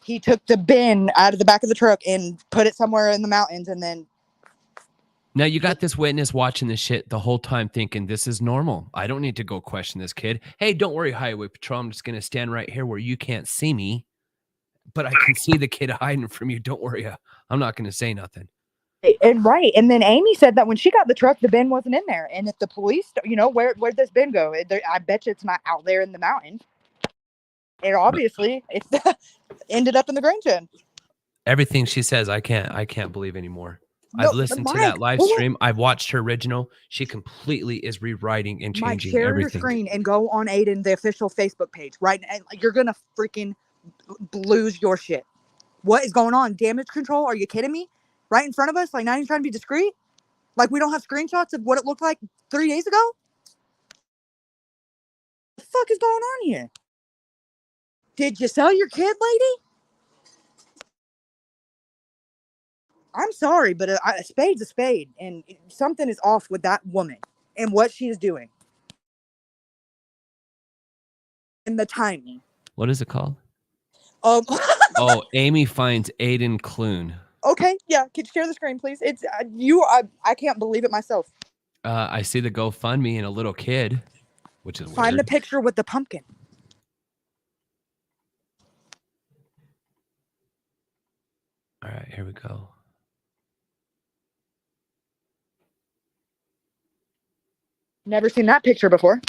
He took the bin out of the back of the truck and put it somewhere in the mountains, and then. Now you got this witness watching this shit the whole time thinking this is normal. I don't need to go question this kid. Hey, don't worry, Highway Patrol. I'm just going to stand right here where you can't see me. But I can see the kid hiding from you. Don't worry. I'm not going to say nothing. And right. And then Amy said that when she got the truck, the bin wasn't in there. And if the police, where'd this bin go? I bet you it's not out there in the mountains. And obviously it ended up in the grain shed. Everything she says, I can't believe anymore. No, I've listened to that live stream. I've watched her original. She completely is rewriting and changing share everything. Your screen and go on Aiden, the official Facebook page, right? And you're gonna freaking lose your shit. What is going on? Damage control? Are you kidding me? Right in front of us? Like not even trying to be discreet? Like we don't have screenshots of what it looked like 3 days ago? What the fuck is going on here? Did you sell your kid, lady? I'm sorry, but a spade's a spade, and something is off with that woman and what she is doing. And the timing. What is it called? Oh, Amy finds Aiden Clune. Okay, yeah. Can you share the screen, please? It's I can't believe it myself. I see the GoFundMe and a little kid, which is Find weird. the picture with the pumpkin. All right, here we go. Never seen that picture before.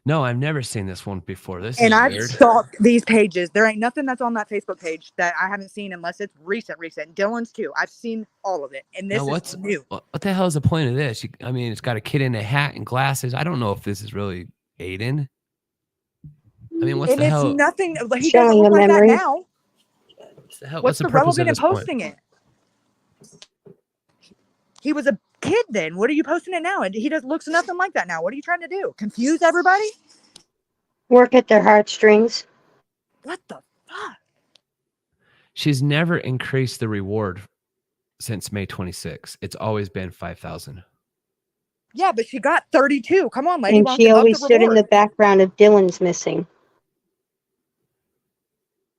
No, I've never seen this one before. This and is I've weird. stalked these pages. There ain't nothing that's on that Facebook page that I haven't seen unless it's recent. Dylan's too. I've seen all of it, and this is new. What the hell is the point of this? I mean, it's got a kid in a hat and glasses. I don't know if this is really Aiden. I mean, what's the hell? It's nothing. He doesn't look like that now. What's the relevant in posting it? He was a kid then. What are you posting it now? And he looks nothing like that now. What are you trying to do? Confuse everybody? Work at their heartstrings. What the fuck? She's never increased the reward since May 26. It's always been 5,000. Yeah, but she got 32. Come on, lady. And she always stood in the background of Dylan's missing.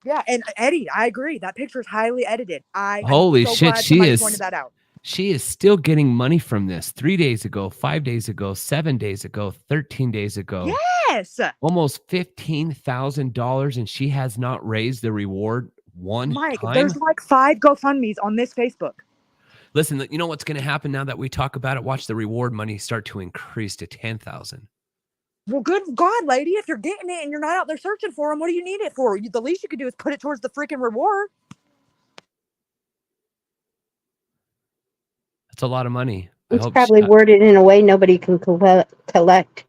Yeah, and Eddie, I agree. That picture is highly edited. Holy shit, she is. Pointed that out. She is still getting money from this. 3 days ago, 5 days ago, 7 days ago, 13 days ago. Yes. Almost $15,000, and she has not raised the reward one time. There's like 5 GoFundMes on this Facebook. Listen, you know what's going to happen now that we talk about it? Watch the reward money start to increase to 10,000. Well, good God, lady, if you're getting it and you're not out there searching for them, what do you need it for? The least you could do is put it towards the freaking reward. That's a lot of money. It's probably worded in a way nobody can collect.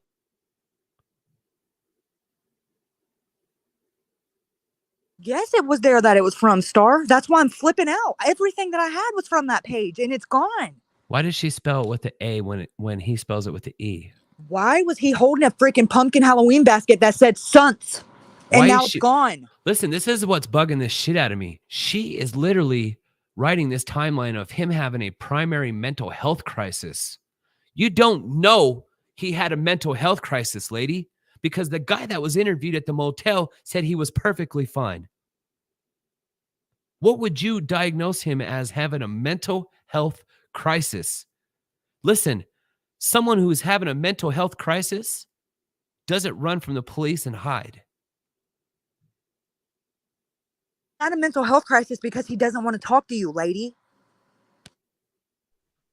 Yes, it was there that it was from, Star. That's why I'm flipping out. Everything that I had was from that page, and it's gone. Why does she spell it with the A when he spells it with the E? Why was he holding a freaking pumpkin Halloween basket that said Sunts? And now it's gone. Listen, this is what's bugging the shit out of me. She is literally writing this timeline of him having a primary mental health crisis. You don't know he had a mental health crisis, lady, because the guy that was interviewed at the motel said he was perfectly fine. What would you diagnose him as having a mental health crisis? Listen, someone who is having a mental health crisis doesn't run from the police and hide. Not a mental health crisis because he doesn't want to talk to you, lady.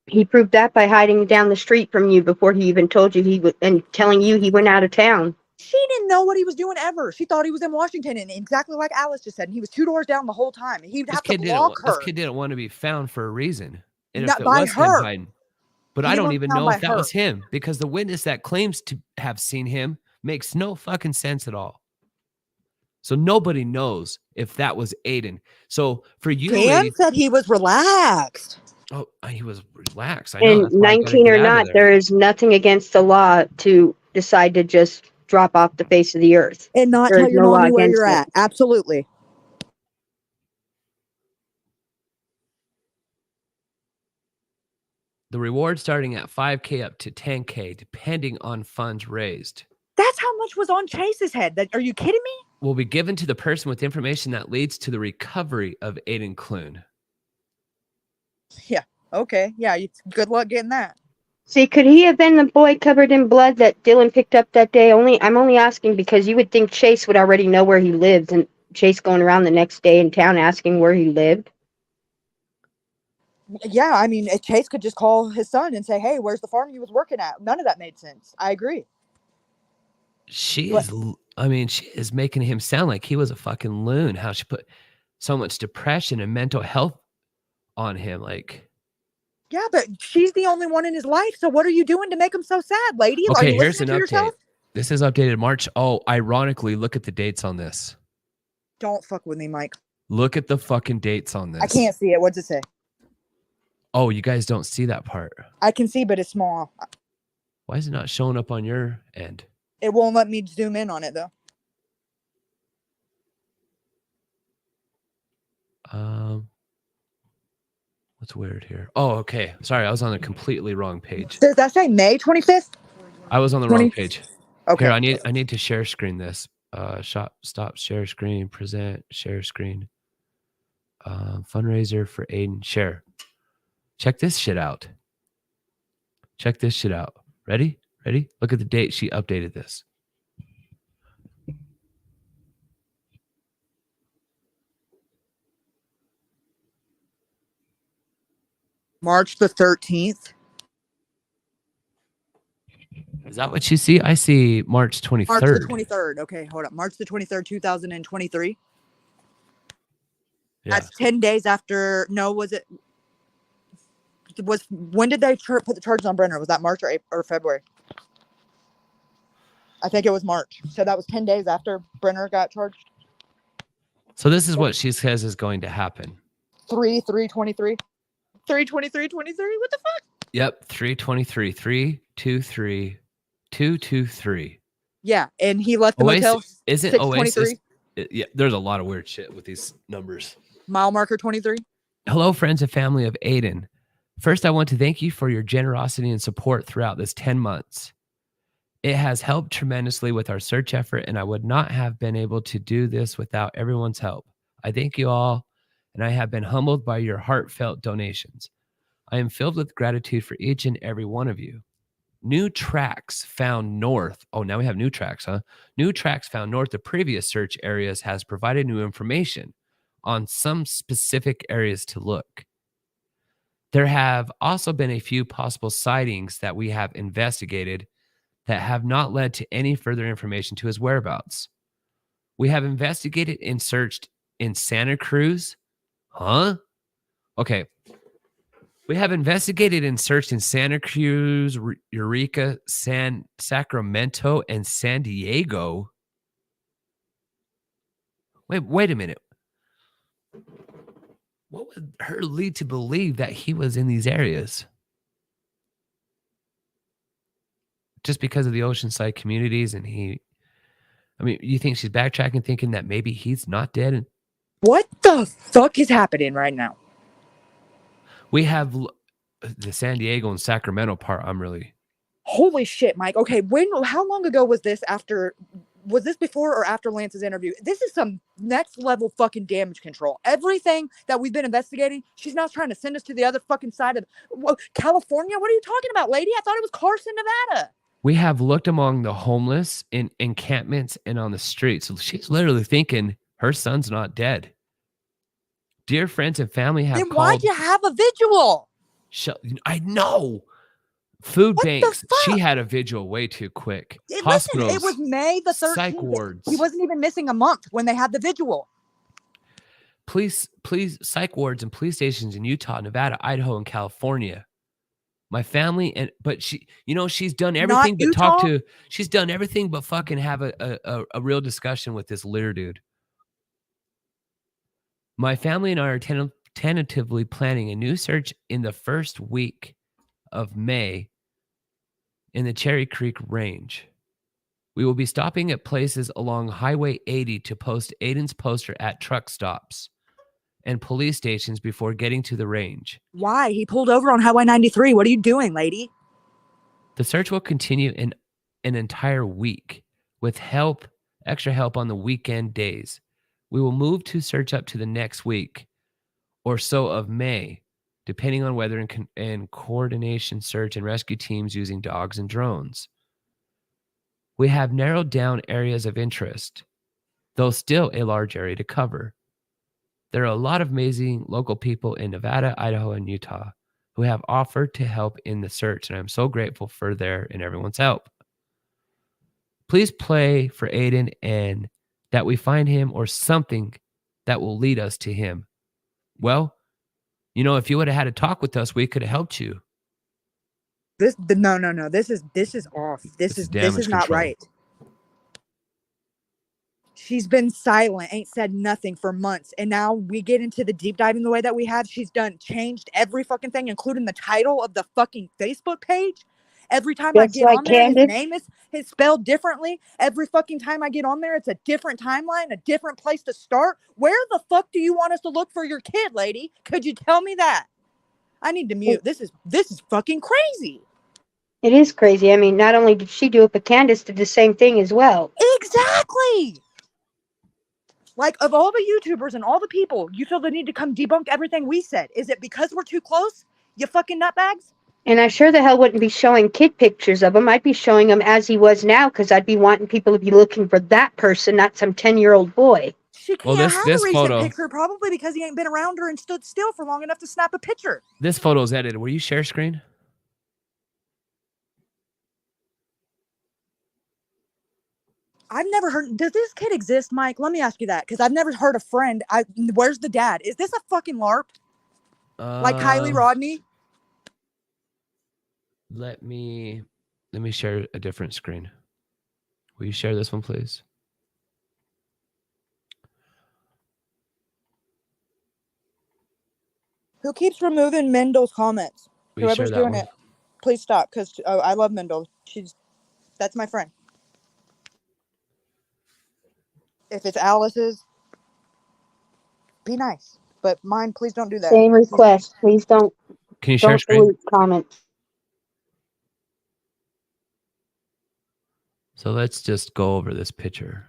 He proved that by hiding down the street from you before he even told you he was, and telling you he went out of town. She didn't know what he was doing ever. She thought he was in Washington, and exactly like Alice just said, and he was 2 doors down the whole time. He'd have to block her. This kid didn't want to be found for a reason. And Not if it by was her. him hiding, but I don't even know if that was him, because the witness that claims to have seen him makes no fucking sense at all. So nobody knows if that was Aiden. So for you, Dan said he was relaxed. Oh, he was relaxed. I know. And 19 or not, there is nothing against the law to decide to just drop off the face of the earth. And not tell your mommy where you're at. Absolutely. The reward starting at $5K up to $10K, depending on funds raised. That's how much was on Chase's head. Are you kidding me? Will be given to the person with information that leads to the recovery of Aiden Clune. Yeah. Okay. Yeah. Good luck getting that. See, could he have been the boy covered in blood that Dylan picked up that day? I'm only asking because you would think Chase would already know where he lived, and Chase going around the next day in town asking where he lived. Yeah, I mean, Chase could just call his son and say, "Hey, where's the farm you was working at?" None of that made sense. I agree. She is making him sound like he was a fucking loon. How she put so much depression and mental health on him, like. Yeah, but she's the only one in his life. So what are you doing to make him so sad, lady? Okay, are you here's an update. Yourself? This is updated March. Oh, ironically, look at the dates on this. Don't fuck with me, Mike. Look at the fucking dates on this. I can't see it. What's it say? Oh, you guys don't see that part. I can see, but it's small. Why is it not showing up on your end? It won't let me zoom in on it, though. What's weird here? Oh, okay. Sorry, I was on a completely wrong page. Does that say May 25th? I was on the wrong page. Okay. Here, I need to share screen this. Stop, share screen, present, share screen. Fundraiser for Aiden, share. Check this shit out. Check this shit out. Ready? Ready? Look at the date she updated this. March the 13th. Is that what you see? I see March 23rd. March the 23rd. Okay, hold up. March the 23rd, 2023. Yeah. That's 10 days after. No, when did they put the charges on Brenner? Was that March or February? I think it was March. So that was 10 days after Brenner got charged. So this is what she says is going to happen. 3/3/23. 3/23/23. What the fuck? Yep, 3/23. 3/23. 2/23. Yeah, and he left the motel. Isn't Oasis? Yeah, there's a lot of weird shit with these numbers. Mile marker 23. Hello, friends and family of Aiden. First, I want to thank you for your generosity and support throughout this 10 months. It has helped tremendously with our search effort, and I would not have been able to do this without everyone's help. I thank you all, and I have been humbled by your heartfelt donations. I am filled with gratitude for each and every one of you. New tracks found north. Oh, now we have new tracks, huh? New tracks found north of previous search areas has provided new information on some specific areas to look. There have also been a few possible sightings that we have investigated that have not led to any further information to his whereabouts. We have investigated and searched in Santa Cruz. Huh? Okay. We have investigated and searched in Santa Cruz, Eureka, Sacramento, and San Diego. Wait a minute. What would her lead to believe that he was in these areas? Just because of the Oceanside communities, and you think she's backtracking, thinking that maybe he's not dead? What the fuck is happening right now? We have the San Diego and Sacramento part. I'm really. Holy shit, Mike. Okay, how long ago was this was this before or after Lance's interview? This is some next level fucking damage control. Everything that we've been investigating, she's now trying to send us to the other fucking side of California. What are you talking about, lady? I thought it was Carson, Nevada. We have looked among the homeless in encampments and on the streets. So she's literally thinking her son's not dead. Dear friends and family have Then called. why'd you have a vigil? I know. Food What the banks. She fuck? had a vigil way too quick. Listen, Hospitals. it was May the 13th. Psych wards. He wasn't even missing a month when they had the vigil. Please, psych wards and police stations in Utah, Nevada, Idaho, and California. My family but she, she's done everything but talk to. She's done everything but fucking have a real discussion with this litter dude. My family and I are tentatively planning a new search in the first week of May in the Cherry Creek Range. We will be stopping at places along Highway 80 to post Aiden's poster at truck stops and police stations before getting to the range. Why? He pulled over on Highway 93. What are you doing, lady? The search will continue in an entire week with extra help on the weekend days. We will move to search up to the next week or so of May, depending on weather and coordination search and rescue teams using dogs and drones. We have narrowed down areas of interest, though still a large area to cover. There are a lot of amazing local people in Nevada, Idaho, and Utah who have offered to help in the search, and I'm so grateful for their and everyone's help. Please pray for Aiden and that we find him or something that will lead us to him. Well, if you would have had a talk with us, we could have helped you. No. This is off. This is not right. She's been silent, ain't said nothing for months. And now we get into the deep diving the way that we have. She's changed every fucking thing, including the title of the fucking Facebook page. Every time I get on there, his name is spelled differently. Every fucking time I get on there, it's a different timeline, a different place to start. Where the fuck do you want us to look for your kid, lady? Could you tell me that? I need to mute. This is fucking crazy. It is crazy. I mean, not only did she do it, but Candace did the same thing as well. Exactly. Like, of all the YouTubers and all the people, you feel the need to come debunk everything we said. Is it because we're too close? You fucking nutbags? And I sure the hell wouldn't be showing kid pictures of him. I'd be showing him as he was now, because I'd be wanting people to be looking for that person, not some 10-year-old boy. She can't have a recent picture, probably because he ain't been around her and stood still for long enough to snap a picture. This photo's edited. Will you share screen? I've never heard. Does this kid exist, Mike? Let me ask you that, because I've never heard a friend. Where's the dad? Is this a fucking LARP? Like Kylie Rodney? Let me share a different screen. Will you share this one, please? Who keeps removing Mendel's comments? Will you Whoever's share that doing one? it, please stop, because I love Mendel. That's my friend. If it's Alice's, be nice. But mine, please don't do that. Same request. Please don't. Can you share screen? Delete comments. So let's just go over this picture.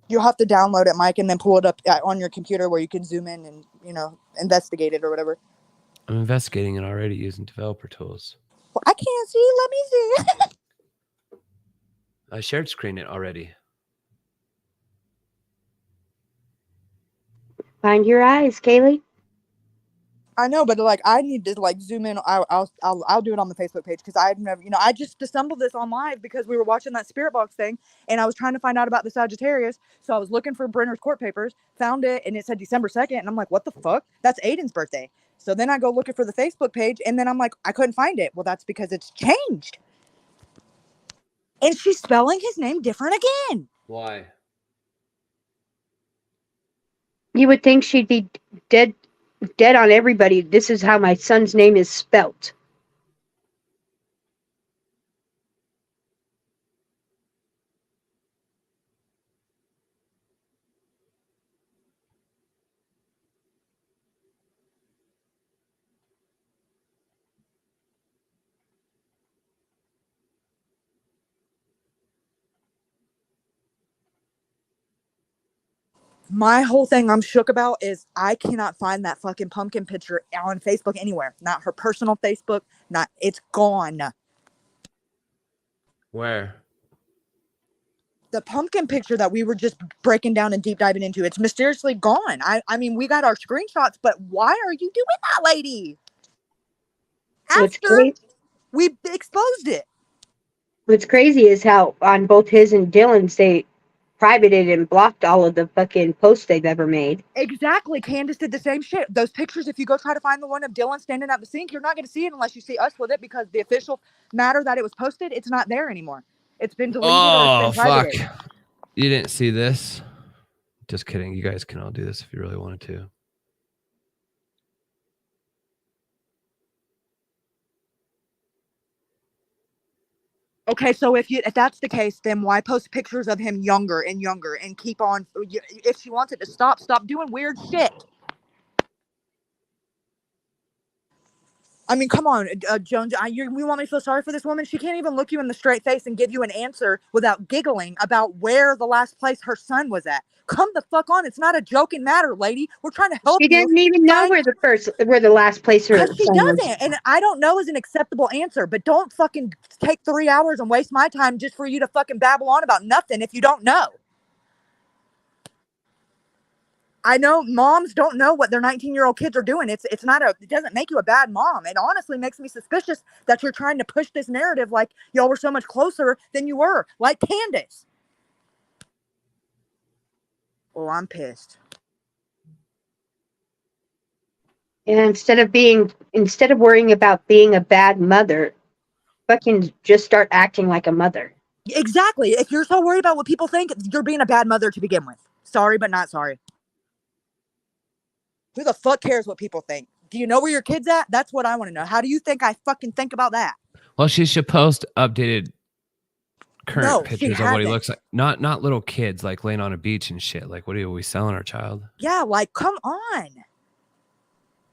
You'll have to download it, Mike, and then pull it up on your computer where you can zoom in and, investigate it or whatever. I'm investigating it already using developer tools. Well, I can't see. Let me see. I shared screen it already. Find your eyes, Kaylee. I know, but I need to zoom in. I'll do it on the Facebook page, because I've never, I just stumbled this on live because we were watching that Spirit Box thing, and I was trying to find out about the Sagittarius. So I was looking for Brenner's court papers, found it, and it said December 2nd, and I'm like, what the fuck? That's Aiden's birthday. So then I go looking for the Facebook page, and then I'm like, I couldn't find it. Well, that's because it's changed, and she's spelling his name different again. Why? You would think she'd be dead on everybody. This is how my son's name is spelt. My whole thing I'm shook about is I cannot find that fucking pumpkin picture on Facebook anywhere. Not her personal Facebook. It's gone. Where? The pumpkin picture that we were just breaking down and deep diving into, it's mysteriously gone. I mean, we got our screenshots, but why are you doing that, lady? After we exposed it. What's crazy is how on both his and Dylan's, they privated and blocked all of the fucking posts they've ever made. Exactly. Candace did the same shit. Those pictures, if you go try to find the one of Dylan standing at the sink, you're not going to see it unless you see us with it, because the official matter that it was posted, it's not there anymore. It's been deleted or it's been privated. Fuck. You didn't see this? Just kidding. You guys can all do this if you really wanted to. Okay, so if that's the case, then why post pictures of him younger and younger and keep on? If she wants it to stop doing weird shit. I mean, come on, Jones. We want me to feel sorry for this woman? She can't even look you in the straight face and give you an answer without giggling about where the last place her son was at. Come the fuck on. It's not a joking matter, lady. We're trying to help you. She didn't even know where the last place her son was. Because she doesn't. And I don't know is an acceptable answer, but don't fucking take 3 hours and waste my time just for you to fucking babble on about nothing if you don't know. I know moms don't know what their 19-year-old kids are doing. It doesn't make you a bad mom. It honestly makes me suspicious that you're trying to push this narrative like y'all were so much closer than you were, like Candace. Oh, I'm pissed. And instead of worrying about being a bad mother, fucking just start acting like a mother. Exactly. If you're so worried about what people think, you're being a bad mother to begin with. Sorry, but not sorry. Who the fuck cares what people think? Do you know where your kid's at? That's what I want to know. How do you think I fucking think about that? Well, she should post updated current pictures of what he looks like. Not little kids like laying on a beach and shit. Like, what are we selling our child? Yeah, like, come on.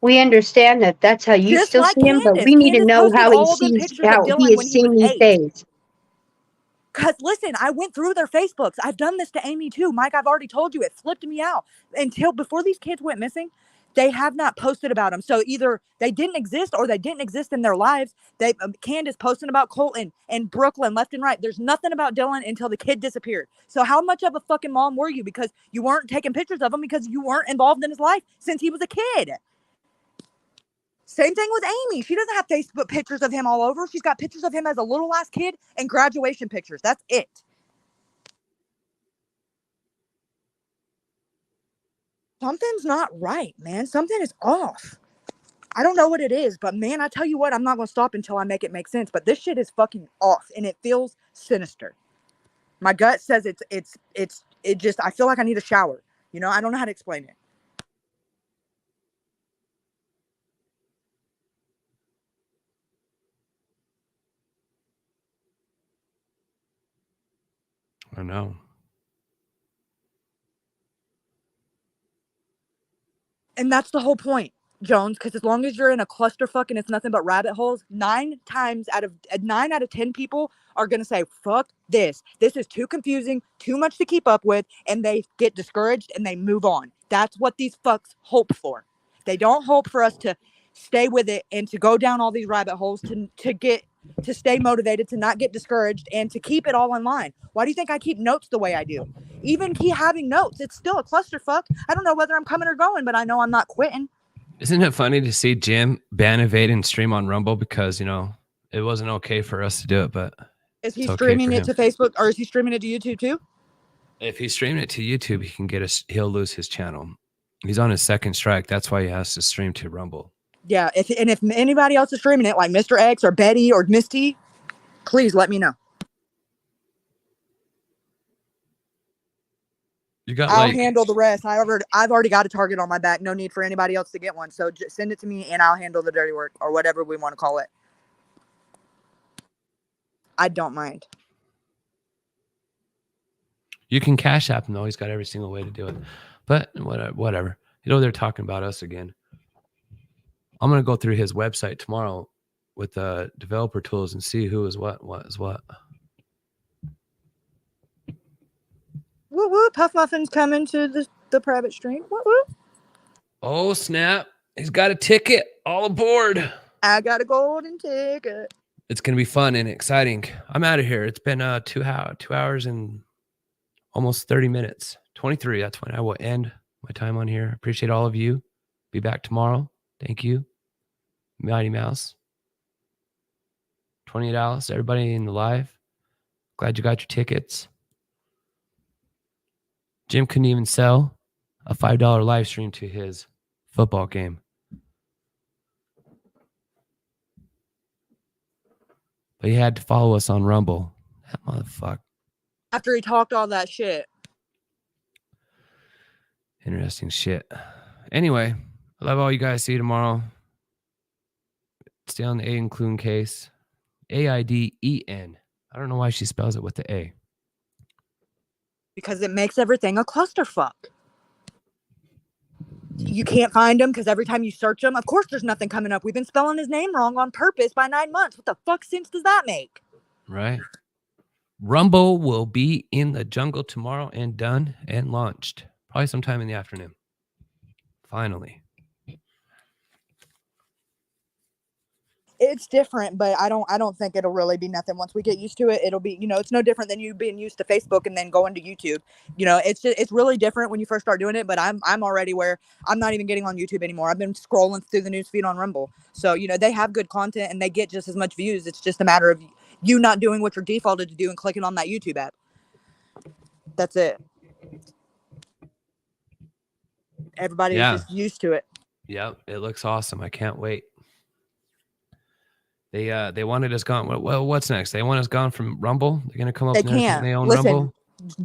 We understand that that's how you Just still like see him, but we need to know how he is seeing these days. Because listen, I went through their Facebooks. I've done this to Amy too. Mike, I've already told you it flipped me out. Before these kids went missing, they have not posted about them. So either they didn't exist or they didn't exist in their lives. Candace posting about Colton and Brooklyn left and right. There's nothing about Dylan until the kid disappeared. So how much of a fucking mom were you? Because you weren't taking pictures of him because you weren't involved in his life since he was a kid. Same thing with Amy. She doesn't have Facebook pictures of him all over. She's got pictures of him as a little ass kid and graduation pictures. That's it. Something's not right, man. Something is off. I don't know what it is, but man, I tell you what, I'm not going to stop until I make it make sense. But this shit is fucking off and it feels sinister. My gut says I feel like I need a shower. You know, I don't know how to explain it. I know. And that's the whole point, Jones, because as long as you're in a clusterfuck and it's nothing but rabbit holes, 9 out of 10 people are going to say, fuck this. This is too confusing, too much to keep up with, and they get discouraged and they move on. That's what these fucks hope for. They don't hope for us to stay with it and to go down all these rabbit holes to stay motivated, to not get discouraged, and to keep it all in line. Why do you think I keep notes the way I do? Even having notes, it's still a clusterfuck. I don't know whether I'm coming or going, but I know I'm not quitting. Isn't it funny to see Jim ban Evade and stream on Rumble because, you know, it wasn't okay for us to do it, but is he streaming it to Facebook or is he streaming it to YouTube too? If he's streaming it to YouTube, he'll lose his channel. He's on his second strike. That's why he has to stream to Rumble. Yeah, if anybody else is streaming it, like Mr. X or Betty or Misty, please let me know. I'll handle the rest. I've already got a target on my back. No need for anybody else to get one. So just send it to me and I'll handle the dirty work or whatever we want to call it. I don't mind. You can Cash App him though. He's got every single way to do it. But whatever. You know, they're talking about us again. I'm going to go through his website tomorrow with developer tools and see who is what is what. Woo woo, Puff Muffin's coming to the the private stream. Whoop. Oh, snap. He's got a ticket. All aboard. I got a golden ticket. It's going to be fun and exciting. I'm out of here. It's been 2 hours and almost 30 minutes. 23. That's when I will end my time on here. Appreciate all of you. Be back tomorrow. Thank you. Mighty Mouse. 28 Alice. Everybody in the live. Glad you got your tickets. Jim couldn't even sell a $5 live stream to his football game. But he had to follow us on Rumble. That motherfucker. After he talked all that shit. Interesting shit. Anyway, I love all you guys. See you tomorrow. Stay on the Aiden Clune case. AIDEN. I don't know why she spells it with the A. Because it makes everything a clusterfuck. You can't find him because every time you search him, of course there's nothing coming up. We've been spelling his name wrong on purpose by 9 months. What the fuck sense does that make? Right. Rumble will be in the jungle tomorrow and done and launched. Probably sometime in the afternoon. Finally. It's different, but I don't think it'll really be nothing. Once we get used to it, it'll be, it's no different than you being used to Facebook and then going to YouTube. It's really different when you first start doing it, but I'm already where I'm not even getting on YouTube anymore. I've been scrolling through the newsfeed on Rumble. So, they have good content and they get just as much views. It's just a matter of you not doing what you're defaulted to do and clicking on that YouTube app. That's it. Everybody's just used to it. Yep, it looks awesome. I can't wait. They wanted us gone. Well, what's next? They want us gone from Rumble. They're gonna come up. They can't. They own Listen, Rumble.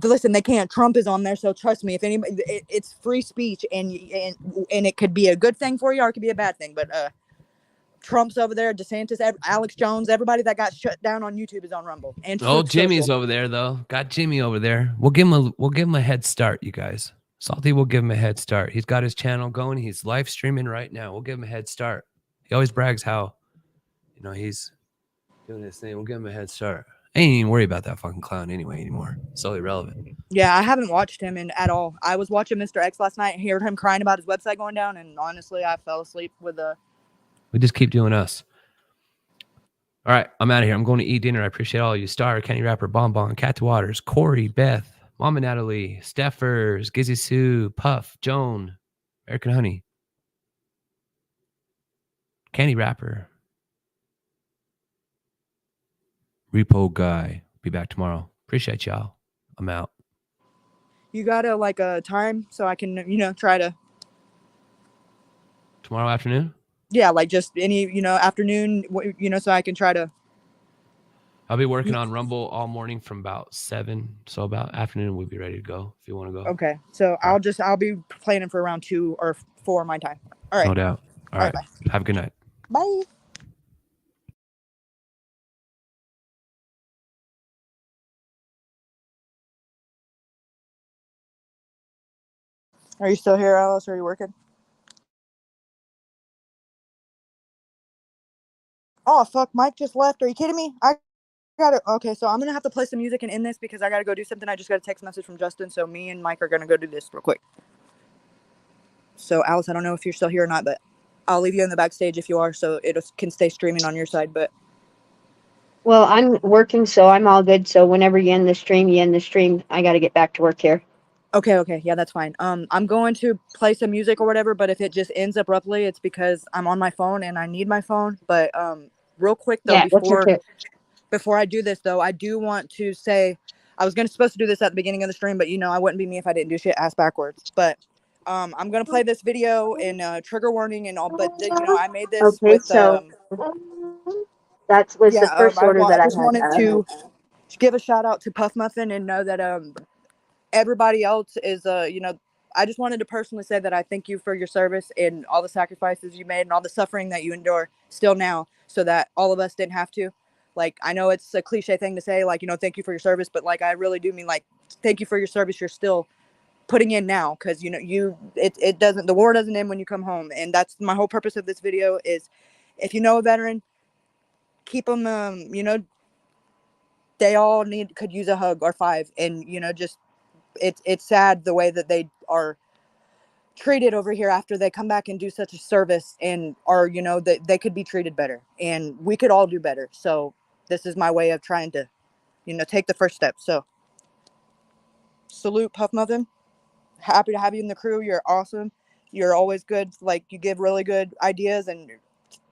Listen, they can't. Trump is on there, so trust me. If anybody, it's free speech, and it could be a good thing for you, or it could be a bad thing. But Trump's over there, DeSantis, Alex Jones, everybody that got shut down on YouTube is on Rumble. And Jimmy's over there though. Got Jimmy over there. We'll give him a head start, you guys. Salty will give him a head start. He's got his channel going. He's live streaming right now. We'll give him a head start. He always brags how, he's doing his thing. We'll give him a head start. I ain't even worry about that fucking clown anymore. So irrelevant. Yeah, I haven't watched him at all. I was watching Mr. X last night and heard him crying about his website going down, and honestly, I fell asleep with a. We just keep doing us. All right, I'm out of here. I'm going to eat dinner. I appreciate all of you. Star, Kenny Rapper, Bonbon, Cat to Waters, Corey, Beth, Mama Natalie, Steffers, Gizzy Sue, Puff, Joan, American Honey, Kenny Rapper, Repo Guy. Be back tomorrow. Appreciate y'all. I'm out. You got a time so I can, try to. Tomorrow afternoon? Yeah, just any, afternoon, so I can try to. I'll be working on Rumble all morning from about 7. So about afternoon, we'll be ready to go if you want to go. Okay. So I'll be planning for around 2 or 4 my time. All right. No doubt. All right. Bye. Have a good night. Bye. Are you still here, Alice? Or are you working? Oh, fuck. Mike just left. Are you kidding me? I got it. Okay, so I'm going to have to play some music and end this because I got to go do something. I just got a text message from Justin. So me and Mike are going to go do this real quick. So, Alice, I don't know if you're still here or not, but I'll leave you in the backstage if you are, so it can stay streaming on your side. But Well, I'm working, so I'm all good. So whenever you end the stream, you end the stream. I got to get back to work here. Okay. Yeah, that's fine. I'm going to play some music or whatever, but if it just ends abruptly, it's because I'm on my phone and I need my phone. But real quick, though, before I do this, though, I do want to say I was supposed to do this at the beginning of the stream, but, I wouldn't be me if I didn't do shit ass backwards. But I'm going to play this video and trigger warning and all, but, I made this with... so that was the first order that I just wanted to give a shout out to Puff Muffin and know that everybody else is, I just wanted to personally say that I thank you for your service and all the sacrifices you made and all the suffering that you endure still now so that all of us didn't have to. I know it's a cliche thing to say, thank you for your service, but I really do mean thank you for your service you're still putting in now because, the war doesn't end when you come home. And that's my whole purpose of this video is if you know a veteran, keep them, they all could use a hug or 5 and, just it's sad the way that they are treated over here after they come back and do such a service and are, you know, that they could be treated better and we could all do better. So this is my way of trying to, you know, take the first step. So salute, Puff Muffin. Happy to have you in the crew. You're awesome. You're always good. Like, you give really good ideas and you're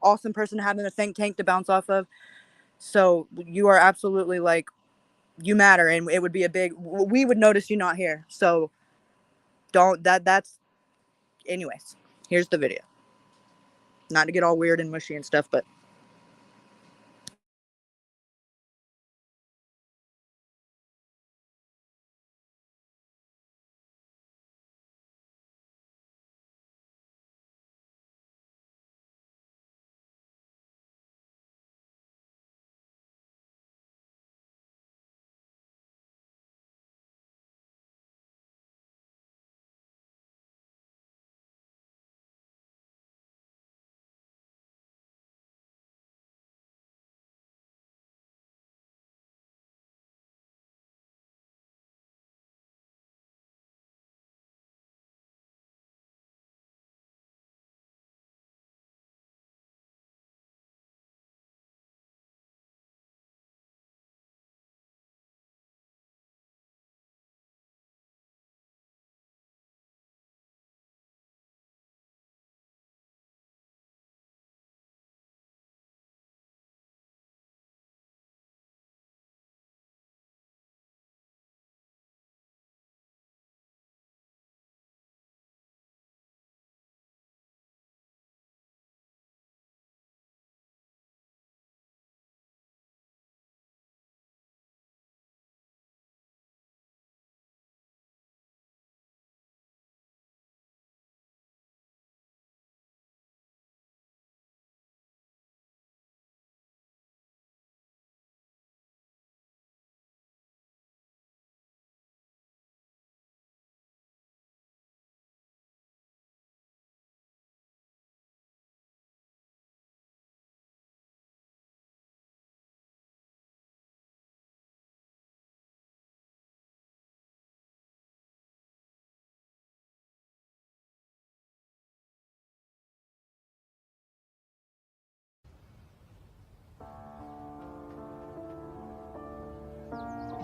awesome person having a think tank to bounce off of. So you are absolutely, like, you matter, and it would be a big, we would notice you not here. So that's anyways, here's the video. Not to get all weird and mushy and stuff, but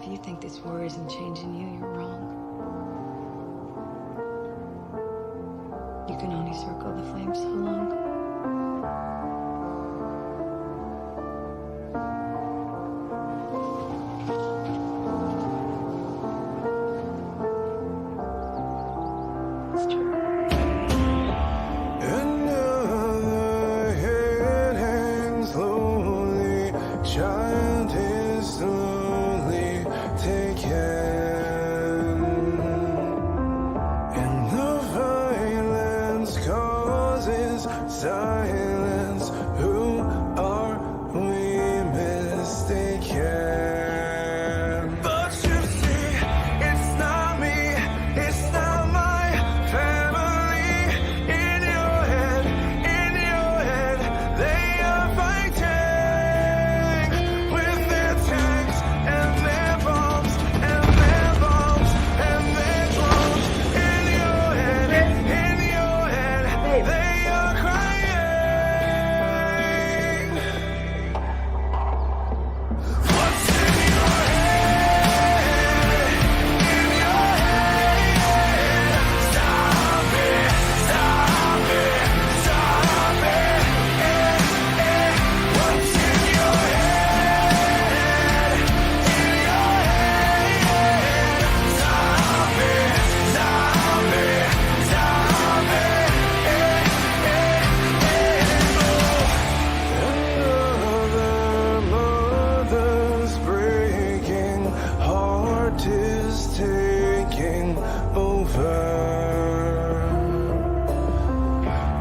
If you think this war isn't changing you, you're wrong. You can only circle the flames so long. It's true. Another head hangs slowly, child is slowly taken, and the violence causes silence. Who are we mistaken? But you see, it's not me, it's not my family. In your head, they are fighting with their tanks and their bombs and their bombs and their drones. In your head, they are crying. What's in your head? In your head, stop it, stop it, stop it. What's in your head? In your head, stop it, stop it, stop it. Another mother's breaking, heart is taking over.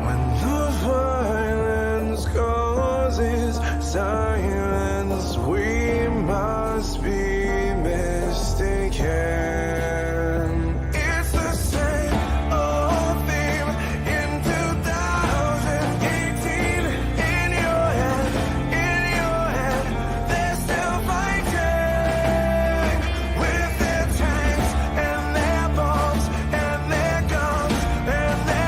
When the violence causes silence, we must be mistaken. It's the same old theme in 2018. In your head, they're still fighting with their tanks and their bombs and their guns and their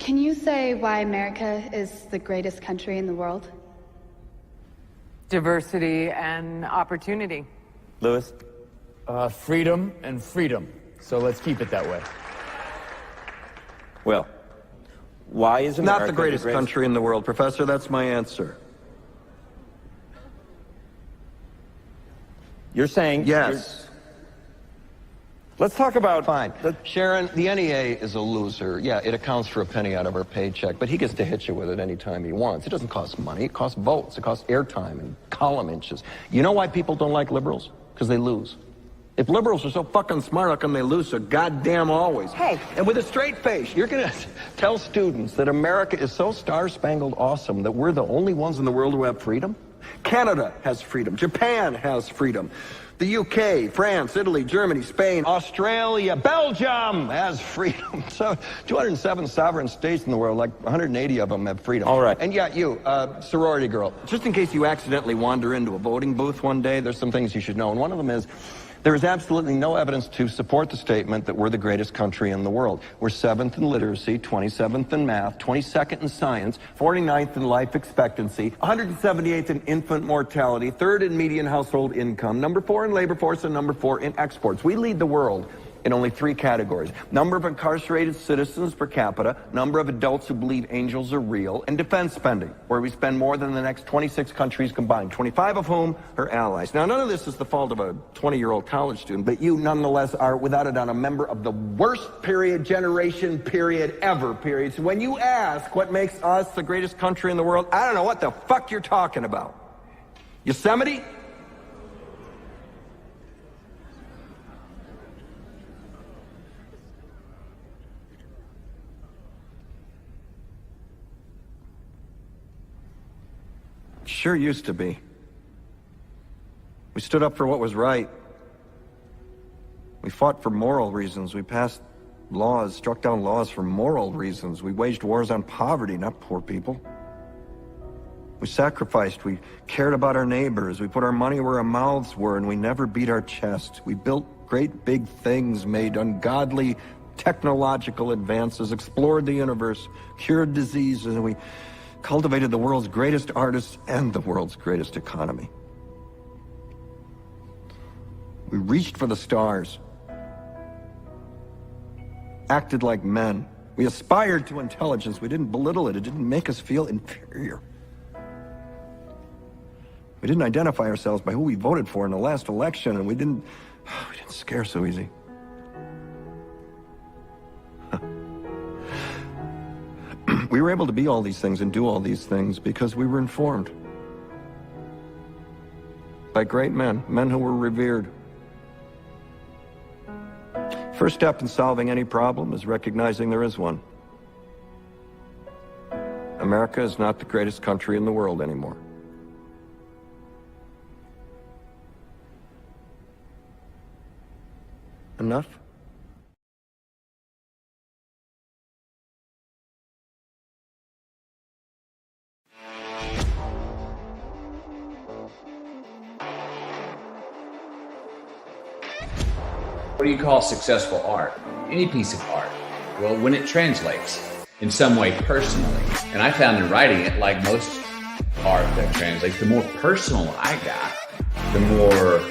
Can you say why America is the greatest country in the world? Diversity and opportunity. Lewis? Freedom and freedom. So let's keep it that way. Well, why is America not the greatest country in the world, Professor? That's my answer. You're saying... Yes. Let's talk about... Fine. Sharon, the NEA is a loser. Yeah, it accounts for a penny out of our paycheck, but he gets to hit you with it anytime he wants. It doesn't cost money. It costs votes. It costs airtime and column inches. You know why people don't like liberals? Because they lose. If liberals are so fucking smart, how come they lose so goddamn always? Hey. And with a straight face, you're going to tell students that America is so star-spangled awesome that we're the only ones in the world who have freedom? Canada has freedom. Japan has freedom. The UK, France, Italy, Germany, Spain, Australia, Belgium has freedom. So 207 sovereign states in the world, like 180 of them have freedom. All right. And yeah, you, sorority girl, just in case you accidentally wander into a voting booth one day, there's some things you should know. And one of them is, there is absolutely no evidence to support the statement that we're the greatest country in the world. We're 7th in literacy, 27th in math, 22nd in science, 49th in life expectancy, 178th in infant mortality, 3rd in median household income, number 4 in labor force, and number 4 in exports. We lead the world in only 3 categories: number of incarcerated citizens per capita, number of adults who believe angels are real, and defense spending, where we spend more than the next 26 countries combined, 25 of whom are allies. Now, none of this is the fault of a 20-year-old college student, but you nonetheless are, without a doubt, a member of the worst generation ever. So when you ask what makes us the greatest country in the world, I don't know what the fuck you're talking about. Yosemite? Sure used to be. We stood up for what was right. We fought for moral reasons. We passed laws, struck down laws for moral reasons. We waged wars on poverty, not poor people. We sacrificed. We cared about our neighbors. We put our money where our mouths were, and we never beat our chest. We built great big things, made ungodly technological advances, explored the universe, cured diseases, and we cultivated the world's greatest artists and the world's greatest economy. We reached for the stars, acted like men. We aspired to intelligence. We didn't belittle it. It didn't make us feel inferior. We didn't identify ourselves by who we voted for in the last election, and we didn't scare so easy. We were able to be all these things and do all these things because we were informed by great men, men who were revered. First step in solving any problem is recognizing there is one. America is not the greatest country in the world anymore. Enough? What do you call successful art? Any piece of art. Well, when it translates in some way personally. And I found in writing it, like most art that translates, the more personal I got, the more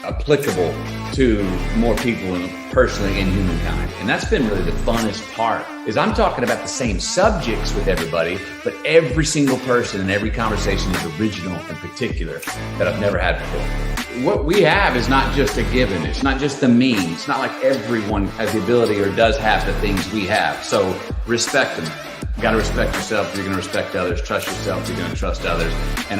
applicable to more people personally in humankind. And that's been really the funnest part, is I'm talking about the same subjects with everybody, but every single person in every conversation is original and particular that I've never had before. What we have is not just a given. It's not just the mean. It's not like everyone has the ability or does have the things we have. So respect them. You got to respect yourself. You're going to respect others. Trust yourself. You're going to trust others. And